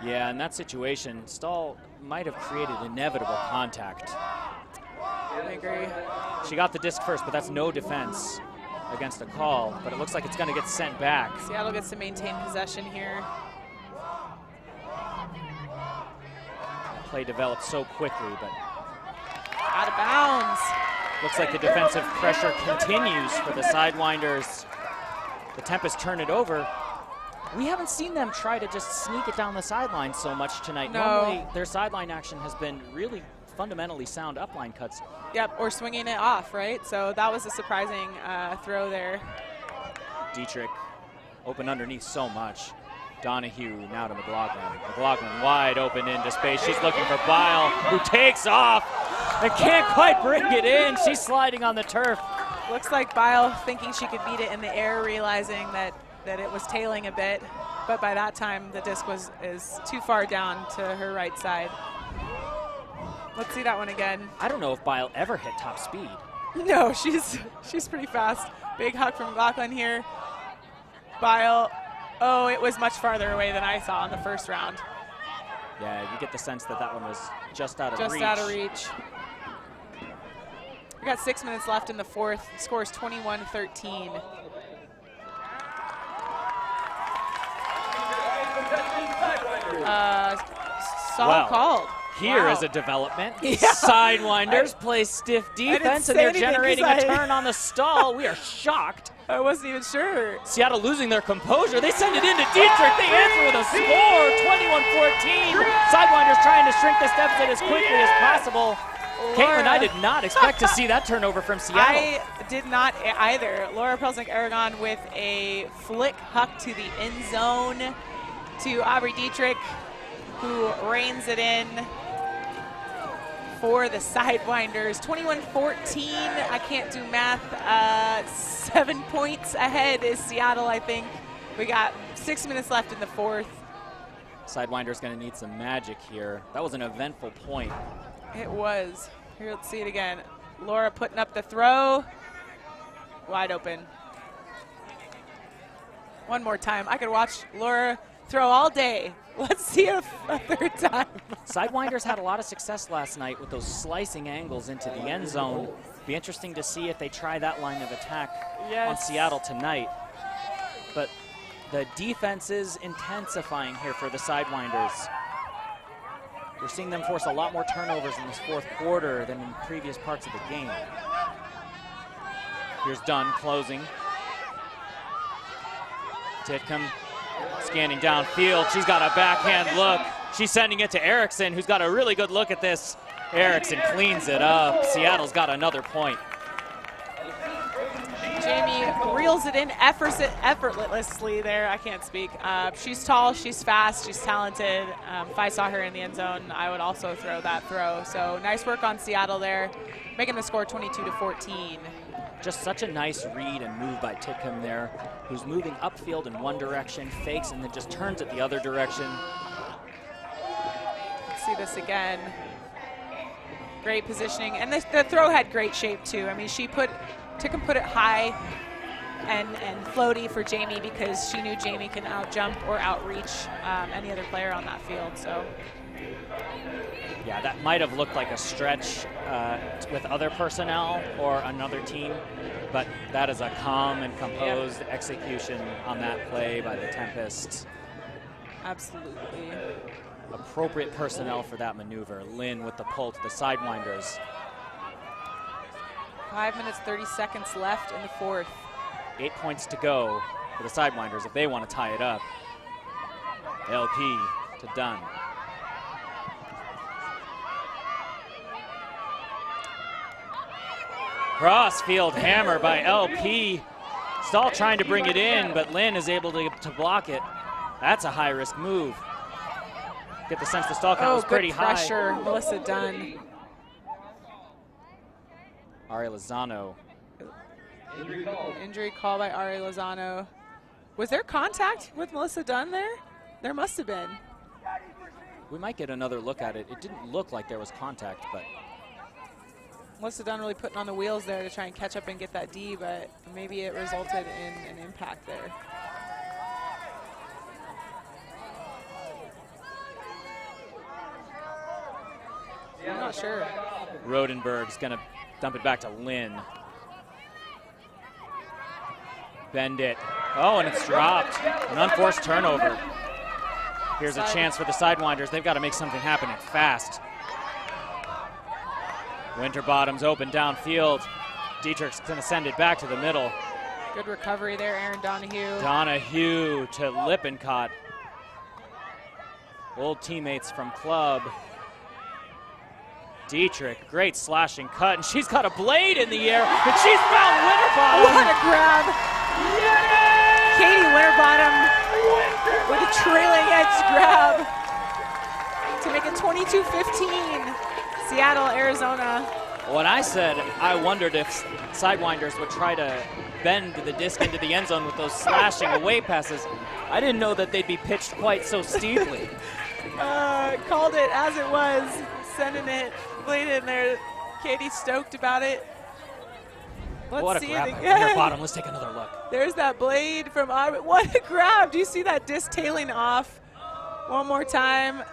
A: Yeah, in that situation, Stahl might have created inevitable contact.
B: I agree.
A: She got the disc first, but that's no defense against a call, but it looks like it's going to get sent back.
B: Seattle gets to maintain possession here.
A: Play developed so quickly, but
B: out of bounds.
A: Looks like the defensive pressure continues for the Sidewinders. The Tempest turn it over. We haven't seen them try to just sneak it down the sideline so much tonight.
B: No.
A: Normally, their sideline action has been really fundamentally sound upline cuts.
B: Yep, or swinging it off, right? So that was a surprising throw there.
A: Dietrich open underneath so much. Donahue now to McLaughlin. McLaughlin wide open into space. She's looking for Bile, who takes off and can't quite bring it in. She's sliding on the turf.
B: Looks like Bile thinking she could beat it in the air, realizing that it was tailing a bit. But by that time, the disc is too far down to her right side. Let's see that one again.
A: I don't know if Bile ever hit top speed.
B: No, she's pretty fast. Big hug from McLaughlin here. Bile. Oh, it was much farther away than I saw in the first round.
A: Yeah, you get the sense that that one was just out of reach.
B: Just out of reach. We got 6 minutes left in the fourth. The score is 21-13. Solid called.
A: Here is a development. Yeah. Sidewinders play stiff defense, and they're generating a turn on the stall. We are shocked.
B: I wasn't even sure.
A: Seattle losing their composure. They send it into Dietrich. They answer with a score, 21-14. Sidewinders trying to shrink this deficit as quickly as possible. Caitlin, I did not expect to see that turnover from Seattle.
B: I did not either. Laura Prelsnick-Aragon with a flick huck to the end zone to Aubrey Dietrich, who reins it in for the Sidewinders. 21-14, I can't do math. 7 points ahead is Seattle, I think. We got 6 minutes left in the fourth.
A: Sidewinder's gonna need some magic here. That was an eventful point.
B: It was. Here, let's see it again. Laura putting up the throw. Wide open. One more time. I could watch Laura throw all day. Let's see it a third time.
A: Sidewinders had a lot of success last night with those slicing angles into the end zone. Be interesting to see if they try that line of attack on Seattle tonight. But the defense is intensifying here for the Sidewinders. We're seeing them force a lot more turnovers in this fourth quarter than in previous parts of the game. Here's Dunn closing. Titcomb scanning downfield. She's got a backhand look. She's sending it to Erickson, who's got a really good look at this. Erickson cleans it up. Seattle's got another point.
B: Jamie reels it in effortlessly there. I can't speak. She's tall, she's fast, she's talented. If I saw her in the end zone, I would also throw that throw. So nice work on Seattle there, making the score 22-14.
A: Just such a nice read and move by Titcomb there, who's moving upfield in one direction, fakes, and then just turns it the other direction.
B: Let's see this again. Great positioning, and the throw had great shape too. I mean, Titcomb put it high and floaty for Jamie because she knew Jamie can out-jump or outreach any other player on that field. So.
A: Yeah, that might have looked like a stretch with other personnel or another team, but that is a calm and composed execution on that play by the Tempest.
B: Absolutely.
A: Appropriate personnel for that maneuver. Lynn with the pull to the Sidewinders.
B: 5 minutes, 30 seconds left in the fourth.
A: 8 points to go for the Sidewinders if they want to tie it up. LP to Dunn. Crossfield hammer by LP. Stahl trying to bring it in, but Lynn is able to block it. That's a high-risk move. Get the sense the stall count was pretty high.
B: Oh, good pressure, Melissa Dunn.
A: Ari Lozano.
B: Injury call by Ari Lozano. Was there contact with Melissa Dunn there? There must have been.
A: We might get another look at it. It didn't look like there was contact, but
B: Melissa Dunn really putting on the wheels there to try and catch up and get that D, but maybe it resulted in an impact there. I'm not sure.
A: Rodenberg's gonna dump it back to Lynn. Bend it. Oh, and it's dropped. An unforced turnover. Here's a chance for the Sidewinders. They've got to make something happen and fast. Winterbottom's open downfield. Dietrich's gonna send it back to the middle.
B: Good recovery there, Aaron Donahue.
A: Donahue to Lippincott. Old teammates from club. Dietrich, great slashing cut, and she's got a blade in the air, and she's found Winterbottom.
B: What a grab. Katie Winterbottom with a trailing edge grab to make it 22-15. Seattle, Arizona.
A: When I said I wondered if Sidewinders would try to bend the disc into the end zone with those slashing away passes, I didn't know that they'd be pitched quite so steeply.
B: Called it as it was, sending it, blade in there. Katie stoked about it.
A: What a grab by Winterbottom. Let's take another look.
B: There's that blade from Auburn. What a grab. Do you see that disc tailing off? One more time.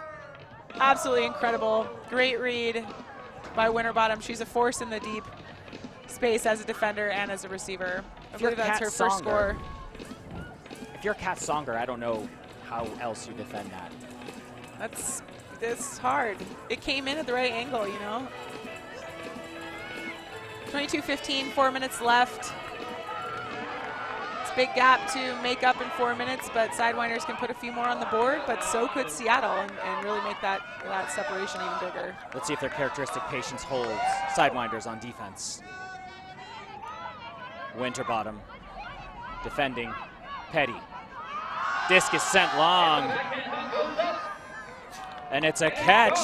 B: Absolutely incredible. Great read by Winterbottom. She's a force in the deep space as a defender and as a receiver. I believe that's her first score.
A: If you're Kat Songer, I don't know how else you defend that.
B: It's hard. It came in at the right angle, you know. 22-15, 4 minutes left. It's a big gap to make up in 4 minutes, but Sidewinders can put a few more on the board, but so could Seattle and really make that separation even bigger.
A: Let's see if their characteristic patience holds. Sidewinders on defense. Winterbottom defending. Petty. Disc is sent long. And it's a catch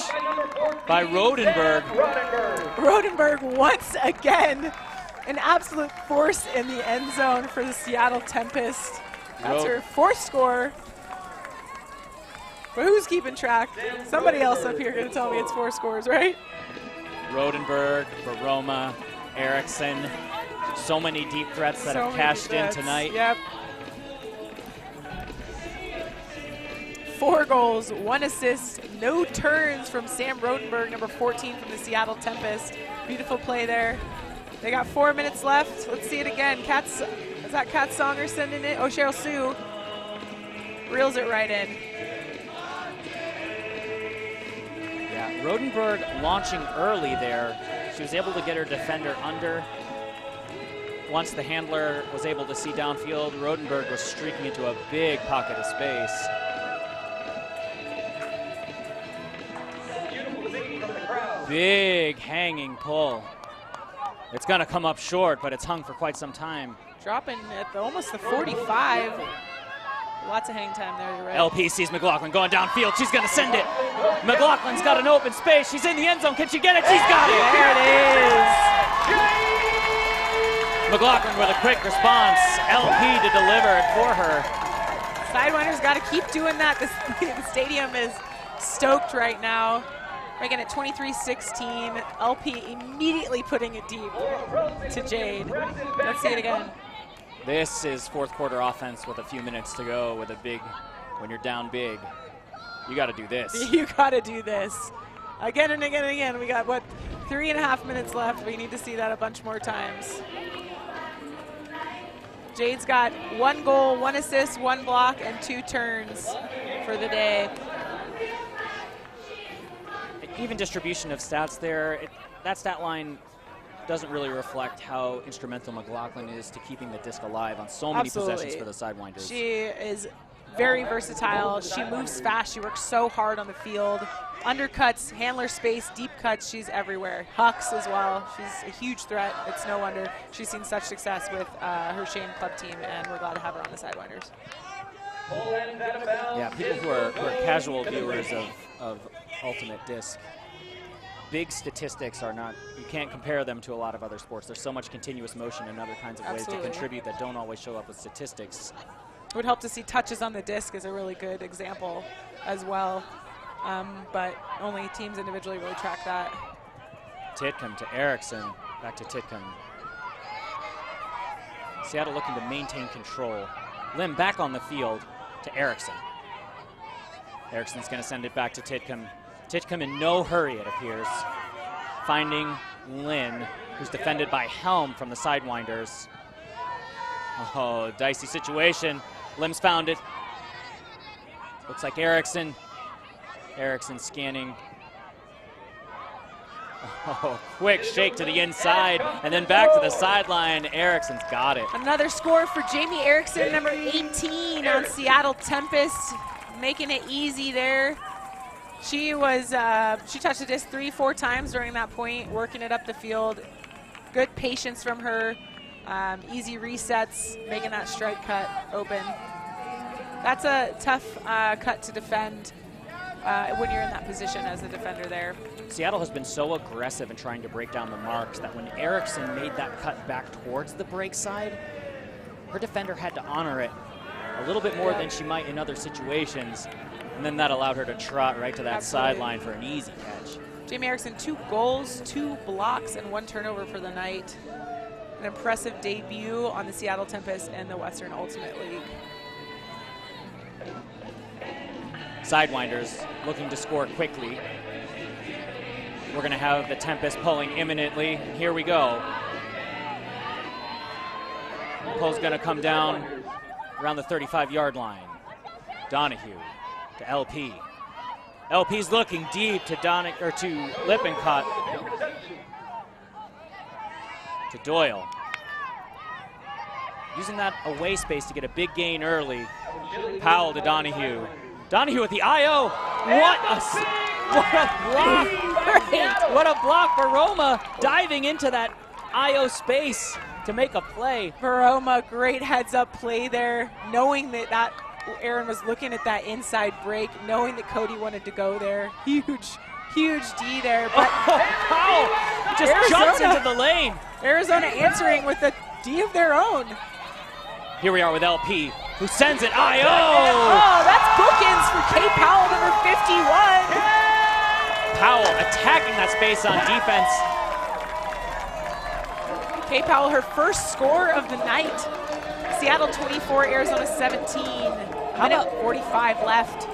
A: by Rodenberg.
B: Rodenberg once again, an absolute force in the end zone for the Seattle Tempest. That's her fourth score. But who's keeping track? Somebody else up here going to tell me it's 4 scores, right?
A: Rodenberg, Baroma, Erickson. So many deep threats that have cashed in tonight.
B: Yep. 4 goals, 1 assist, no turns from Sam Rodenberg, number 14 from the Seattle Tempest. Beautiful play there. They got 4 minutes left. Let's see it again. Is that Kat Songer sending it? Oh, Cheryl Sue reels it right in.
A: Yeah, Rodenberg launching early there. She was able to get her defender under. Once the handler was able to see downfield, Rodenberg was streaking into a big pocket of space. Big hanging pull. It's gonna come up short, but it's hung for quite some time.
B: Dropping at almost the 45. Lots of hang time there, you're right.
A: LP sees McLaughlin going downfield. She's gonna send it. McLaughlin's got an open space. She's in the end zone. Can she get it? She's got it.
B: There it is.
A: McLaughlin with a quick response. LP to deliver it for her.
B: Sidewinders got to keep doing that. The stadium is stoked right now. Making it 23-16. LP immediately putting it deep to Jade. Let's see it again.
A: This is fourth quarter offense with a few minutes to go with a big, when you're down big, you got to do this.
B: You got to do this. Again and again and again. We got, 3.5 minutes left. We need to see that a bunch more times. Jade's got 1 goal, 1 assist, 1 block, and 2 turns for the day.
A: Even distribution of stats there. That stat line doesn't really reflect how instrumental McLaughlin is to keeping the disc alive on so many possessions for the Sidewinders.
B: She is very versatile. She moves fast. She works so hard on the field. Undercuts, handler space, deep cuts, she's everywhere. Hucks as well. She's a huge threat. It's no wonder she's seen such success with her Shane club team, and we're glad to have her on the Sidewinders.
A: Yeah, people who are casual viewers of Ultimate Disc, big statistics are not, you can't compare them to a lot of other sports. There's so much continuous motion and other kinds of ways to contribute that don't always show up with statistics.
B: It would help to see touches on the disc is a really good example as well. But only teams individually really track that.
A: Titcomb to Erickson, back to Titcomb. Seattle looking to maintain control. Lim back on the field to Erickson. Erickson's going to send it back to Titcomb. Titcomb in no hurry, it appears. Finding Lynn, who's defended by Helm from the Sidewinders. Oh, dicey situation. Lim's found it. Looks like Erickson. Erickson scanning. Oh, quick shake to the inside, and then back to the sideline. Erickson's got it.
B: Another score for Jamie Erickson, number 18 on Seattle Tempest, making it easy there. She was she touched the disc 3-4 times during that point, working it up the field. Good patience from her. Easy resets, making that strike cut open. That's a tough cut to defend when you're in that position as a defender there.
A: Seattle has been so aggressive in trying to break down the marks that when Erickson made that cut back towards the break side, her defender had to honor it a little bit more than she might in other situations, and then that allowed her to trot right to that sideline for an easy catch.
B: Jamie Erickson, 2 goals, 2 blocks, and 1 turnover for the night. An impressive debut on the Seattle Tempest and the Western Ultimate League.
A: Sidewinders looking to score quickly. We're going to have the Tempest pulling imminently. Here we go. Pull's going to come down around the 35-yard line. Donahue to LP. LP's looking deep to Lippincott. To Doyle. Using that away space to get a big gain early. Powell to Donahue. Donahue with the IO. What a block. What a block. Baroma diving into that IO space to make a play.
B: Baroma, great heads up play there, knowing that Aaron was looking at that inside break, knowing that Cody wanted to go there. Huge D there. But
A: Powell just jumps into the lane.
B: Arizona answering with a D of their own.
A: Here we are with LP, who sends it IO.
B: Oh, that's bookends for Kay Powell, number 51.
A: Powell attacking that space on defense.
B: Kay Powell, her first score of the night. Seattle 24, Arizona 17. Minute 45 left.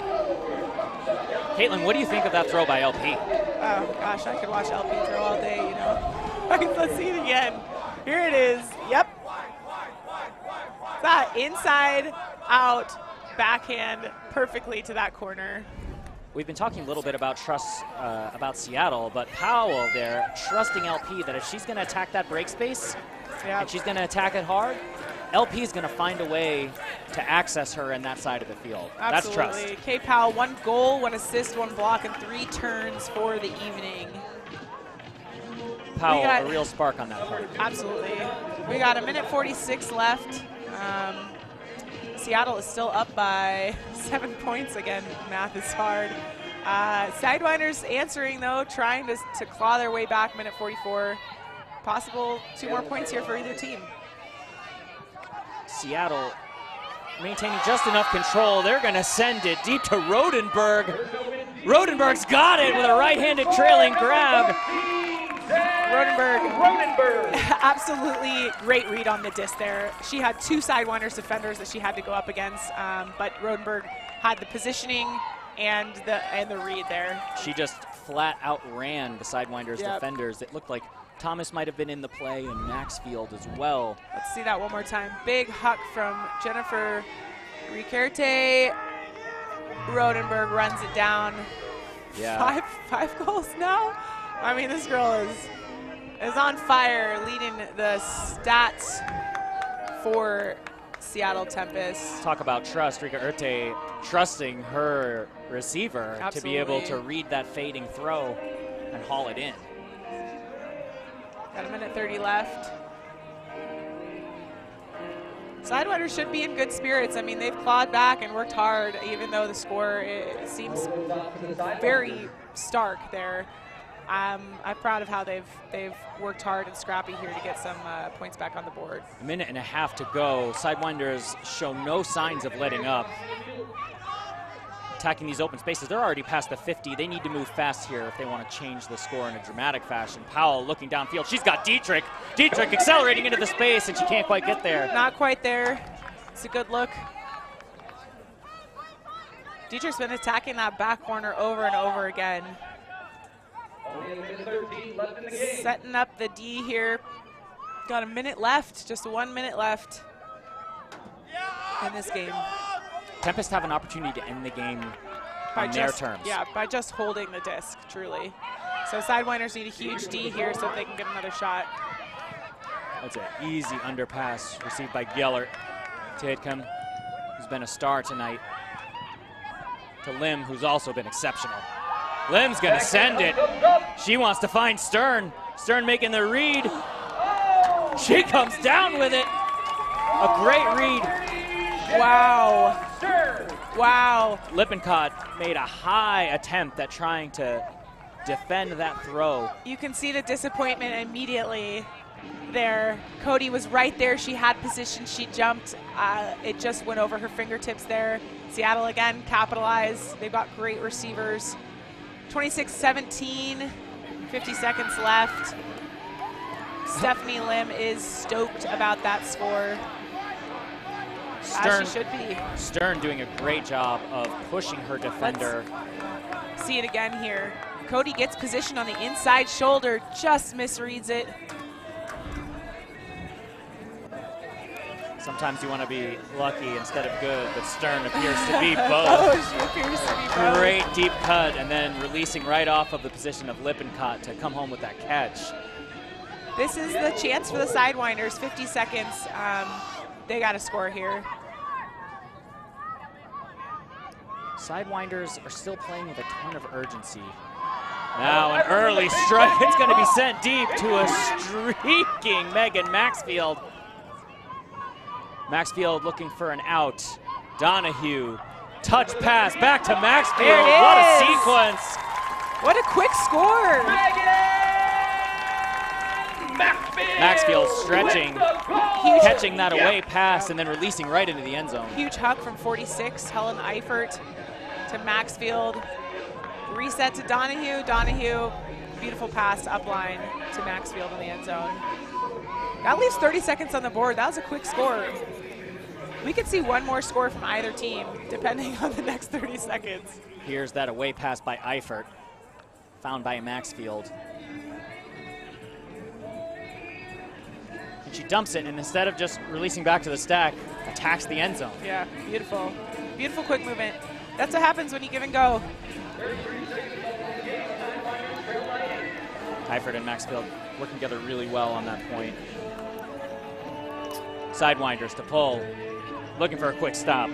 A: Caitlin, what do you think of that throw by LP?
B: Oh gosh, I could watch LP throw all day, you know. Let's see it again. Here it is. Yep. That inside out backhand perfectly to that corner.
A: We've been talking a little bit about trust about Seattle, but Powell there trusting LP that if she's going to attack that break space and she's going to attack it hard, LP is going to find a way to access her in that side of the field.
B: Absolutely.
A: That's trust.
B: Kay Powell, 1 goal, 1 assist, 1 block, and 3 turns for the evening.
A: Powell, a real spark on that part.
B: Absolutely. We got a minute 46 left. Seattle is still up by 7 points. Again, math is hard. Sidewinders answering, though, trying to claw their way back, minute 44. Possible 2 more points here for either team.
A: Seattle maintaining just enough control. They're going to send it deep to Rodenberg. Rodenberg's got it with a right-handed trailing grab.
B: Rodenberg, absolutely great read on the disc there. She had 2 Sidewinders defenders that she had to go up against, but Rodenberg had the positioning and the read there.
A: She just flat outran the Sidewinders defenders. It looked like Thomas might have been in the play and Maxfield as well.
B: Let's see that one more time. Big huck from Jennifer Ricarte. Rodenberg runs it down.
A: Yeah.
B: Five goals now? I mean, this girl is is on fire, leading the stats for Seattle Tempest.
A: Talk about trust. Rika Urte trusting her receiver to be able to read that fading throw and haul it in.
B: Got a minute 30 left. Sidewinders should be in good spirits. I mean, they've clawed back and worked hard, even though the score seems very stark there. I'm proud of how they've worked hard and scrappy here to get some points back on the board.
A: A minute and a half to go. Sidewinders show no signs of letting up. Attacking these open spaces. They're already past the 50. They need to move fast here if they want to change the score in a dramatic fashion. Powell looking downfield. She's got Dietrich. Dietrich accelerating into the space, and she can't quite get there.
B: Not quite there. It's a good look. Dietrich's been attacking that back corner over and over again. Setting up the D here. Got a minute left, just 1 minute left in this game.
A: Tempest have an opportunity to end the game on their terms.
B: Yeah, by just holding the disc, truly. So Sidewinders need a huge D here so they can get another shot.
A: That's an easy underpass received by Gellert to Hitcomb, who's been a star tonight, to Lim, who's also been exceptional. Lim's gonna send it. She wants to find Stern. Stern making the read. She comes down with it. A great read.
B: Wow. Wow.
A: Lippincott made a high attempt at trying to defend that throw.
B: You can see the disappointment immediately there. Cody was right there. She had position. She jumped. It just went over her fingertips there. Seattle again capitalized. They've got great receivers. 26-17, 50 seconds left. Stephanie Lim is stoked about that score.
A: Stern,
B: as she should be.
A: Stern doing a great job of pushing her defender.
B: Let's see it again here. Cody gets position on the inside shoulder, just misreads it.
A: Sometimes you want to be lucky instead of good, but Stern appears to be both.
B: She appears to be both.
A: Great deep cut, and then releasing right off of the position of Lippincott to come home with that catch.
B: This is the chance for the Sidewinders. 50 seconds. They got to score here.
A: Sidewinders are still playing with a ton of urgency. Now an early strike. It's going to be sent deep to a streaking Megan Maxfield. Maxfield looking for an out. Donahue, touch pass back to Maxfield. What a sequence.
B: What a quick score.
A: Maxfield stretching, catching that away pass and then releasing right into the end zone.
B: Huge hug from 46, Helen Eifert to Maxfield. Reset to Donahue. Donahue, beautiful pass upline to Maxfield in the end zone. That leaves 30 seconds on the board. That was a quick score. We could see one more score from either team, depending on the next 30 seconds.
A: Here's that away pass by Eifert, found by Maxfield. And she dumps it, and instead of just releasing back to the stack, attacks the end zone.
B: Yeah, beautiful. Beautiful quick movement. That's what happens when you give and go.
A: Eifert and Maxfield working together really well on that point. Sidewinders to pull, looking for a quick stop.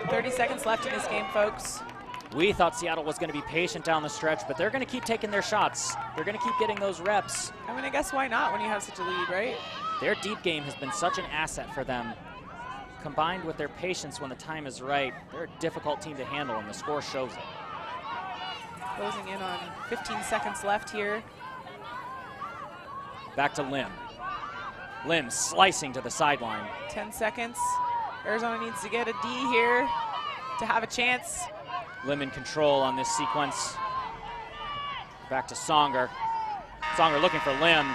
B: 30 seconds left in this game, folks.
A: We thought Seattle was going to be patient down the stretch, but they're going to keep taking their shots. They're going to keep getting those reps.
B: I mean, I guess why not when you have such a lead, right?
A: Their deep game has been such an asset for them. Combined with their patience when the time is right, they're a difficult team to handle, and the score shows it.
B: Closing in on 15 seconds left here.
A: Back to Lim. Lim slicing to the sideline.
B: 10 seconds. Arizona needs to get a D here to have a chance.
A: Lim in control on this sequence. Back to Songer. Songer looking for Lim.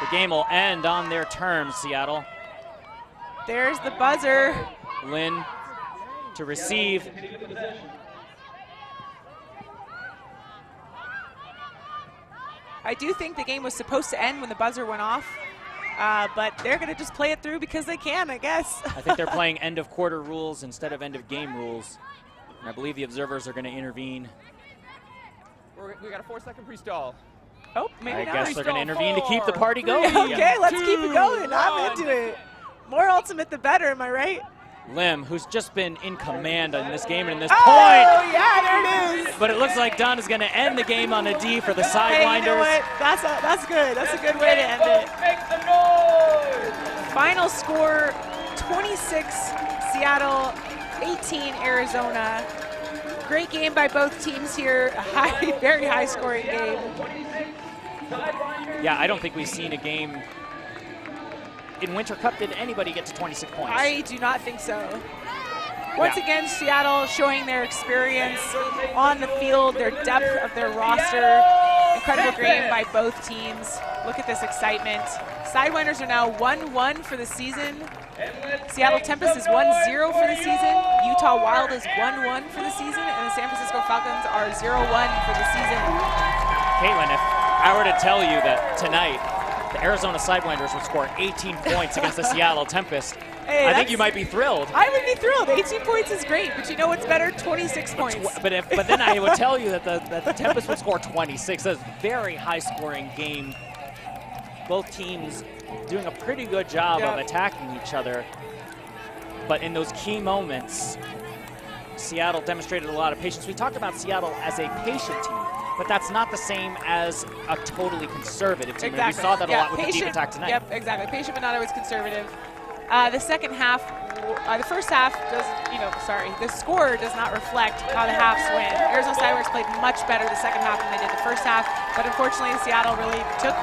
A: The game will end on their terms, Seattle.
B: There's the buzzer.
A: Lynn to receive.
B: I do think the game was supposed to end when the buzzer went off, but they're going to just play it through because they can, I guess.
A: I think they're playing end of quarter rules instead of end of game rules. And I believe the observers are going to intervene.
E: We got a 4-second pre-stall.
B: Oh, maybe
A: I
B: not.
A: guess they're going to intervene to keep the party going.
B: Okay, let's keep it going. I'm into it. More ultimate, the better. Am I right?
A: Lim, who's just been in command in this game and in this
B: Oh,
A: point.
B: yeah, there it is.
A: But it looks like Don is going to end the game on a D for the Sidewinders.
B: Hey, you know what? That's good. That's a good way to end it.
E: Make some noise!
B: Final score, 26 Seattle, 18 Arizona. Great game by both teams here. A very high scoring game.
A: Yeah, I don't think we've seen a game in Winter Cup. Did anybody get to 26 points?
B: I do not think so. Once again, Seattle showing their experience on the field, their depth of their roster. Incredible game by both teams. Look at this excitement. Sidewinders are now 1-1 for the season. Seattle Tempest is 1-0 for the season. Utah Wild is 1-1 for the season. And the San Francisco Falcons are 0-1 for the season.
A: Caitlin, if I were to tell you that tonight the Arizona Sidewinders would score 18 points against the Seattle Tempest,
B: Hey,
A: I think you might be thrilled.
B: I would be thrilled. 18 points is great, but you know what's better? 26 points.
A: But then I would tell you that the Tempest would score 26. That's a very high-scoring game. Both teams doing a pretty good job of attacking each other. But in those key moments, Seattle demonstrated a lot of patience. We talked about Seattle as a patient team, but that's not the same as a totally conservative team. And we saw that a lot with the deep attack tonight.
B: Yep, exactly. Patient, but not always conservative. The second half, the first half does, the score does not reflect how the halves went. Arizona Sidewinders played much better the second half than they did the first half, but unfortunately Seattle really took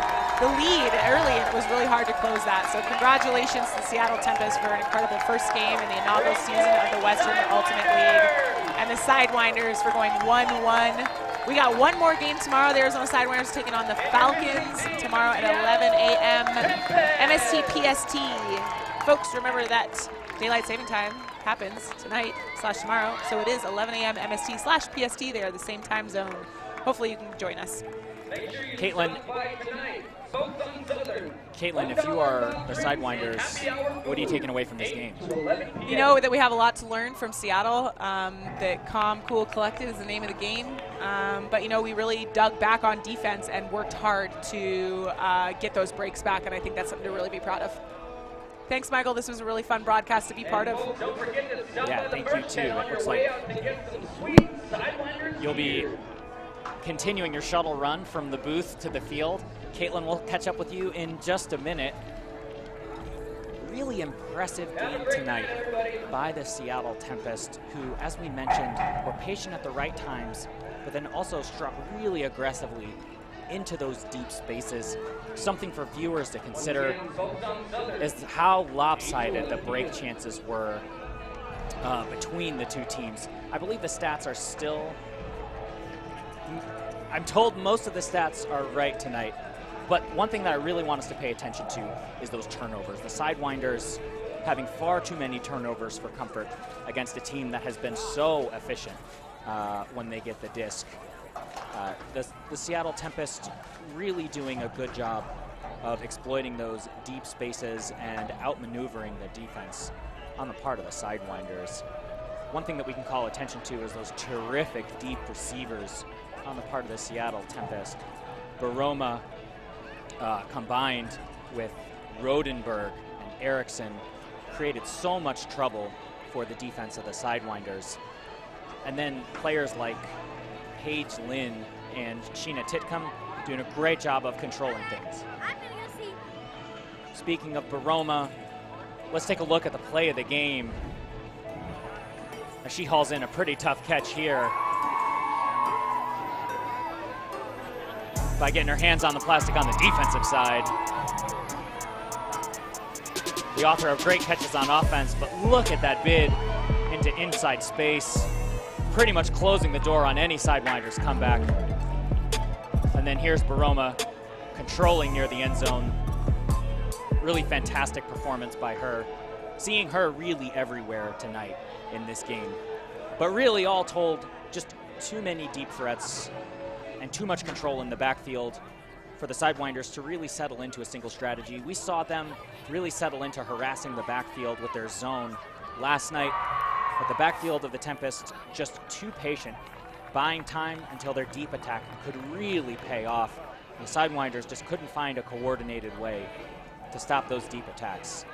B: the lead early, and it was really hard to close that. So congratulations to Seattle Tempest for an incredible first game in the inaugural season of the Western Ultimate League, and the Sidewinders for going 1-1. We got one more game tomorrow. The Arizona Sidewinders taking on the Falcons tomorrow at 11 a.m. MST PST. Folks, remember that daylight saving time happens tonight/tomorrow, so it is 11 a.m. MST/PST. They are the same time zone. Hopefully you can join us.
A: Caitlin, if you are the Sidewinders, what are you taking away from this game?
B: You know that we have a lot to learn from Seattle. That calm, cool, collected is the name of the game. But, we really dug back on defense and worked hard to get those breaks back, and I think that's something to really be proud of. Thanks, Michael. This was a really fun broadcast to be part of.
A: Yeah, thank you, too. It looks like you'll be continuing your shuttle run from the booth to the field. Caitlin, we'll catch up with you in just a minute. Really impressive game tonight by the Seattle Tempest, who, as we mentioned, were patient at the right times, but then also struck really aggressively into those deep spaces. Something for viewers to consider is how lopsided the break chances were between the two teams. I believe the stats are still, I'm told most of the stats are right tonight, but one thing that I really want us to pay attention to is those turnovers. The Sidewinders having far too many turnovers for comfort against a team that has been so efficient when they get the disc. The Seattle Tempest really doing a good job of exploiting those deep spaces and outmaneuvering the defense on the part of the Sidewinders. One thing that we can call attention to is those terrific deep receivers on the part of the Seattle Tempest. Baroma combined with Rodenberg and Erickson created so much trouble for the defense of the Sidewinders. And then players like Paige Lynn and Sheena Titcomb doing a great job of controlling things. Speaking of Baroma, let's take a look at the play of the game. She hauls in a pretty tough catch here by getting her hands on the plastic on the defensive side. The author of great catches on offense, but look at that bid into inside space, pretty much closing the door on any Sidewinders comeback. And then here's Baroma controlling near the end zone. Really fantastic performance by her. Seeing her really everywhere tonight in this game. But really, all told, just too many deep threats and too much control in the backfield for the Sidewinders to really settle into a single strategy. We saw them really settle into harassing the backfield with their zone last night, but the backfield of the Tempest just too patient, buying time until their deep attack could really pay off The Sidewinders just couldn't find a coordinated way to stop those deep attacks.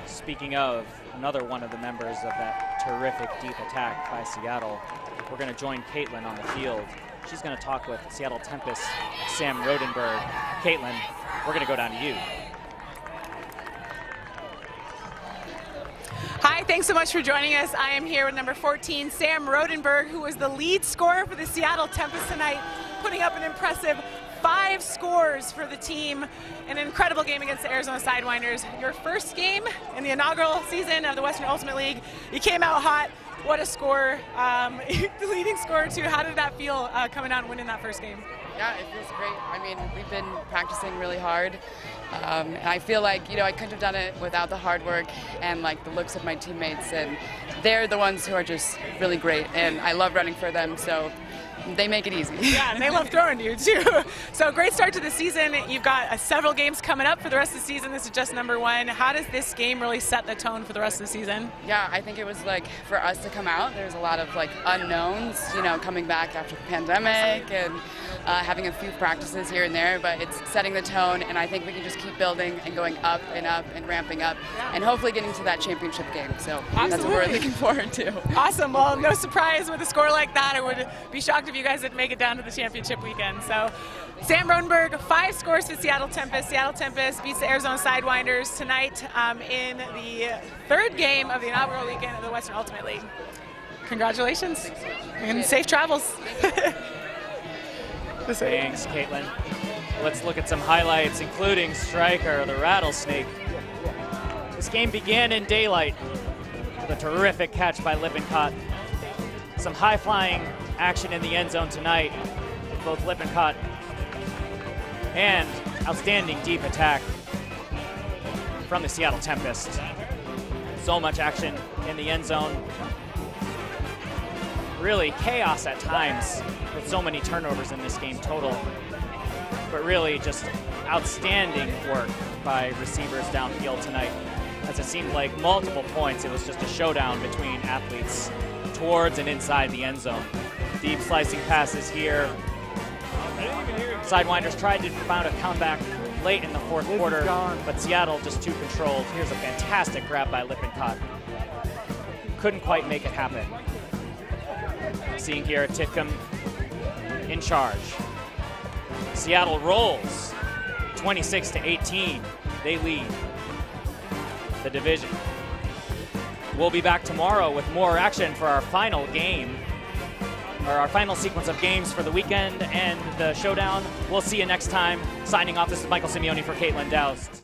A: Speaking of another one of the members of that terrific deep attack by Seattle, we're going to join Caitlin on the field. She's going to talk with Seattle Tempest, Sam Rodenberg. Caitlin, we're going to go down to you.
B: Hi, thanks so much for joining us. I am here with number 14, Sam Rodenberg, who was the lead scorer for the Seattle Tempest tonight, putting up an impressive 5 scores for the team. An incredible game against the Arizona Sidewinders. Your first game in the inaugural season of the Western Ultimate League. You came out hot. What a score. The leading scorer, too. How did that feel coming out and winning that first game?
M: Yeah, it feels great. I mean, we've been practicing really hard. And I feel like, I couldn't have done it without the hard work and like the looks of my teammates. And they're the ones who are just really great. And I love running for them, so they make it easy.
B: Yeah, and they love throwing to you too. So great start to the season. You've got several games coming up for the rest of the season. This is just number 1. How does this game really set the tone for the rest of the season?
M: Yeah, I think it was like for us to come out, there's a lot of like unknowns, coming back after the pandemic and having a few practices here and there, but it's setting the tone, and I think we can just keep building and going up and ramping up, and hopefully getting to that championship game. So That's what we're looking forward to.
B: Awesome. Well, no surprise with a score like that. I would be shocked if you guys didn't make it down to the championship weekend. So Sam Rodenberg, 5 scores for Seattle Tempest. Seattle Tempest beats the Arizona Sidewinders tonight in the 3rd game of the inaugural weekend of the Western Ultimate League. Congratulations and safe travels.
A: Thanks, Caitlin. Let's look at some highlights, including Striker, the Rattlesnake. This game began in daylight with a terrific catch by Lippincott. Some high-flying action in the end zone tonight with both Lippincott and outstanding deep attack from the Seattle Tempest. So much action in the end zone. Really chaos at times with so many turnovers in this game total. But really just outstanding work by receivers downfield tonight. As it seemed like multiple points, it was just a showdown between athletes towards and inside the end zone. Deep slicing passes here. Sidewinders tried to find a comeback late in the 4th quarter, but Seattle just too controlled. Here's a fantastic grab by Lippincott. Couldn't quite make it happen. Seeing here Titcomb in charge. Seattle rolls 26-18. They lead the division. We'll be back tomorrow with more action for our final game, or our final sequence of games for the weekend and the showdown. We'll see you next time. Signing off, this is Michael Simeone for Caitlin Dowst.